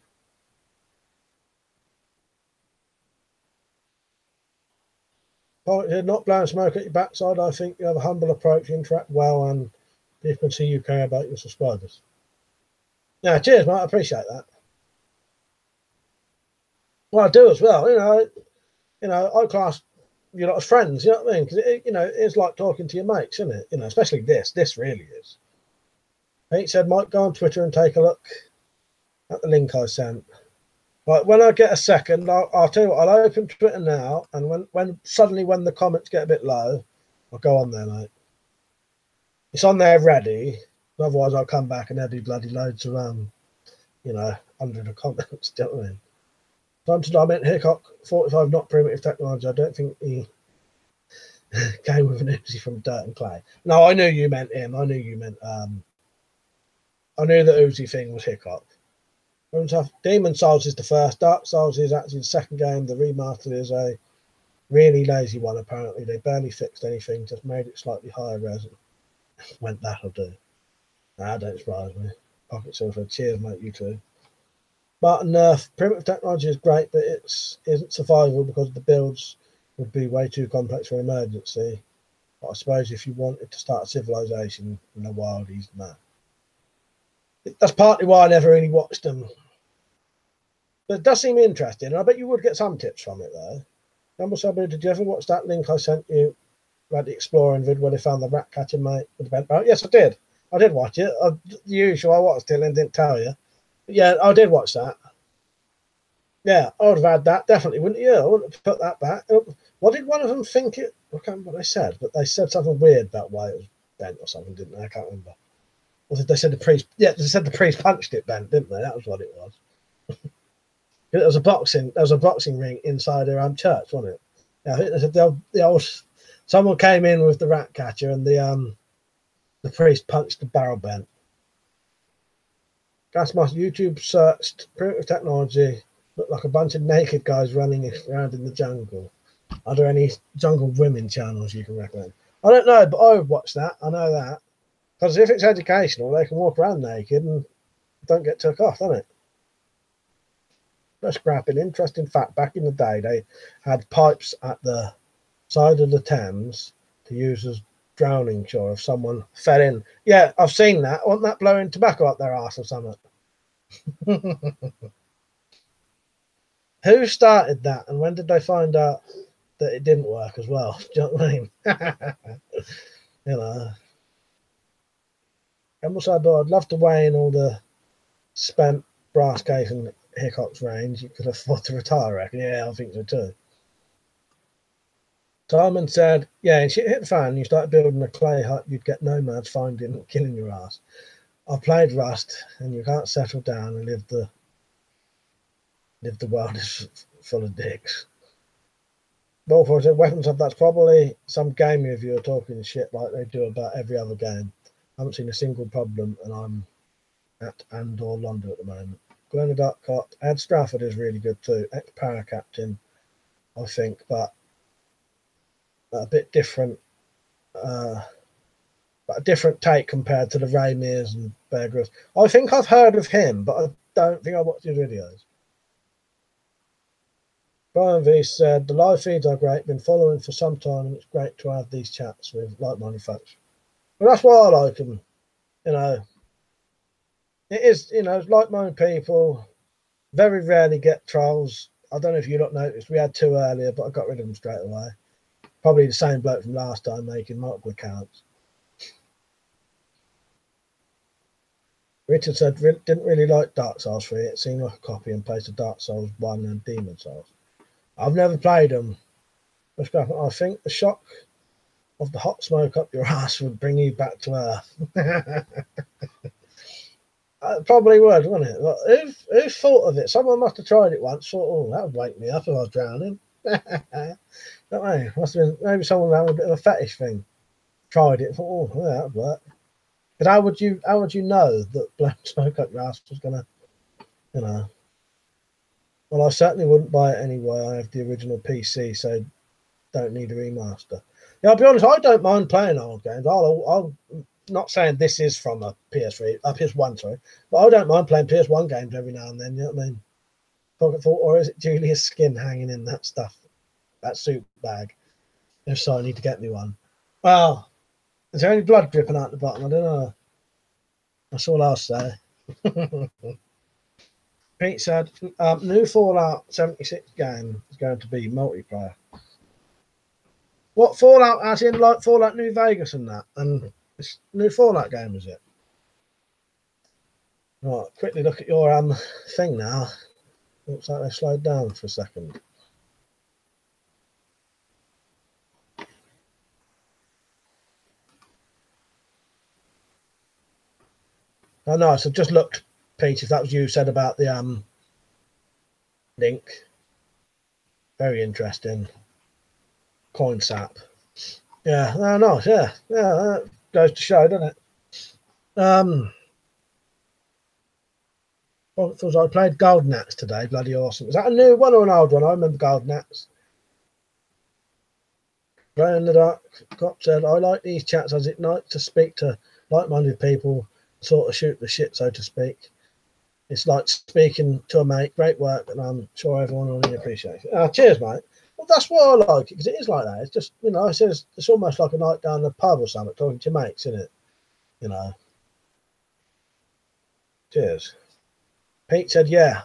Not blowing smoke at your backside. I think you have a humble approach, you interact well, and people can see you care about your subscribers. Yeah, cheers, mate. I appreciate that. Well, I do as well. I class you lot as friends. You know what I mean? Because it's like talking to your mates, isn't it? Especially this. This really is. He said, Mike, go on Twitter and take a look at the link I sent. Right, when I get a second, I'll tell you what, I'll open Twitter now, and when the comments get a bit low, I'll go on there, mate. It's on there ready. Otherwise, I'll come back and there'll be bloody loads of under the comments. Do you know what I mean? Time to diamond Hickok 45, not primitive technology. I don't think he came with an Uzi from Dirt and Clay. No, I knew you meant him. I knew you meant I knew the Uzi thing was Hickok. Demon Souls is the first. Dark Souls is actually the second game. The remaster is a really lazy one, apparently. They barely fixed anything, just made it slightly higher res. Went, that'll do. Don't surprise me. Pocket Silver, cheers, mate, you too. But Nerf, primitive technology is great, but it isn't survivable because the builds would be way too complex for emergency. But I suppose if you wanted to start a civilization in the wild, he's mad. That's partly why I never really watched them. But it does seem interesting, and I bet you would get some tips from it, though. Number Sabu, did you ever watch that link I sent you about the exploring vid where they found the rat catcher mate with the bent barrel? Yes, I did. I did watch it. The usual, I watched it and didn't tell you. But yeah, I did watch that. Yeah, I would have had that, definitely, wouldn't you? I wouldn't have put that back. What did one of them think it? I can't remember what they said, but they said something weird about why it was bent or something, didn't they? I can't remember. They said the priest. Yeah, they said the priest punched it bent, didn't they? That was what it was. There was a boxing ring inside their church, wasn't it? Yeah, I think they said the old someone came in with the rat catcher and the priest punched the barrel bent. Gasmaster YouTube searched primitive technology, looked like a bunch of naked guys running around in the jungle. Are there any jungle women channels you can recommend? I don't know, but I would watch that. I know that. Because if it's educational, they can walk around naked and don't get took off, don't it? Just scrapping. Interesting fact, back in the day, they had pipes at the side of the Thames to use as drowning cure if someone fell in. Yeah, I've seen that. Wasn't that blowing tobacco up their arse or something? Who started that, and when did they find out that it didn't work as well? Do you know what I mean? And also, I'd love to weigh in all the spent brass case and Hickok's range. You could afford to retire, I reckon. Yeah, I think so too. Simon said, yeah, and shit hit the fan. You start building a clay hut, you'd get nomads finding and killing your ass. I played Rust, and you can't settle down and live the world is full of dicks. Bullfrog said, Weapons Hub, that's probably some game reviewer talking shit like they do about every other game. I haven't seen a single problem, and I'm at Andor London at the moment. Glenn the Dark Cot. Ed Strafford is really good too. Ex-para captain, I think, but a bit different. But a different take compared to the Ray Mears and Bear Grylls. I think I've heard of him, but I don't think I watched his videos. Brian V said, the live feeds are great. Been following for some time, and it's great to have these chats with like-minded folks. But that's why I like them. You know, it is, you know, like-minded people. Very rarely get trolls. I don't know if you lot noticed, we had 2 earlier, but I got rid of them straight away. Probably the same bloke from last time making multiple accounts. Richard said didn't really like Dark Souls 3. It seemed like a copy and paste of Dark Souls 1 and Demon Souls. I've never played them. I think the shock of the hot smoke up your ass would bring you back to earth. It probably would, wouldn't it? Like, who thought of it? Someone must have tried it once. Thought, oh, that would wake me up if I was drowning. Don't know. Must have been maybe someone having a bit of a fetish thing. Tried it. Thought, oh, yeah, that would work. But how would you know that blowing smoke up your ass was gonna, you know? Well, I certainly wouldn't buy it anyway. I have the original PC, so don't need a remaster. Yeah, I'll be honest. I don't mind playing old games. I'll not saying this is from a PS3, a PS1, sorry, but I don't mind playing PS1 games every now and then. You know what I mean? Pocket thought, or is it Julia's skin hanging in that stuff, that suit bag? If so, I need to get me one. Well, is there any blood dripping out the bottom? I don't know. That's all I'll say. Pete said, new Fallout 76 game is going to be multiplayer. What Fallout, as in like Fallout New Vegas and that? And this new Fallout game, is it? Right, quickly look at your thing now. Looks like they slowed down for a second. Oh no, so just looked, Pete, if that was you said about the link. Very interesting. Coin sap. Yeah, no, nice, yeah. Yeah, that goes to show, doesn't it? I played Golden Axe today, bloody awesome. Is that a new one or an old one? I remember Golden Axe. Glow in the Dark Cop said, I like these chats as it nice to speak to like-minded people, sort of shoot the shit, so to speak. It's like speaking to a mate. Great work, and I'm sure everyone will really appreciate it. Cheers, mate. Well, that's why I like it, because it is like that. It's just, you know, it's almost like a night down the pub or something, talking to your mates, isn't it? You know. Cheers. Pete said, yeah.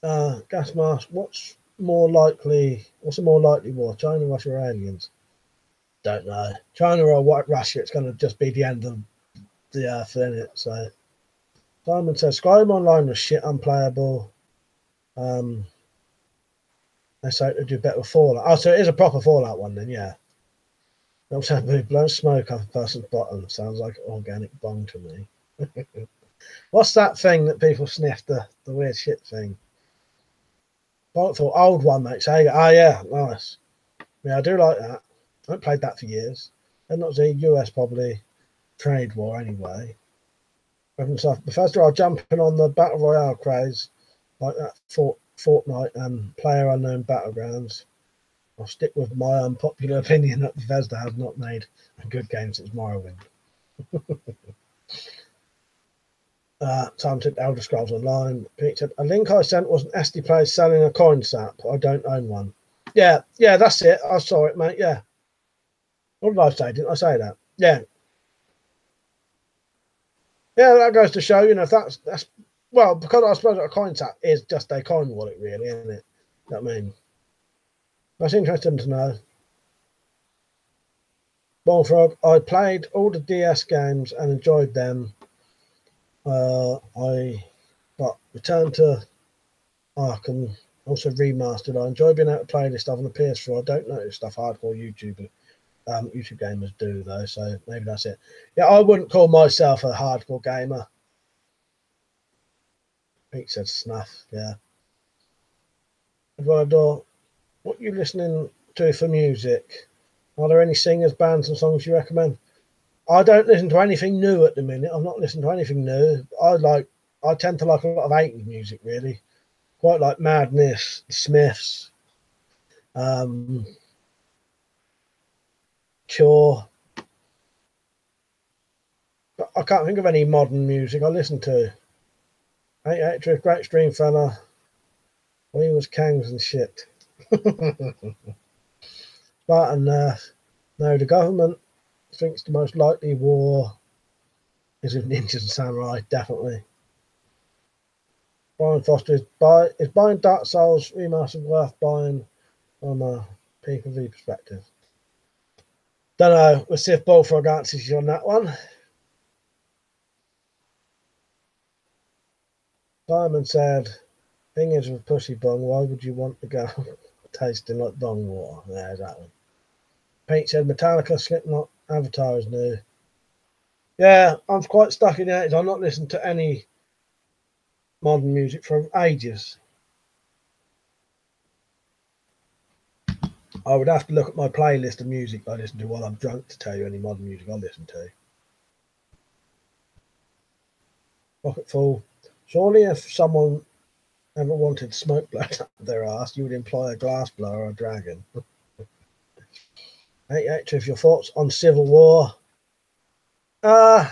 Gas mask, what's a more likely war? China, Russia, or aliens? Don't know. China or Russia, it's going to just be the end of the earth, isn't it? So Simon says Skyrim Online was shit, unplayable. They say to do better with Fallout. Oh, so it is a proper Fallout one then, yeah. Also, blow smoke off a person's bottom. Sounds like organic bong to me. What's that thing that people sniff, the weird shit thing? I thought old one, mate. So, oh yeah, nice. Yeah, I do like that. I haven't played that for years. And not the US probably trade war anyway. Bethesda are jumping on the battle royale craze, like that Fortnite Player Unknown Battlegrounds. I'll stick with my unpopular opinion that Bethesda has not made a good game since Morrowind. Time to Elder Scrolls Online. Pete said, a link I sent was an SD player selling a coin sap. I don't own one. Yeah, that's it. I saw it, mate. Yeah. What did I say? Didn't I say that? Yeah. Yeah, that goes to show, you know, if that's well, because I suppose a coin tap is just a coin wallet, really, isn't it? You know what I mean? That's interesting to know. Bullfrog, I played all the DS games and enjoyed them. I got Return to Arkham, also remastered. I enjoy being able to play this stuff on the PS4. I don't notice stuff hardcore YouTube gamers do though, so maybe that's it. Yeah, I wouldn't call myself a hardcore gamer. Pete said snuff, yeah. Eduardo, what are you listening to for music? Are there any singers, bands and songs you recommend? I don't listen to anything new at the minute. I'm not listening to anything new. I tend to like a lot of 80s music, really. Quite like Madness, Smiths, Cure. But I can't think of any modern music I listen to. 88 great stream fella. Well, he was Kangs and shit. Spartan Nerf. No, the government thinks the most likely war is with ninjas and samurai, definitely. Brian Foster is buying Dark Souls remastered worth buying from a PvP perspective. Don't know. We'll see if Bullfrog answers you on that one. Simon said, thing is with Pushy Bong, why would you want to go tasting like bong water? Yeah, exactly. Pete said Metallica, Slipknot, Avatar is new. Yeah, I'm quite stuck in the 80s. I'm not listening to any modern music for ages. I would have to look at my playlist of music I listen to while I'm drunk to tell you any modern music I listen to. Pocket full. Surely if someone ever wanted smoke blown up their ass, you would employ a glass blower or a dragon. Hey, if your thoughts on Civil War? I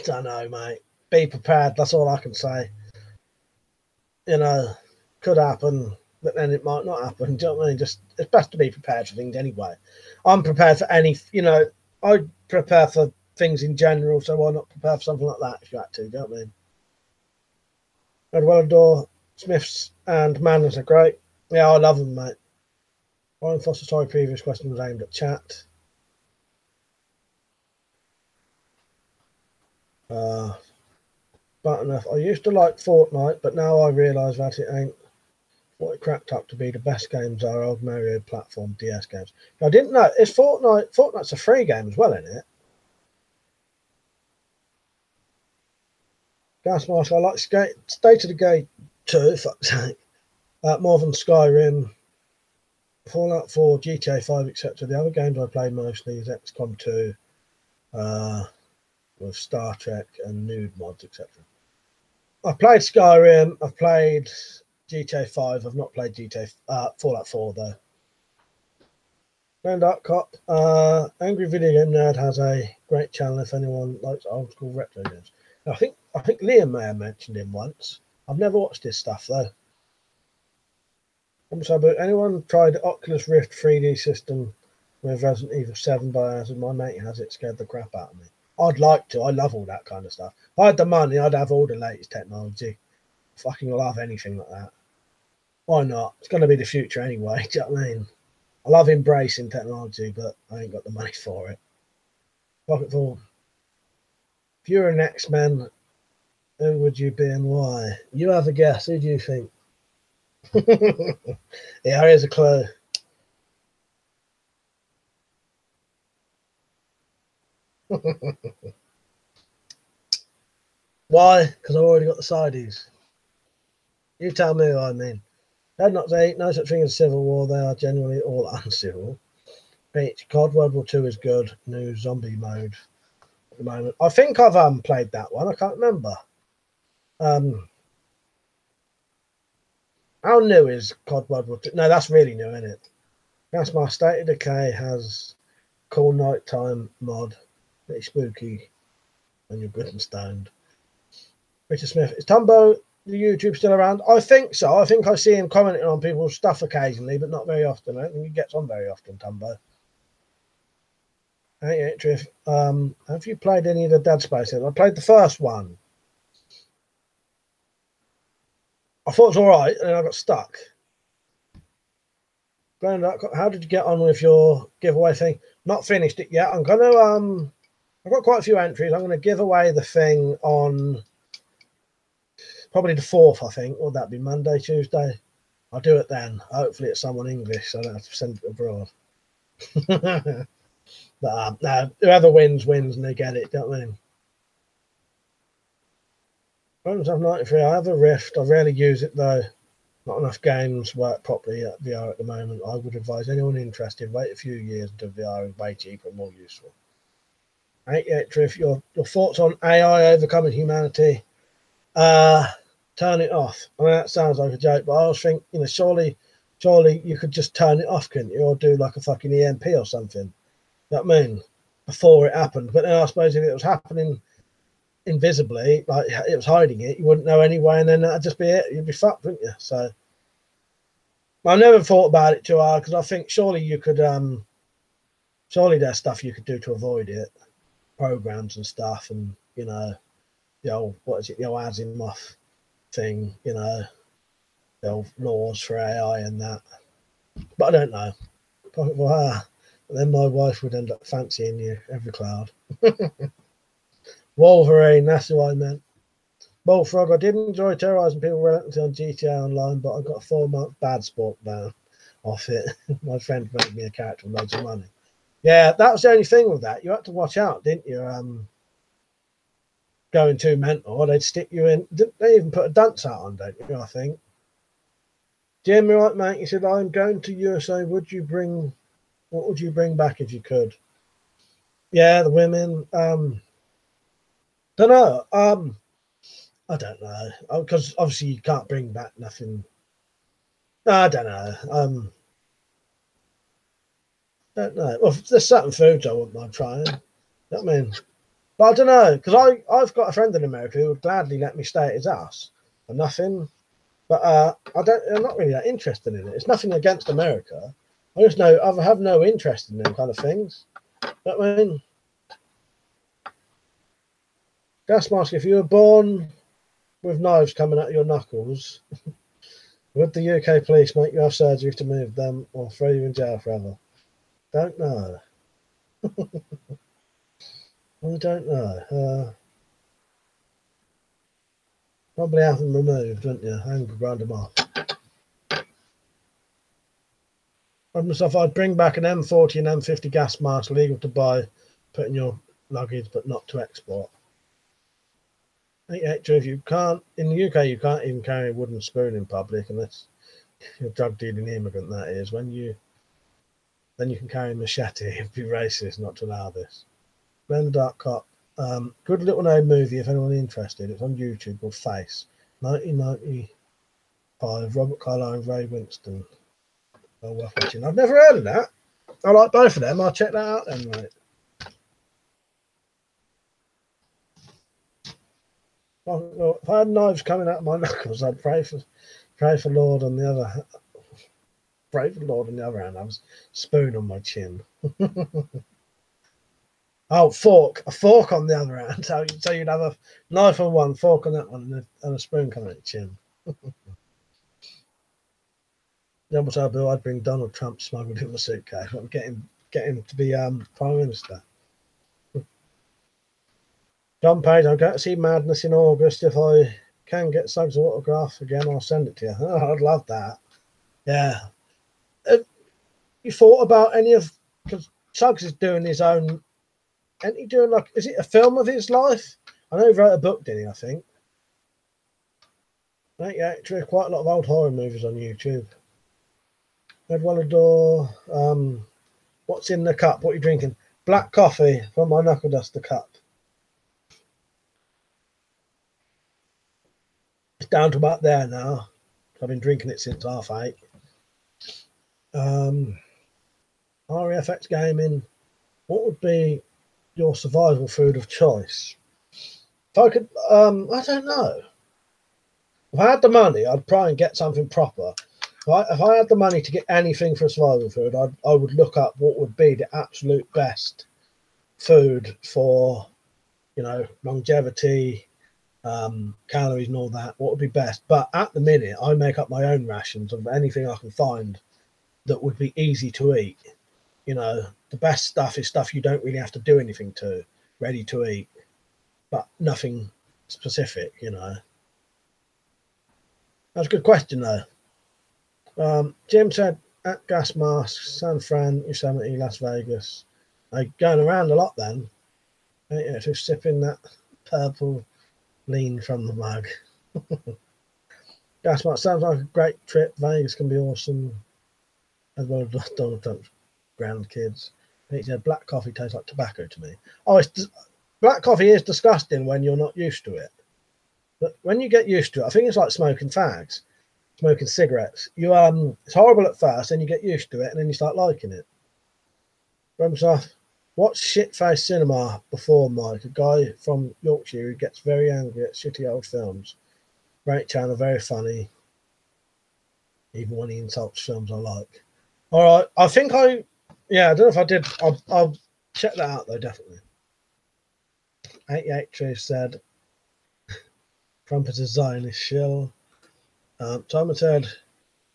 don't know, mate. Be prepared. That's all I can say. You know, could happen, but then it might not happen. Do you know what I mean? Just it's best to be prepared for things anyway. I'm prepared for any. You know, I prepare for things in general, so why not prepare for something like that if you had to? Do you know what I mean? I'd well adore Smiths and Manners are great. Yeah, I love them, mate. Ryan Foster, sorry, previous question was aimed at chat. But enough. I used to like Fortnite, but now I realise that it ain't what it cracked up to be. The best games are old Mario platform DS games. Now, I didn't know. It's Fortnite. Fortnite's a free game as well, isn't it? Gasmask, I like State of the Gate 2, fuck's sake. More than Skyrim, Fallout 4, GTA 5, etc. The other games I play mostly is XCOM 2, with Star Trek and nude mods, etc. I've played Skyrim, I've played GTA 5, I've not played Fallout 4 though. Grand Art Cop, Angry Video Game Nerd has a great channel if anyone likes old school retro games. I think Liam may have mentioned him once. I've never watched his stuff though. But anyone tried the Oculus Rift 3D system with Resident Evil 7 by my mate has it, scared the crap out of me. I'd like to. I love all that kind of stuff. If I had the money, I'd have all the latest technology. I fucking love anything like that. Why not? It's going to be the future anyway. Do you know what I mean? I love embracing technology, but I ain't got the money for it. Pocketful. If you were an X-Men, who would you be and why? You have a guess. Who do you think? Yeah, here's a clue. Why? Because I've already got the sideys. You tell me who I mean. Dead Not Eight, no such thing as Civil War. They are generally all uncivil. Peach, COD World War II is good. New zombie mode at the moment. I think I've played that one. I can't remember. How new is COD World War II? No, that's really new, isn't it? That's my State of Decay has cool nighttime mod. Pretty spooky when you're good and stoned. Richard Smith, is Tumbo the YouTube still around? I think so. I think I see him commenting on people's stuff occasionally, but not very often. I don't think he gets on very often, Tumbo. Hey, Triff, have you played any of the Dead Spaces? I played the first one. I thought it was all right, and then I got stuck. How did you get on with your giveaway thing? Not finished it yet. I'm gonna I've got quite a few entries. I'm gonna give away the thing on probably the 4th, I think. Would that be Monday, Tuesday? I'll do it then. Hopefully it's someone English, so I don't have to send it abroad. But no, whoever wins, and they get it, don't they? I've 93. I have a Rift. I rarely use it though. Not enough games work properly at VR at the moment. I would advise anyone interested, wait a few years until VR is way cheaper and more useful. 88 Triff, your thoughts on AI overcoming humanity? Turn it off. I mean, that sounds like a joke, but I always think, surely you could just turn it off, couldn't you? Or do like a fucking EMP or something. You know what I mean? Before it happened. But then I suppose if it was happening invisibly, like it was hiding it, you wouldn't know anyway, and then that'd just be it. You'd be fucked, wouldn't you? So I never thought about it too hard, because I think surely you could surely there's stuff you could do to avoid it, programs and stuff, and you know, the old, what is it, the old Asimov thing, you know, the old laws for AI and that. But I don't know. But then my wife would end up fancying you every cloud. Wolverine, that's who I meant. Bullfrog, I did enjoy terrorising people relentlessly on GTA Online, but I got a 4-month bad sport ban off it. My friend made me a character with loads of money. Yeah, that was the only thing with that. You had to watch out, didn't you? Going too mental, or they'd stick you in. They even put a dance out on, don't you? I think. Jim, right, mate? He said, "I'm going to USA. What would you bring back if you could?" Yeah, the women. Don't know. I don't know, because obviously you can't bring back nothing. I don't know. Don't know. Well, there's certain foods I wouldn't mind trying. You know what I mean? But I don't know, because I've got a friend in America who would gladly let me stay at his house for nothing. But I'm not really that interested in it. It's nothing against America. I just know I have no interest in them kind of things. But I mean, gas mask, if you were born with knives coming out of your knuckles, would the UK police make you have surgery to move them or throw you in jail forever? Don't know. I don't know. Probably have them removed, wouldn't you? And grind them off. Myself, I'd bring back an M40 and M50 gas mask, legal to buy, put in your luggage, but not to export. Actually, if you can't, in the UK, you can't even carry a wooden spoon in public unless you're a drug dealing immigrant, that is. Then you can carry a machete. It'd be racist not to allow this. Glenn the Dark Cop. Good little known movie if anyone interested. It's on YouTube called Face. 1995. Robert Carlyle and Ray Winston. Well worth watching. I've never heard of that. I like both of them. I'll check that out then, mate. Well, if I had knives coming out of my knuckles, I'd pray for Lord on the other. Pray for Lord on the other hand. I was spoon on my chin. Oh, fork. A fork on the other hand. So you'd have a knife on one, fork on that one, and a spoon coming at your chin. Yeah, what I'd do, I'd bring Donald Trump smuggled in the suitcase. I'd get him to be Prime Minister. John Page, I'm going to see Madness in August. If I can get Suggs' autograph again, I'll send it to you. Oh, I'd love that. Yeah. Have you thought about any of, because Suggs is doing his own, and he doing like, is it a film of his life? I know he wrote a book, didn't he, I think? Yeah, actually, quite a lot of old horror movies on YouTube. Ed Wallador, what's in the cup? What are you drinking? Black coffee from my knuckle duster cup. It's down to about there now. I've been drinking it since 8:30. REFX Gaming, what would be your survival food of choice? If I could, I don't know. If I had the money, I'd try and get something proper. If I had the money to get anything for a survival food, I would look up what would be the absolute best food for, you know, longevity, calories and all that. What would be best? But at the minute, I make up my own rations of anything I can find that would be easy to eat. You know, the best stuff is stuff you don't really have to do anything to, ready to eat, but nothing specific, you know. That's a good question, though. Jim said, at gas masks, San Fran, Yosemite, Las Vegas. Going around a lot then. Just sipping that purple lean from the mug. Gas mask sounds like a great trip. Vegas can be awesome. As well as Donald Trump's grandkids. He said, black coffee tastes like tobacco to me. Oh, black coffee is disgusting when you're not used to it. But when you get used to it, I think it's like smoking fags. Smoking cigarettes, it's horrible at first, then you get used to it, and then you start liking it. Watch Shitface Cinema before, Mike, a guy from Yorkshire who gets very angry at shitty old films. Great channel, very funny, even when he insults films I like. All right, I think I Yeah, I don't know if I did. I'll check that out though, definitely. 88 Truth said, Trump is a Zionist shill. Simon said,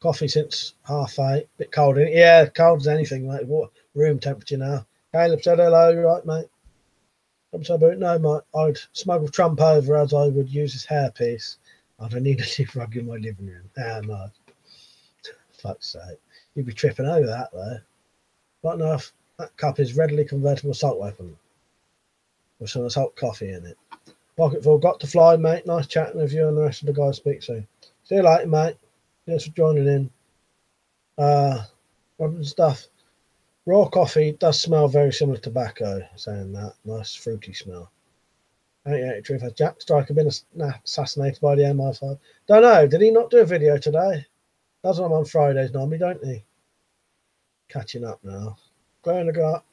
coffee since 8:30. Bit cold, isn't it? Yeah, cold as anything, mate. What room temperature now? Caleb said, hello, you right, mate? Trump said, no, mate. I'd smuggle Trump over as I would use his hairpiece. I don't need a new rug in my living room. Ah, no. Fuck's sake. You'd be tripping over that, though. Not enough. That cup is readily convertible assault weapon with some assault coffee in it. Pocketful, got to fly, mate. Nice chatting with you and the rest of the guys speak soon. See you later, mate. Thanks for joining in. Stuff. Raw coffee does smell very similar to tobacco, saying that. Nice fruity smell. 88 Truth. Has Jack Striker been assassinated by the MI5? Don't know. Did he not do a video today? Does one on Fridays normally, don't he? Catching up now. Glowing got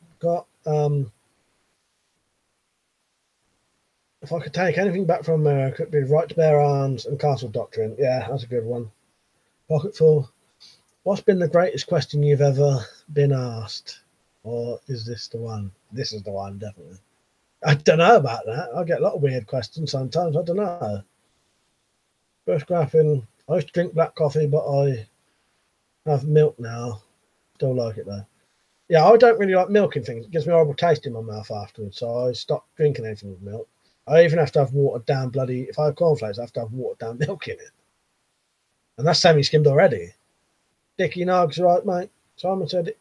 if I could take anything back from America, it'd be right to bear arms and castle doctrine. Yeah, that's a good one. Pocketful. What's been the greatest question you've ever been asked? Or is this the one? This is the one, definitely. I don't know about that. I get a lot of weird questions sometimes. I don't know. First graphing. I used to drink black coffee, but I have milk now. Still like it though. Yeah, I don't really like milking things. It gives me a horrible taste in my mouth afterwards. So I stopped drinking anything with milk. I even have to have watered down bloody, if I have cornflakes, I have to have watered down milk in it. And that's semi-skimmed already. Dickie Nugs, right, mate? Simon said,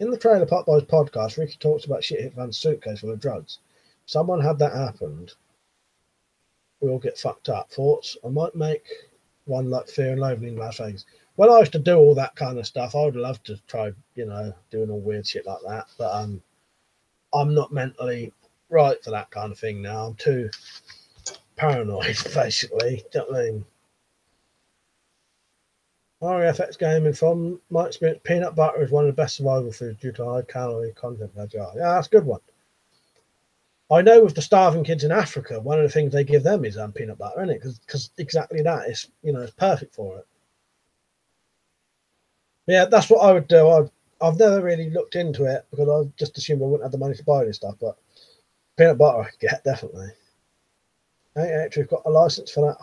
in the Trailer Park Boys podcast, Ricky talks about shit hit Van's suitcase full of drugs. If someone had that happened, we all get fucked up. Thoughts? I might make one like Fear and Loathing in Las Vegas. When I used to do all that kind of stuff, I would love to try, doing all weird shit like that. But I'm not mentally right for that kind of thing now. I'm too paranoid, basically. Do you know what I mean? RFX Gaming, from my experience, peanut butter is one of the best survival foods due to high calorie content. Yeah, that's a good one. I know with the starving kids in Africa, one of the things they give them is peanut butter, isn't it? Because exactly that is, it's perfect for it. Yeah, that's what I would do. I've never really looked into it because I just assumed I wouldn't have the money to buy this stuff, but peanut butter I could get, definitely. We've got a license for that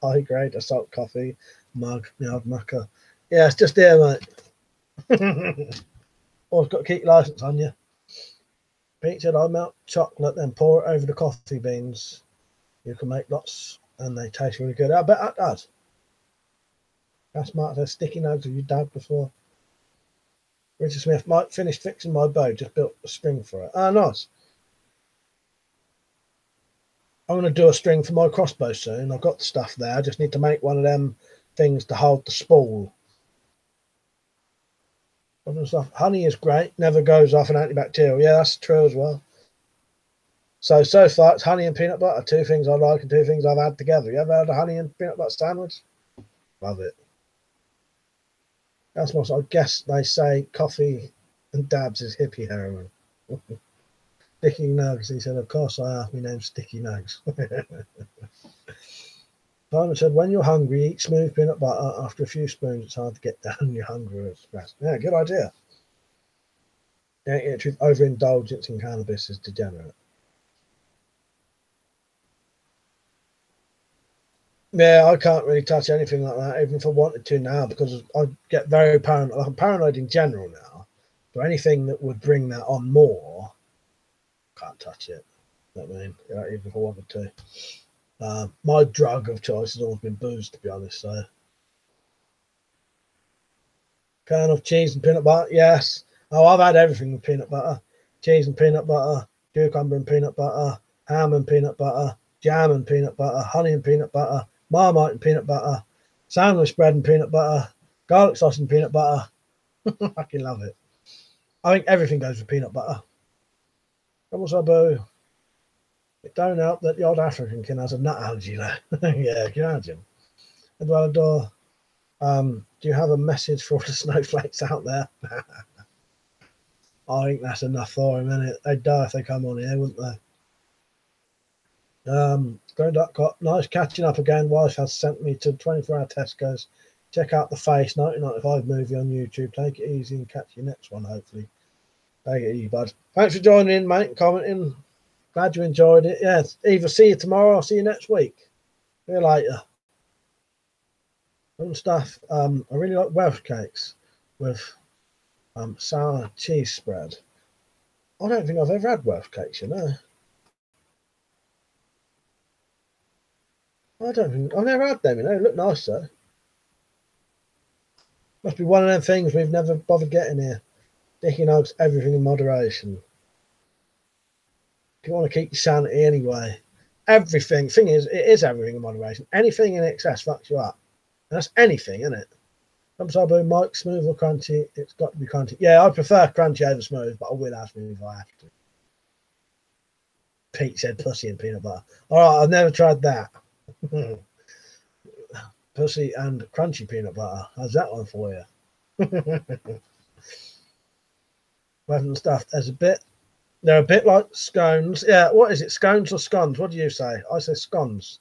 high grade assault coffee mug, mucker. Yeah, it's just there, mate. Always got to keep your license on you. Pete said, I melt chocolate, then pour it over the coffee beans. You can make lots and they taste really good. I bet that does. That's Mark says, sticky nugs have you dabbed before? Richard Smith, might finish fixing my bow, just built a string for it. Ah, nice. I'm going to do a string for my crossbow soon. I've got the stuff there. I just need to make one of them things to hold the spool. Stuff. Honey is great. Never goes off an antibacterial. Yeah, that's true as well. So far, it's honey and peanut butter. Two things I like and two things I've had together. You ever had a honey and peanut butter sandwich? Love it. That's what I guess they say coffee and dabs is hippie heroin. Sticky Nugs, he said, of course I have. My name's Sticky Nugs. Simon said, when you're hungry, eat smooth peanut butter. After a few spoons, it's hard to get down. You're hungry. Yeah, good idea. Yeah, overindulgence in cannabis is degenerate. Yeah, I can't really touch anything like that, even if I wanted to now, because I get very paranoid. I'm paranoid in general now. So anything that would bring that on more, can't touch it. You know what I mean? Even if I wanted to. My drug of choice has always been booze, to be honest. So, can of cheese and peanut butter, yes. Oh, I've had everything with peanut butter: cheese and peanut butter, cucumber and peanut butter, ham and peanut butter, jam and peanut butter, honey and peanut butter, Marmite and peanut butter, sandwich bread and peanut butter, garlic sauce and peanut butter. I fucking love it. I think everything goes with peanut butter. Double Sabu. It don't help that the old African kid has a nut allergy though. Yeah, can you imagine? Eduardo, do you have a message for all the snowflakes out there? I think that's enough for him, isn't it? They'd die if they come on here, wouldn't they? Nice catching up again. Wife has sent me to 24-hour Tesco's. Check out the Face 1995 movie on YouTube. Take it easy and catch your next one, hopefully. Take it easy, bud. Thanks for joining in, mate, and commenting. Glad you enjoyed it. Yeah, either see you tomorrow or see you next week. See you later. And stuff. I really like Welsh cakes with sour cheese spread. I don't think I've ever had Welsh cakes, you know. I don't think I've never had them, you know. They look nice though. Must be one of them things we've never bothered getting here. Dicky Nugs, everything in moderation. If you want to keep your sanity anyway. Everything. Thing is, it is everything in moderation. Anything in excess fucks you up. And that's anything, isn't it? Some Sabu, Mike, smooth or crunchy? It's got to be crunchy. Yeah, I prefer crunchy over smooth, but I will have smooth if I have to. Pete said pussy and peanut butter. All right, I've never tried that. Pussy and crunchy peanut butter. How's that one for you? Weapon stuff. They're a bit like scones. Yeah, what is it? Scones or scones? What do you say? I say scones.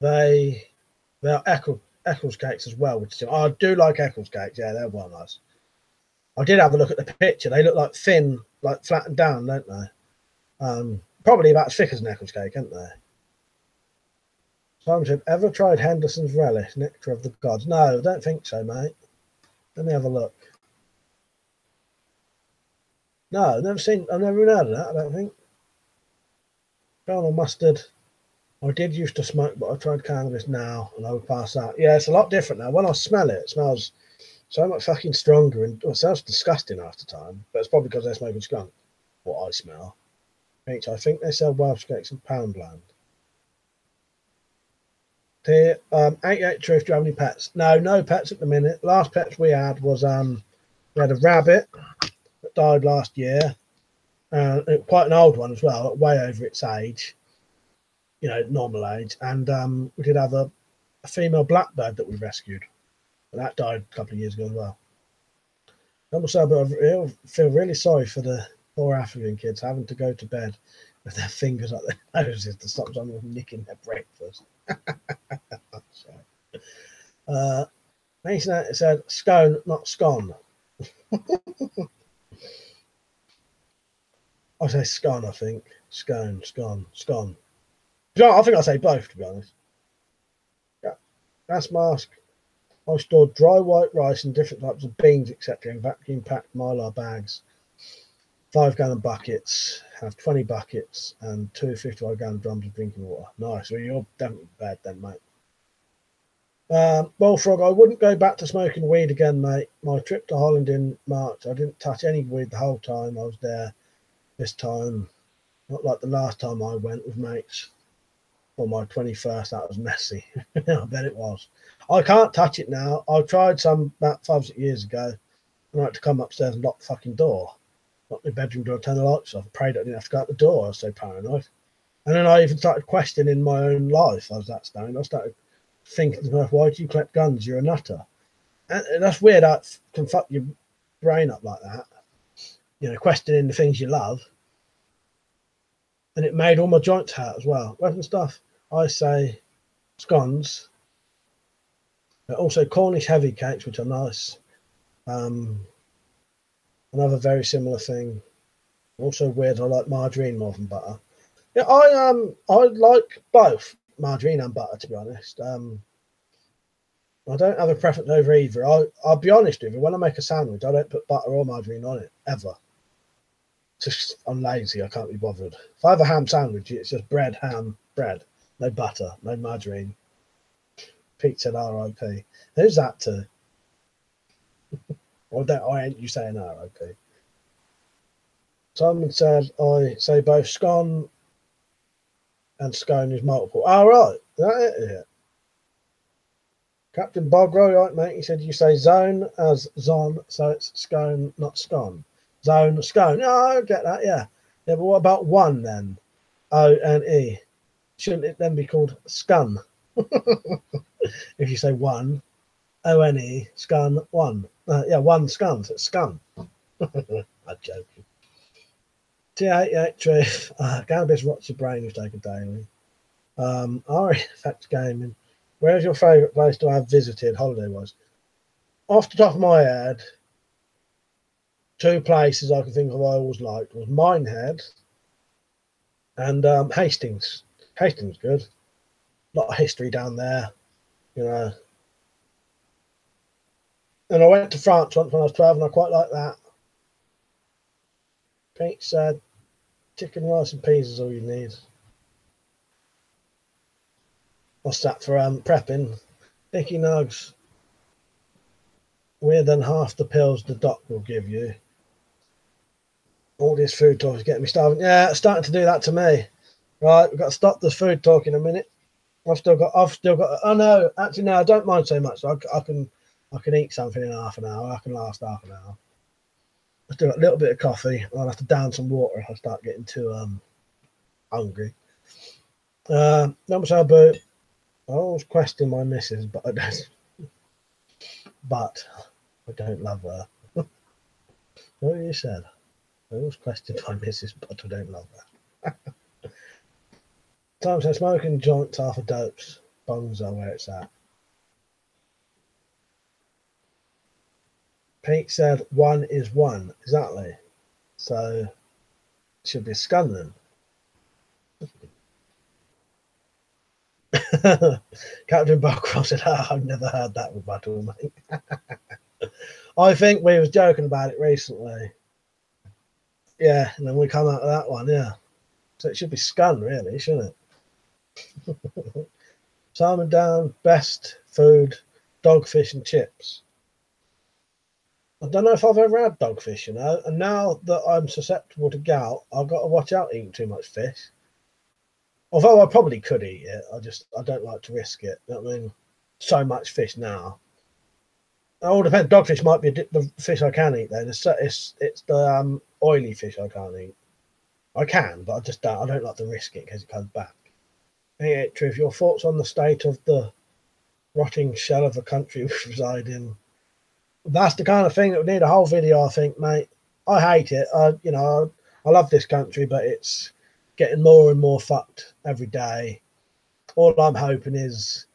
They are Eccles cakes as well. Which I do like Eccles cakes. Yeah, they're well nice. I did have a look at the picture. They look like thin, like flattened down, don't they? Probably about as thick as an Eccles cake, aren't they? Simon said, ever tried Henderson's relish, nectar of the gods? No, I don't think so, mate. Let me have a look. No, I've never even heard of that, I don't think. Caramel mustard. I did used to smoke, but I tried cannabis now and I would pass out. Yeah, it's a lot different now. When I smell it, it smells so much fucking stronger and it sounds disgusting half the time. But it's probably because they're smoking skunk. What I smell. I think they sell Welsh cakes in Poundland. Here, 88 Truth, do you have any pets? No pets at the minute. Last pets we had was we had a rabbit that died last year. Quite an old one as well, way over its age. You know, normal age. And we did have a female blackbird that we rescued. And that died a couple of years ago as well. I feel really sorry for the poor African kids having to go to bed with their fingers up their noses to stop someone from nicking their breakfast. Mason said, scone, not scone. I say scone, I think. Scone. I think I say both, to be honest. Yeah. Gas mask. I stored dry white rice and different types of beans, etc. in vacuum packed mylar bags. 5-gallon buckets. Have 20 buckets and 2 55-gallon drums of drinking water. Nice. Well, you're definitely bad then, mate. Bullfrog, I wouldn't go back to smoking weed again, mate. My trip to Holland in March, I didn't touch any weed the whole time I was there. This time, not like the last time I went with mates. For my 21st, that was messy. I bet it was. I can't touch it now. I tried some about 5-6 years ago. I had to come upstairs and lock the fucking door. Lock my bedroom door, turn the lights off. I prayed I didn't have to go out the door. I was so paranoid. And then I even started questioning my own life. I was that stoned. I started thinking to myself, why do you collect guns? You're a nutter. And that's weird. That can fuck your brain up like that. You know, questioning the things you love. And it made all my joints hurt as well. Weapon stuff, I say scones. Also Cornish heavy cakes, which are nice. Another very similar thing. Also weird, I like margarine more than butter. Yeah, I like both margarine and butter, to be honest. I don't have a preference over either. I'll be honest with you, when I make a sandwich, I don't put butter or margarine on it, ever. Just, I'm lazy, I can't be bothered. If I have a ham sandwich, it's just bread, ham, bread. No butter, no margarine. Pete said R.I.P. Who's that to? I ain't you saying R.I.P. Simon said, I say both scone and scone is multiple. Oh, right. Is that it? Yeah. Captain Bogro, right, mate? He said you say zone as zon, so it's scone, not scone. Zone, scone. Oh, I get that, yeah. Yeah, but what about one then? O-N-E. Shouldn't it then be called scun? If you say one, O-N-E, scun, one. Yeah, one scun, so it's scun. I'm joking. T88 Truth. Cannabis rots your brain if taken daily. Artifact Gaming. Where's your favourite place to have visited holiday-wise? Off the top of my head, two places I can think of I always liked was Minehead and Hastings. Hastings good. A lot of history down there, you know. And I went to France once when I was 12 and I quite like that. Pete said, chicken, rice and peas is all you need. What's that for prepping? Dicky Nugs. Weirder than half the pills the doc will give you. All this food talk is getting me starving. Yeah, it's starting to do that to me. Right, we've got to stop this food talk in a minute. I've still got. Oh no, actually no, I don't mind so much. I can eat something in half an hour. I can last half an hour. I've still got a little bit of coffee. I'll have to down some water if I start getting too hungry. Number so boot. I always question my missus, but I don't. But I don't love her. What you said? I always question my missus, but I don't love her. Times I'm smoking joints, half a dopes. Bongs are where it's at. Pete said 1 is 1. Exactly. So it should be a scun then. Captain Buckcroft said, I've never heard that rebuttal, mate. I think we was joking about it recently. Yeah, and then we come out of that one, yeah. So it should be scun, really, shouldn't it? Simon Down, best food, dogfish and chips. I don't know if I've ever had dogfish, you know, and now that I'm susceptible to gout, I've got to watch out eating too much fish. Although I probably could eat it, I don't like to risk it. You know what I mean? So much fish now. It all depends. Dogfish might be the fish I can eat, though. It's the oily fish I can't eat. I can, but I don't like to risk it because it comes back. Hey, Truth, your thoughts on the state of the rotting shell of the country we reside in? That's the kind of thing that would need a whole video, I think, mate. I hate it. I love this country, but it's getting more and more fucked every day. All I'm hoping is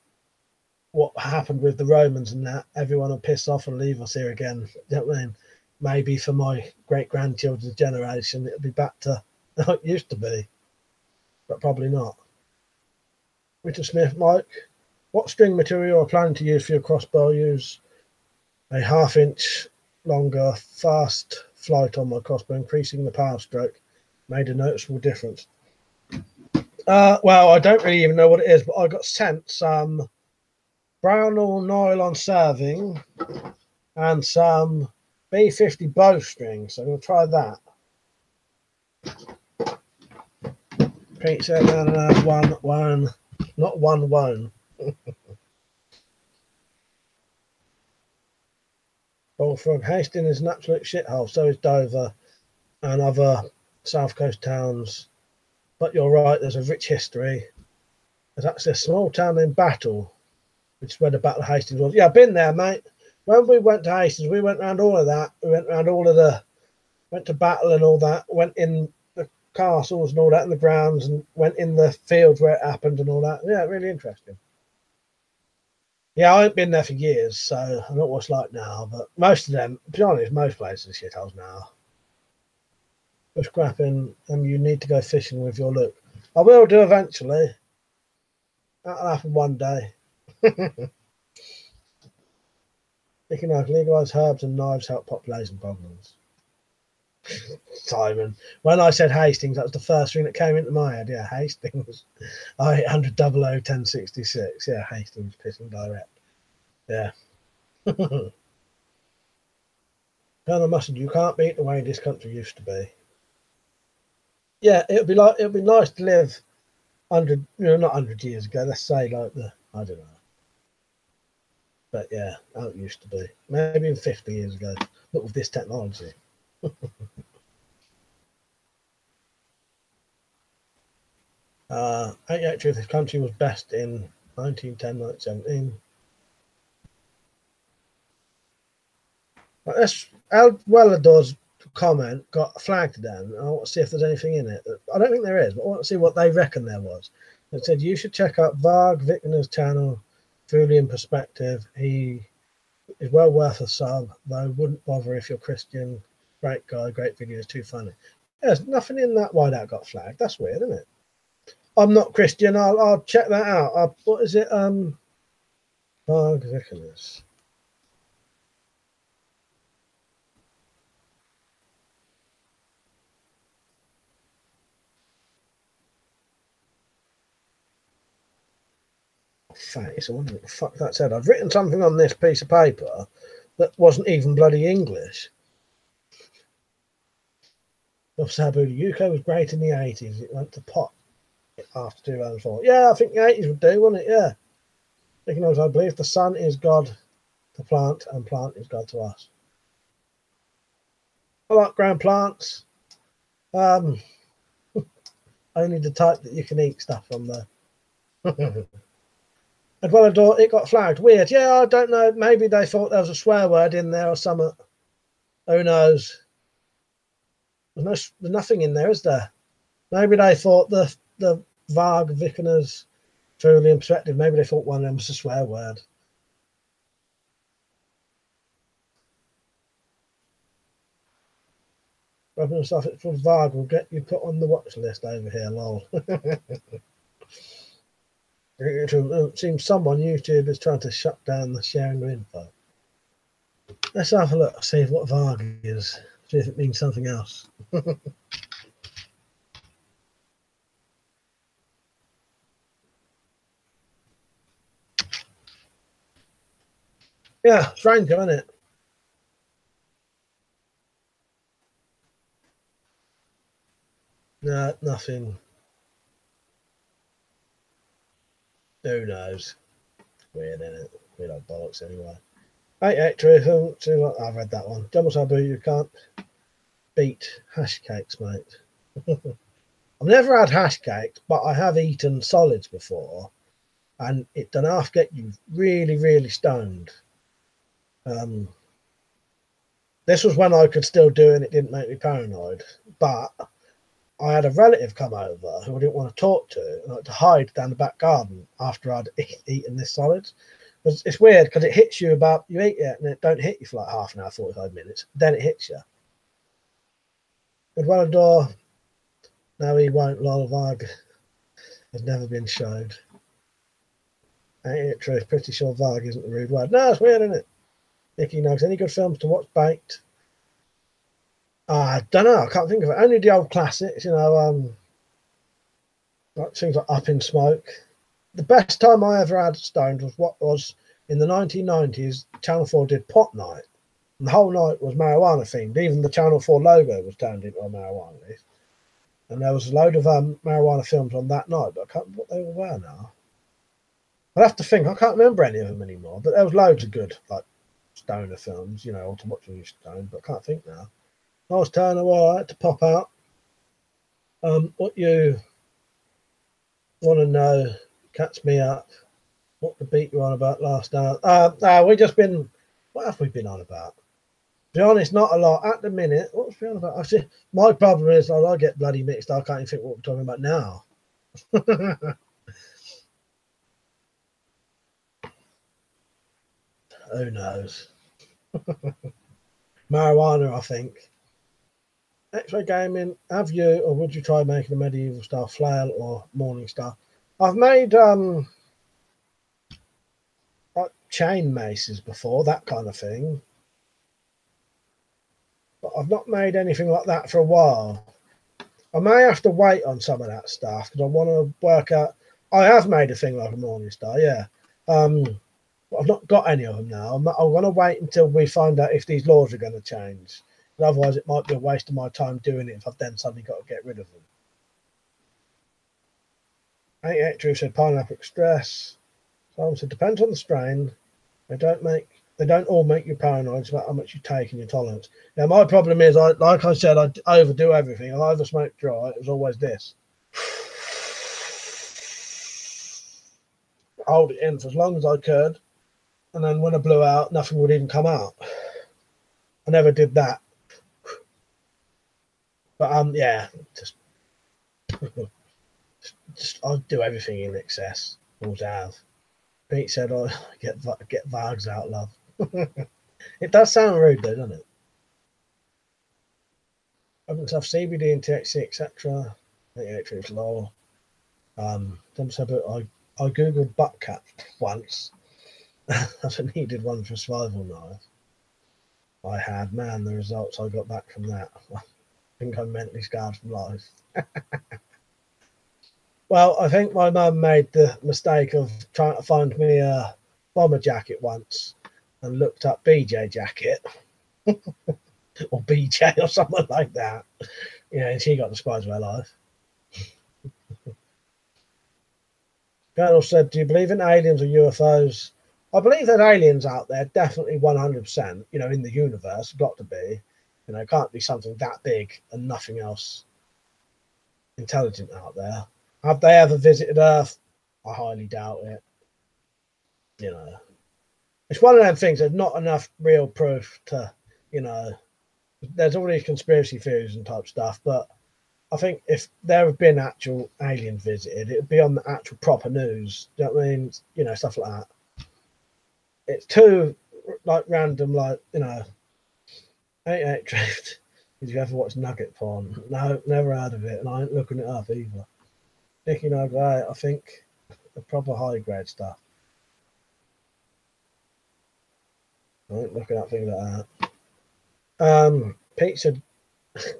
what happened with the Romans and that, everyone will piss off and leave us here again. You know what I mean? Maybe for my great-grandchildren's generation, it'll be back to how it used to be, but probably not. Richard Smith, Mike, what string material are planning to use for your crossbow? Use a 1/2 inch longer fast flight on my crossbow, increasing the power stroke. Made a noticeable difference. Well, I don't really even know what it is, but I got sent some Brownell nylon serving and some B50 bowstring, so I'm going to try that. Pete said, no, one, not one. Bullfrog, Hastings is an absolute shithole, so is Dover and other South Coast towns. But you're right, there's a rich history. There's actually a small town named Battle, which is where the Battle of Hastings was. Yeah, I've been there, mate. When we went to Hastings, we went around all of that. We went around went to Battle and all that, went in the castles and all that, and the grounds, and went in the fields where it happened and all that. Yeah, really interesting. Yeah, I ain't been there for years, so I don't know what it's like now, but most of them, to be honest, most places are shitholes now. Bush scrapping, and you need to go fishing with your look. I will do eventually. That'll happen one day. Thinking like legalised herbs and knives help population problems. Simon, when I said Hastings, that was the first thing that came into my head. Yeah, Hastings. 800 00 1066. Yeah, Hastings, pissing direct. Yeah. Colonel Mustard, you can't beat the way this country used to be. Yeah, it'd be nice to live 100, not 100 years ago. Let's say like I don't know. But yeah, how it used to be. Maybe even 50 years ago. But with this technology. Actually, this country was best in 1910, 1917. That's Al Wellador's comment got flagged down. I want to see if there's anything in it. I don't think there is, but I want to see what they reckon there was. It said you should check out Varg Vickner's channel, Fully in Perspective. He is well worth a sub, though wouldn't bother if you're Christian. Great guy, great videos, too funny. There's nothing in that why that got flagged. That's weird, isn't it? I'm not Christian. I'll check that out. What is it? Oh, goodness. Face. I wonder what the fuck that said. I've written something on this piece of paper that wasn't even bloody English. Sabu, the UK was great in the 80s. It went to pot after 2004. Yeah, I think the 80s would do, wouldn't it? Yeah. Because I believe the sun is God to plant and plant is God to us. I like ground plants. Only the type that you can eat stuff from there. And well, it got flagged. Weird. Yeah, I don't know. Maybe they thought there was a swear word in there or something. Who knows? There's nothing in there, is there? Maybe they thought the Varg Vickers truly in perspective. Maybe they thought one of them was a swear word. Rubbing stuff it's from Varg will get you put on the watch list over here, lol. It seems someone YouTube is trying to shut down the sharing of info. Let's have a look, see what Varg is, see if it means something else. Yeah, strange, isn't it? No, nothing. Who knows? Weird, isn't it? Weird old bollocks anyway. 88 truth. I've read that one. Double Sabu, you can't beat hash cakes, mate. I've never had hash cakes, but I have eaten solids before, and it don't half get you really, really stoned. This was when I could still do it and it didn't make me paranoid. But I had a relative come over who I didn't want to talk to, and I had to hide down the back garden after I'd eaten this solid. It's weird because it hits you about, you eat it and it don't hit you for like half an hour, 45 minutes. Then it hits you. Good one door. No, he won't. Lol, Varg has never been showed. Ain't it true? Pretty sure Varg isn't a rude word. No, it's weird, isn't it? Nicky knows any good films to watch baked? I don't know. I can't think of it. Only the old classics, like things like Up in Smoke. The best time I ever had stoned was what was in the 1990s. Channel 4 did Pot Night, and the whole night was marijuana themed. Even the Channel 4 logo was turned into a marijuana leaf. And there was a load of marijuana films on that night, but I can't remember what they were now. I'd have to think. I can't remember any of them anymore. But there was loads of good like stoner films, to watch when you're stoned. But I can't think now. Nice turn, all right to pop out. What you want to know? Catch me up. What the beat you on about last hour? We've just been. What have we been on about? To be honest, not a lot at the minute. What was we on about? Actually, my problem is I get bloody mixed. I can't even think what we're talking about now. Who knows? Marijuana, I think. X-ray gaming. Have you, or would you try making a medieval style flail or morning star? I've made like chain maces before, that kind of thing. But I've not made anything like that for a while. I may have to wait on some of that stuff because I want to work out. I have made a thing like a morning star, yeah. But I've not got any of them now. I'm going to wait until we find out if these laws are going to change. But otherwise, it might be a waste of my time doing it if I've then suddenly got to get rid of them. 88 Drew said pineapple express. Someone said depends on the strain. They don't all make you paranoid. It's about how much you take and your tolerance. Now, my problem is, like I said, I overdo everything. I either smoke dry. It was always this. Hold it in for as long as I could, and then when I blew out, nothing would even come out. I never did that. But Just I do everything in excess. Always have. Pete said, "I get Vargs out, love." It does sound rude, though, doesn't it? Other stuff, CBD and THC, etc. It's low. Some said, I googled butt cap once. As I needed one for survival knife. I had, man, the results I got back from that. I think I'm mentally scarred from life. Well, I think my mum made the mistake of trying to find me a bomber jacket once and looked up BJ jacket or BJ or something like that. Yeah, and she got the surprise of her life. Colonel said, do you believe in aliens or UFOs? I believe there's aliens out there, definitely 100%, in the universe, got to be. It can't be something that big and nothing else intelligent out there. Have they ever visited Earth? I highly doubt it. It's one of them things, there's not enough real proof to, there's all these conspiracy theories and type stuff, but I think if there have been actual aliens visited, it would be on the actual proper news. Do you know what I mean? Stuff like that. It's too random, ain't it drift? Did you ever watch Nugget porn? No, never heard of it, and I ain't looking it up either. Nicky Nugget, I think the proper high grade stuff. I ain't looking up things like that. Pete said,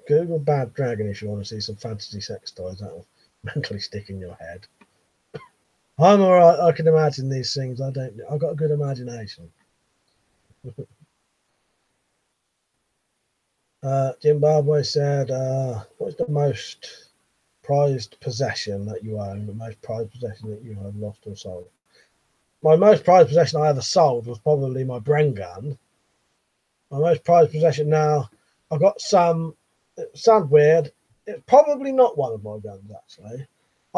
Google Bad Dragon if you want to see some fantasy sex toys that'll mentally stick in your head. I'm alright, I can imagine these things. I've got a good imagination. Zimbabwe said, what's the most prized possession that you own, the most prized possession that you have lost or sold? My most prized possession I ever sold was probably my Bren gun. My most prized possession now, I've got some, it sounds weird, it's probably not one of my guns actually.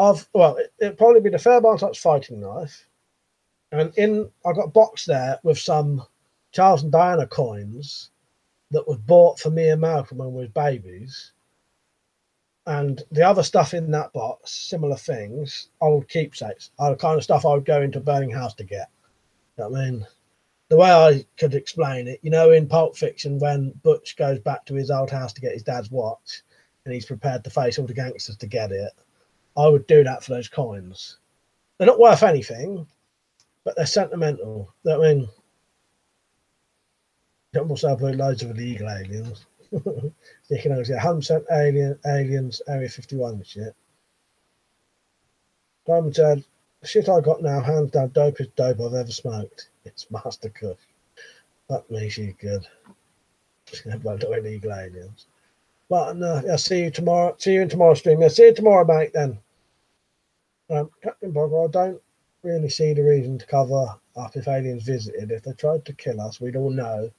It'd probably be the Fairbairn Touch fighting knife. And I got a box there with some Charles and Diana coins that was bought for me and Malcolm when we were babies. And the other stuff in that box, similar things, old keepsakes, are the kind of stuff I would go into a burning house to get. You know what I mean? The way I could explain it, in Pulp Fiction, when Butch goes back to his old house to get his dad's watch and he's prepared to face all the gangsters to get it, I would do that for those coins. They're not worth anything, but they're sentimental. You know what I mean? Don't also have loads of illegal aliens. You can always get 100% aliens, Area 51 and shit. Diamond said, the shit I got now, hands down, dopest dope I've ever smoked. It's Master Cuff. Fuck me, she's good. Well, not illegal aliens. But I'll see you tomorrow. See you in tomorrow's stream. Yeah, see you tomorrow, mate, then. Captain Bogger, I don't really see the reason to cover up if aliens visited. If they tried to kill us, we'd all know,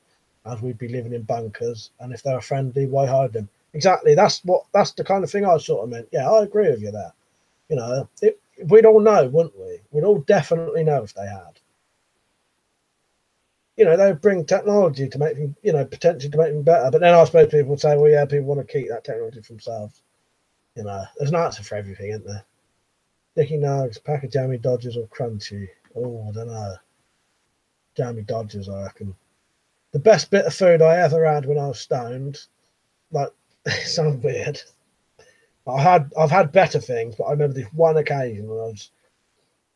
as we'd be living in bunkers, and if they were friendly, why hide them? Exactly, that's the kind of thing I sort of meant. Yeah, I agree with you there. We'd all know, wouldn't we? We'd all definitely know if they had. They would bring technology to make them, potentially to make them better. But then I suppose people would say, well, yeah, people want to keep that technology for themselves. There's an answer for everything, isn't there? Dicky Nugs, pack of jammy Dodgers or crunchy? Oh, I don't know. Jammy Dodgers, I reckon. The best bit of food I ever had when I was stoned, it sounds weird. I've had better things, but I remember this one occasion when I was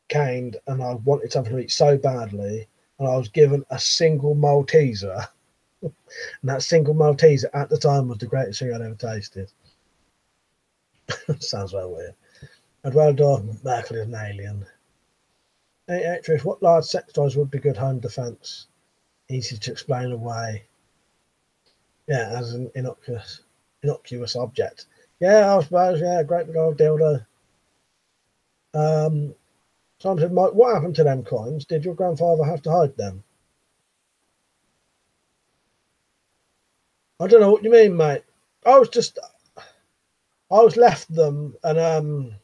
caned and I wanted something to eat so badly, and I was given a single Malteser. And that single Malteser at the time was the greatest thing I'd ever tasted. Sounds well weird. I'd well done, Merkel is an alien. Hey, actress, what large sex toys would be good home defense? Easy to explain away. Yeah, as an innocuous object. Yeah, I suppose, yeah, great big old dildo. Someone said, Mike, what happened to them coins? Did your grandfather have to hide them? I don't know what you mean, mate. I was left them and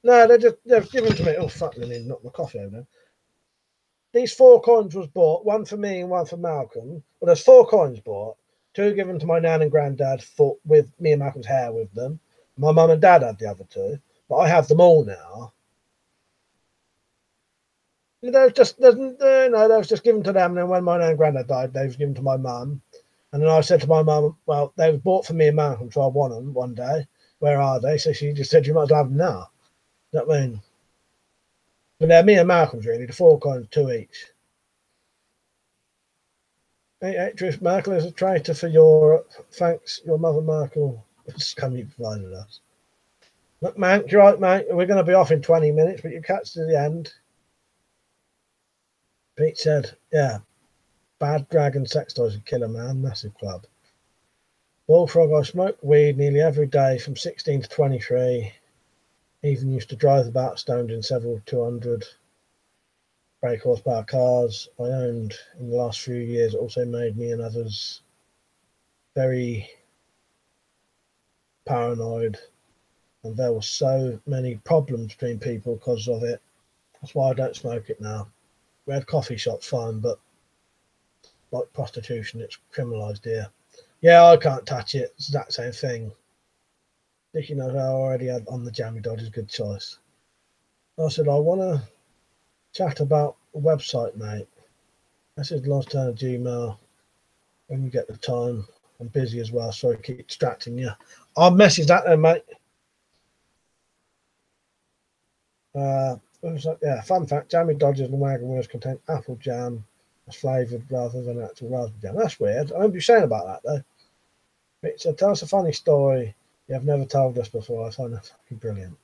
no, they're given to me. Oh fuck, I need to knock my coffee over there. These 4 coins was bought, one for me and one for Malcolm. Well, there's 4 coins bought, 2 given to my nan and granddad with me and Malcolm's hair with them. My mum and dad had the other 2, but I have them all now. They was just given to them, and then when my nan and granddad died, they was given to my mum. And then I said to my mum, well, they were bought for me and Malcolm, so I want them one day. Where are they? So she just said, you might as well have them now. You know what I mean? But they're me and Malcolm's really, the 4 coins, 2 each. Actress Merkel is a traitor for Europe. Thanks, your mother Merkel. It's come you provided us. Look, man, you're right, mate. We're going to be off in 20 minutes, but you catch to the end. Pete said, yeah, bad dragon sex toys would kill a man. Massive club. Bullfrog, I smoked weed nearly every day from 16 to 23. Even used to drive about stoned in several 200 brake horsepower cars I owned in the last few years. It also made me and others very paranoid, and there were so many problems between people because of it. That's why I don't smoke it now. We had coffee shops fine, but like prostitution, it's criminalised here. Yeah, I can't touch it. It's that same thing. Dickie knows I already had on the Jammy Dodgers. Good choice. I said, I want to chat about a website, mate. This is the last turn of Gmail. When you get the time. I'm busy as well, so I keep distracting you. I'll message that then, mate. Yeah, fun fact, Jammy Dodgers and wagon wheels contain apple jam as flavoured rather than actual raspberry jam. That's weird. I remember you saying about that, though. So tell us a funny story you have never told us before. I find that fucking brilliant.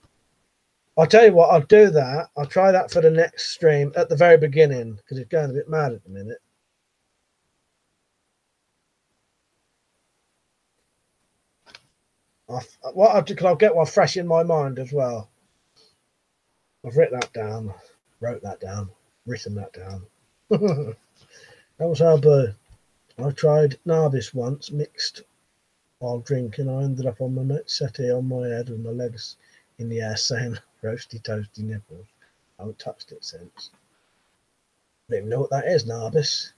I'll tell you what, I'll do that. I'll try that for the next stream at the very beginning because it's going a bit mad at the minute. What I'll do, because I'll get one fresh in my mind as well. I've written that down, wrote that down, written that down. That was how boo. I tried Narbis once, mixed while drinking. I ended up on my settee on my head with my legs in the air saying roasty toasty nipples. I haven't touched it since. I don't even know what that is, Narbis.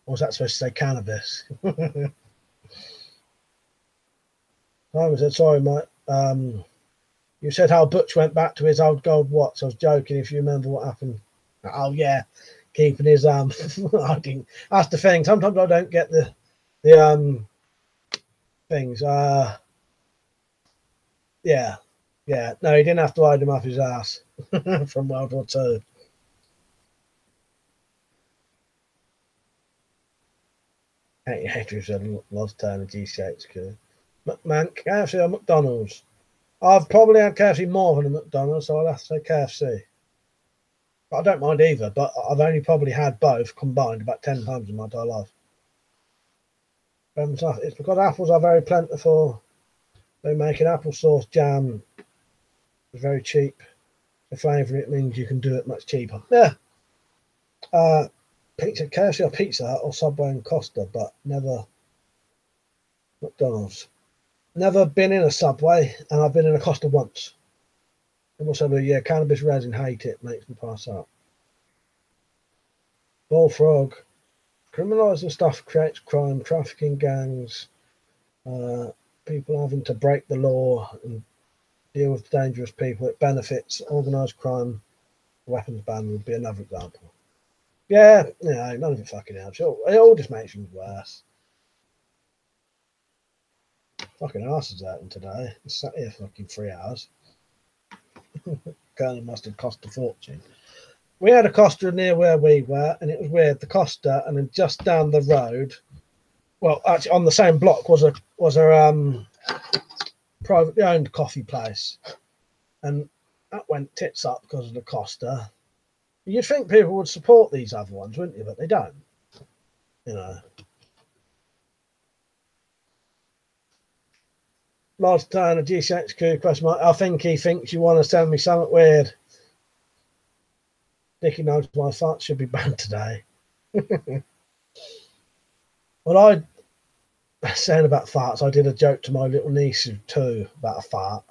Or was that supposed to say cannabis? I said, sorry, mate. You said how Butch went back to his old gold watch. I was joking if you remember what happened. Oh, yeah. Keeping his I think that's the thing. Sometimes I don't get the things. Yeah. No, he didn't have to hide them up his ass from World War II. Andrew said lost turn of GCHQ. Man, KFC or McDonald's? I've probably had KFC more than a McDonald's, so I'll have to say KFC. But I don't mind either, but I've only probably had both combined about 10 times in my entire life. It's because apples are very plentiful. They make an applesauce jam. It's very cheap. The flavour it means you can do it much cheaper. Yeah. Pizza, KFC or Pizza Hut or Subway and Costa, but never McDonald's. Never been in a Subway, and I've been in a Costa once. And also, yeah, cannabis resin, hate it, makes me pass out. Bullfrog, criminalising stuff creates crime, trafficking gangs, people having to break the law and deal with dangerous people. It benefits organised crime. Weapons ban would be another example. Yeah, none of it fucking helps. It all just makes things worse. Fucking arse is hurting today. I sat here fucking 3 hours. Colonel must have cost a fortune. We had a Costa near where we were, and it was weird. The Costa, and then just down the road, well, actually on the same block was a privately owned coffee place, and that went tits up because of the Costa. You'd think people would support these other ones, wouldn't you? But they don't. Last time a GCHQ question mark. I think he thinks you want to send me something weird. Dickie knows my farts should be banned today. Well, saying about farts, I did a joke to my little niece too about a fart.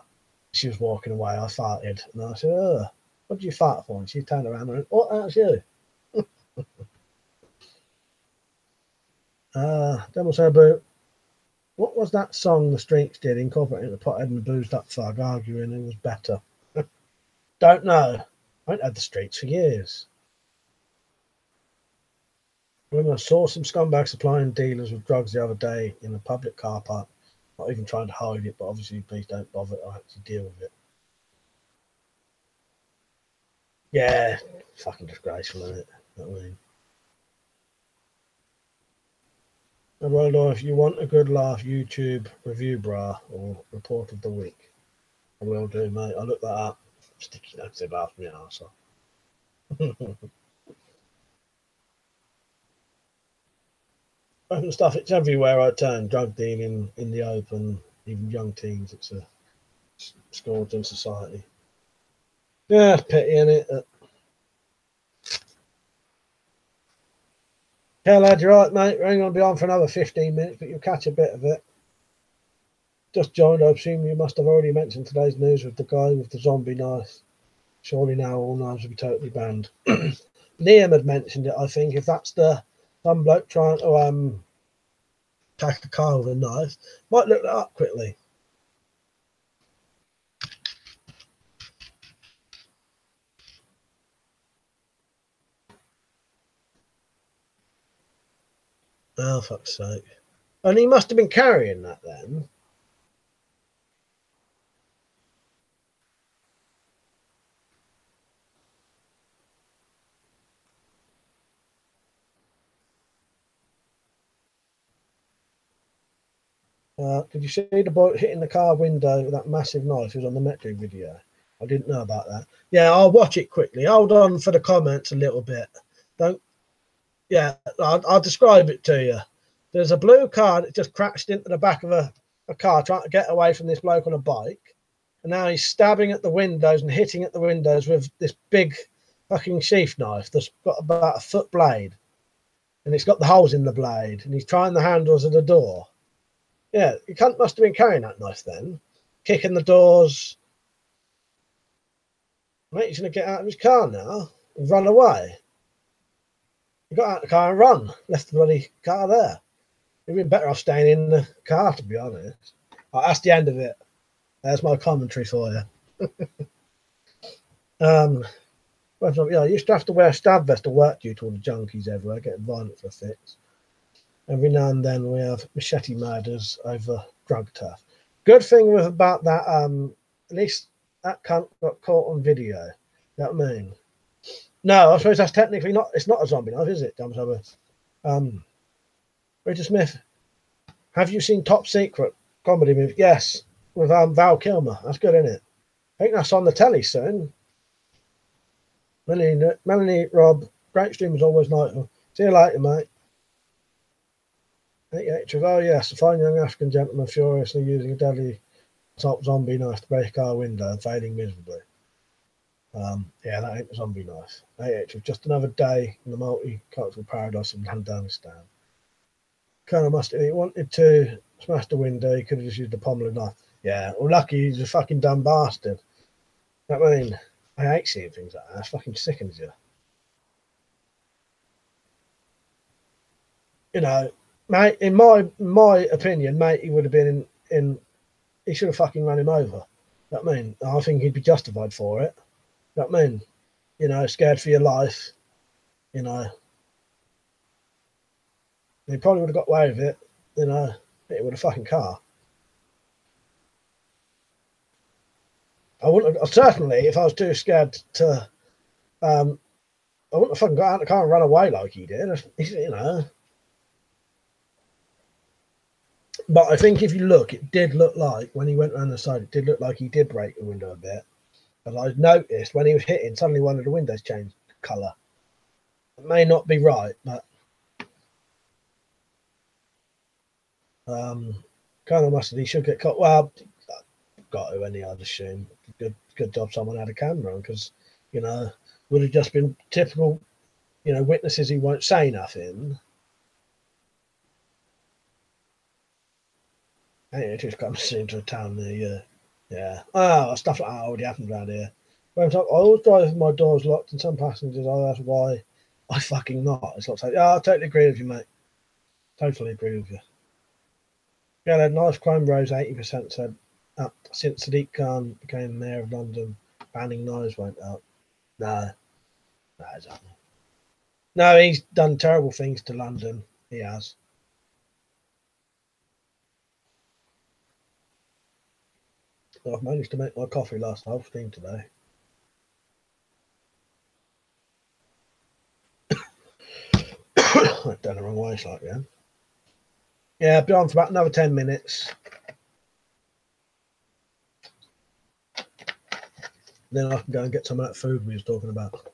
She was walking away, I farted, and I said, "Oh, what did you fart for?" And she turned around and went, "What? That's you." Then we'll say about what was that song the Streets did incorporating the pothead and the boozed up thug arguing it was better? Don't know. I haven't had the Streets for years. When I saw some scumbags supplying dealers with drugs the other day in a public car park, not even trying to hide it, but obviously please don't bother to actually deal with it. Yeah, fucking disgraceful, isn't it? You know what I mean? Well, if you want a good laugh, YouTube review bra or report of the week. I will do, mate. I'll look that up. Sticky notes about me, arsehole. Open stuff, it's everywhere I turn. Drug dealing in the open, even young teens. It's a scourge in society. Yeah, pity, innit? Yeah, lad, you're right, mate. We're only going to be on for another 15 minutes, but you'll catch a bit of it. Just joined, I assume you must have already mentioned today's news with the guy with the zombie knife. Surely now all knives will be totally banned. Liam had mentioned it, I think. If that's some bloke trying to attack a car with a knife, might look that up quickly. Oh, fuck's sake. And he must have been carrying that then. Did you see the boy hitting the car window with that massive knife? It was on the Metro video. I didn't know about that. Yeah, I'll watch it quickly. Hold on for the comments a little bit. Don't. Yeah, I'll describe it to you. There's a blue car that just crashed into the back of a car trying to get away from this bloke on a bike. And now he's stabbing at the windows and hitting at the windows with this big fucking sheath knife that's got about a foot blade. And it's got the holes in the blade. And he's trying the handles of the door. Yeah, he must have been carrying that knife then, kicking the doors. Mate, he's going to get out of his car now and run away. He got out of the car and run, left the bloody car there. He'd been better off staying in the car, to be honest. That's the end of it. There's my commentary for you. I used to have to wear a stab vest to work due to all the junkies everywhere, getting violent for a fix. Every now and then we have machete murders over drug turf. Good thing about that, at least that cunt got caught on video. You know what I mean? No, I suppose that's technically not. It's not a zombie knife, is it, Dumb Subber? Richard Smith, have you seen Top Secret comedy movie? Yes, with Val Kilmer. That's good, isn't it? I think that's on the telly soon. Melanie, Rob, great stream as always, Nigel. See you later, mate. Oh yes, a fine young African gentleman furiously using a deadly top zombie knife to break a car window and failing miserably. Yeah, that ain't a zombie knife. Just another day in the multicultural paradise of Afghanistan. Colonel Mustard, he wanted to smash the window, he could have just used the pommel of knife. Yeah, well, lucky he's a fucking dumb bastard. I mean, I hate seeing things like that. It fucking sickens you. You know, mate, in my opinion, mate, he would have been in he should have fucking run him over. You know what I mean? I think he'd be justified for it. You know what I mean? You know, scared for your life. You know, he probably would have got away with it. You know, hit it with a fucking car. I wouldn't have, certainly, if I was too scared to, I wouldn't have fucking got out of the car and run away like he did. You know. But I think if you look, it did look like when he went around the side, it did look like he did break the window a bit. But I noticed when he was hitting, suddenly one of the windows changed colour. It may not be right, but Colonel Mustard, he should get caught. Well, got to any, I'd assume. Good job someone had a camera on, because, you know, would have just been typical, you know, witnesses who won't say nothing. It just comes into a town near you. Yeah. Oh, stuff like that already happens around here. I always drive with my doors locked, and some passengers, that's why I fucking not. It's like, yeah, I totally agree with you, mate. Totally agree with you. Yeah, that nice crime rose 80% said up since Sadiq Khan became mayor of London, banning knives went up. No, exactly. No, he's done terrible things to London. He has. Well, I've managed to make my coffee last half thing today. I've done the wrong way slightly again. Yeah, I'll be on for about another 10 minutes. Then I can go and get some of that food we was talking about.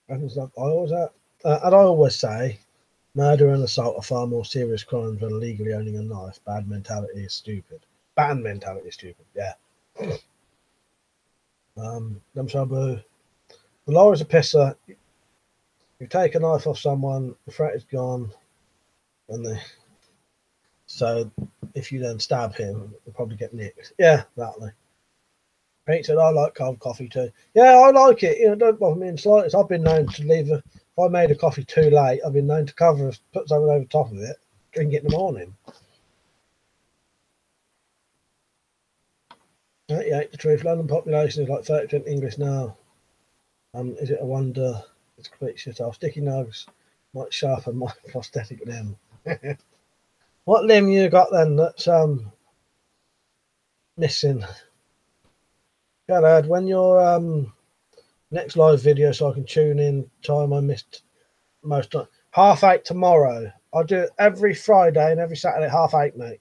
And I always say, murder and assault are far more serious crimes than illegally owning a knife. Bad mentality is stupid. Bad mentality is stupid. Yeah. The law is a pisser. You take a knife off someone, the threat is gone, so if you then stab him, you'll probably get nicked. Yeah, exactly. Pete said, I like cold coffee too. Yeah, I like it. Don't bother me in the slightest. I've been known to leave if I made a coffee too late, I've been known to put something over top of it, drink it in the morning. 88, the truth. London population is like 30% English now. Is it a wonder? It's complete shit off. Sticky nugs might sharpen my prosthetic limb. What limb you got then that's missing? Yeah, lad, when your next live video so I can tune in time I missed most of 8:30 tomorrow. I'll do it every Friday and every Saturday 8:30, mate.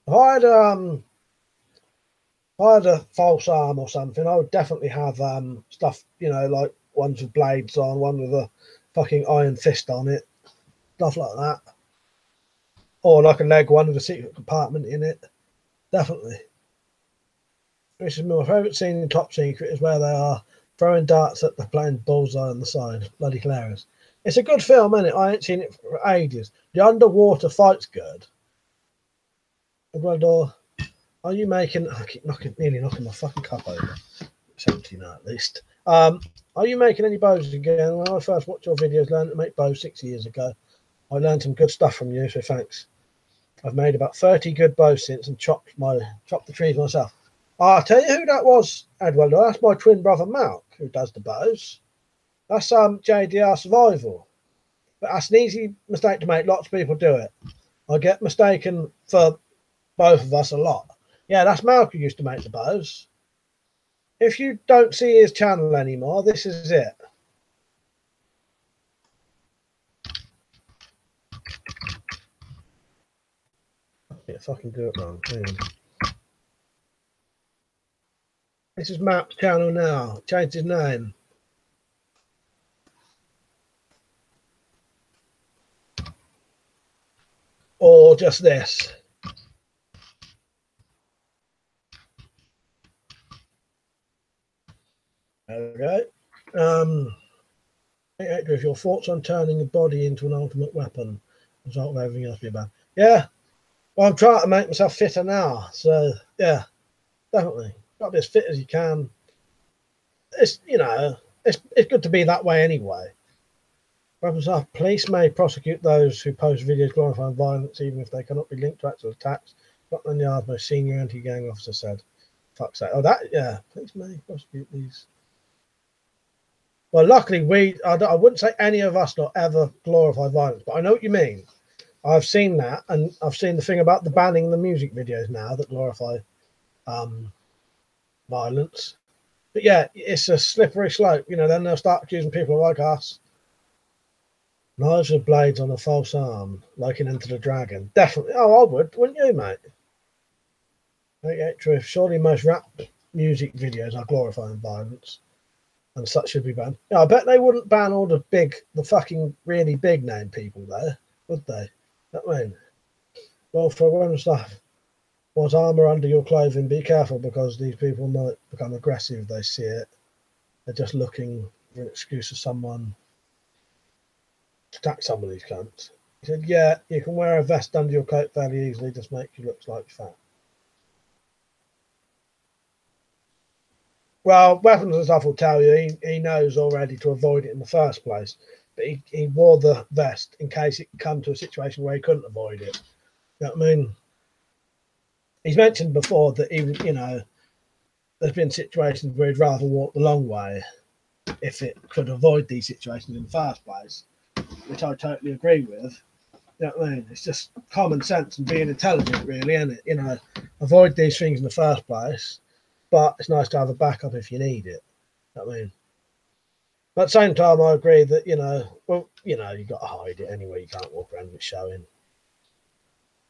If I had a false arm or something, I would definitely have stuff, like ones with blades on, one with a fucking iron fist on it, stuff like that. Or like a leg one with a secret compartment in it. Definitely. This is my favourite scene in Top Secret is where they are throwing darts at the plane bullseye on the side. Bloody hilarious. It's a good film, isn't it? I ain't seen it for ages. The underwater fight's good. Ecuador, are you making... I keep nearly knocking my fucking cup over. It's empty now, at least. Are you making any bows again? When I first watched your videos, learned to make bows 6 years ago. I learned some good stuff from you, so thanks. I've made about 30 good bows since and chopped the trees myself. I'll tell you who that was, Edward. That's my twin brother, Mark, who does the bows. That's JDR Survival. But that's an easy mistake to make. Lots of people do it. I get mistaken for both of us a lot. Yeah, that's Mark who used to make the bows. If you don't see his channel anymore, this is it. Yeah, fucking do it wrong. Hang on. This is Mark's channel now. Changed his name. Or just this. There we go. With your thoughts on turning the body into an ultimate weapon. Result of everything else be bad. Yeah. Well, I'm trying to make myself fitter now. So, yeah, definitely. Got to be as fit as you can. It's, it's good to be that way anyway. Police may prosecute those who post videos glorifying violence, even if they cannot be linked to actual attacks. Scotland Yard's most senior anti-gang officer said. Fuck's sake. Police may prosecute these. Well, luckily, I wouldn't say any of us will ever glorify violence, but I know what you mean. I've seen that, and I've seen the thing about the banning the music videos now that glorify violence. But yeah, it's a slippery slope. Then they'll start accusing people like us. Knives with blades on a false arm, like in Enter the Dragon. Definitely. Oh, I would, wouldn't you, mate? Okay, true. Surely most rap music videos are glorifying violence, and such should be banned. Yeah, I bet they wouldn't ban all the fucking really big name people there, would they? That mean, well, for one stuff, what's armor under your clothing? Be careful because these people might become aggressive if they see it. They're just looking for an excuse for someone to attack some of these cunts. He said, yeah, you can wear a vest under your coat fairly easily, just makes you look like fat. Well, weapons and stuff will tell you he knows already to avoid it in the first place. But he wore the vest in case it come to a situation where he couldn't avoid it. You know what I mean? He's mentioned before that he there's been situations where he'd rather walk the long way if it could avoid these situations in the first place, which I totally agree with. You know what I mean? It's just common sense and being intelligent, really, isn't it? You know, avoid these things in the first place, but it's nice to have a backup if you need it. You know what I mean? But at the same time, I agree that, you know, well, you know, you've got to hide it anyway. You can't walk around with it showing.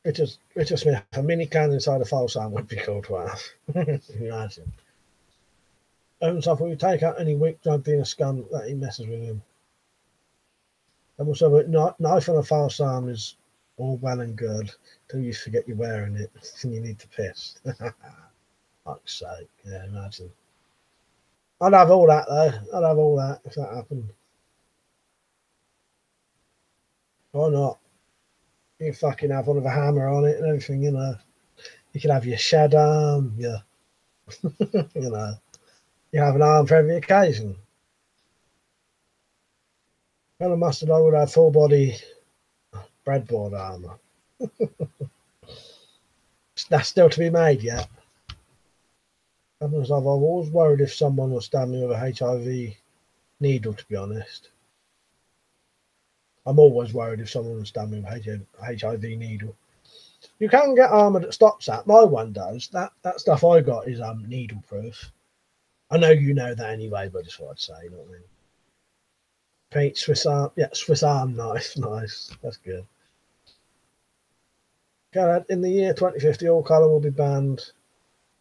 Richard Smith, a mini can inside a false arm would be cool to have. Can you imagine? So if we take out any weak drug being a scum that he messes with him. And also, knife on a false arm is all well and good till you forget you're wearing it and you need to piss. Fuck's sake, yeah, imagine. I'd have all that though. I'd have all that if that happened. Why not? You fucking have one with a hammer on it and everything, you know. You could have your shed arm, your, you know, you have an arm for every occasion. Well, I must have would have full body breadboard armour. That's still to be made yet. I've always worried if someone will stab me with a HIV needle, to be honest. I'm always worried if someone will stab me with a HIV needle. You can get armour that stops that. My one does. That stuff I got is needle proof. I know you know that anyway, but just what I'd say, you know what I mean? Paint Swiss arm, yeah, Swiss arm knife, nice. That's good. In the year 2050, all colour will be banned.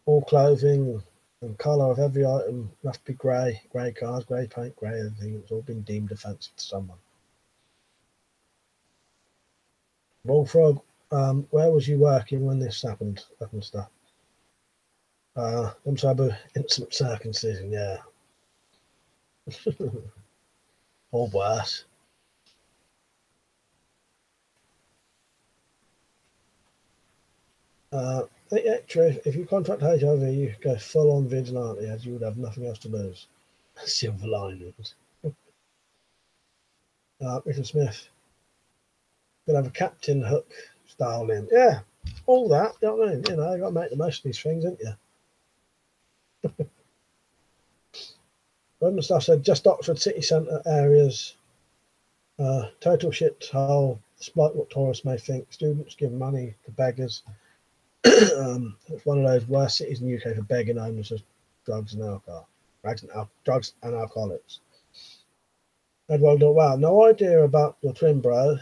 All clothing and colour of every item must be grey. Grey cars, grey paint, grey everything. It's all been deemed offensive to someone. Bullfrog, where was you working when this happened? That and stuff. Instant circumcision, yeah. Or worse. Yeah, true. If you contract HIV, you go full on vigilante, as you would have nothing else to lose. Silver linings. Richard Smith. Could have a Captain Hook style in. Yeah, all that. You know what I mean? You know, you got to make the most of these things, haven't you? When stuff said just Oxford city centre areas. Total shit hole, despite what tourists may think. Students give money to beggars. It's one of those worst cities in the UK for begging homeless as drugs and alcohol. Drugs and alcoholics. Edward, wow, no idea about your twin, bro.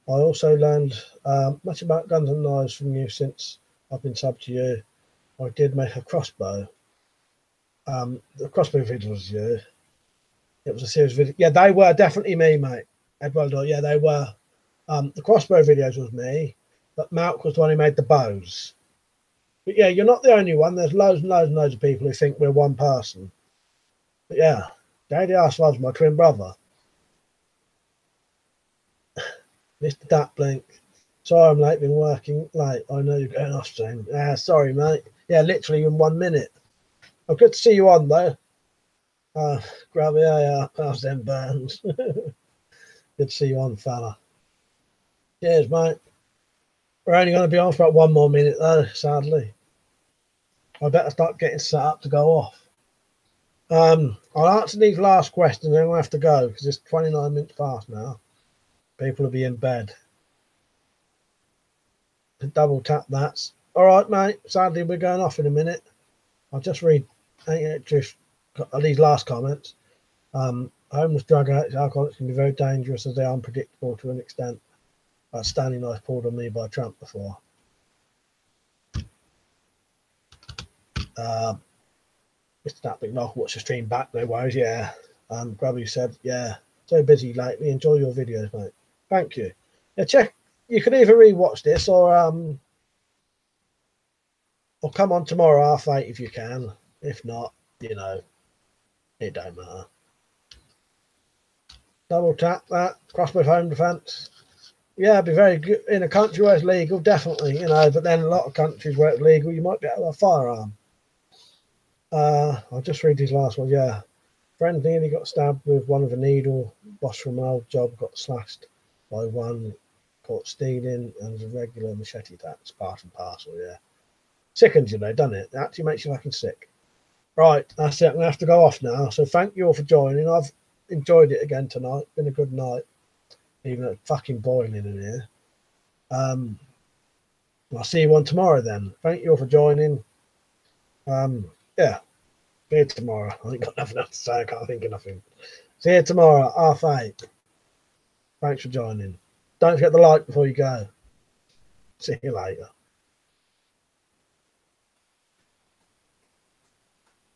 I also learned much about guns and knives from you since I've been subbed to you. I did make a crossbow. The crossbow video was you. It was a series of videos. Yeah, they were definitely me, mate. Edward, yeah, they were. The crossbow videos was me, but Malk was the one who made the bows. But yeah, you're not the only one. There's loads and loads and loads of people who think we're one person. But yeah, Daddy Arslov's my twin brother. Mr. Datblink. Sorry I'm late, been working late. I know you're going off stream. Sorry, mate. Yeah, literally in 1 minute. Oh, good to see you on, though. Grab yeah, how's them burns? Good to see you on, fella. Cheers, mate. We're only going to be on for about 1 more minute, though, sadly. I better start getting set up to go off. I'll answer these last questions, then we'll have to go, because it's 29 minutes past now. People will be in bed. Double tap that. All right, mate. Sadly, we're going off in a minute. I'll just read these last comments. Homeless drug addicts, alcoholics can be very dangerous as they are unpredictable to an extent. Stanley knife pulled on me by Trump before. Mr. Snappick, no, watch the stream back, no worries. Yeah. Grubby said, yeah, so busy lately. Enjoy your videos, mate. Thank you. Yeah, check. You can either rewatch this or come on tomorrow 8:30 if you can. If not, you know, it don't matter. Double tap that. Crossbow home defense. Yeah, it'd be very good in a country where it's legal, definitely, you know, but then a lot of countries where it's legal, you might get a firearm. I'll just read these last ones. Yeah. Friend nearly got stabbed with one of a needle. Boss from an old job got slashed by one. Caught stealing and a regular machete attack. It's part and parcel, yeah. Sickens, you know, doesn't it? It actually makes you fucking sick. Right, that's it. I'm gonna have to go off now. So thank you all for joining. I've enjoyed it again tonight. Been a good night, even though it's fucking boiling in here. I'll see you on tomorrow then. Thank you all for joining. Yeah, see you tomorrow. I ain't got nothing else to say. I can't think of nothing. See you tomorrow, 8:30. Thanks for joining. Don't forget the like before you go. See you later.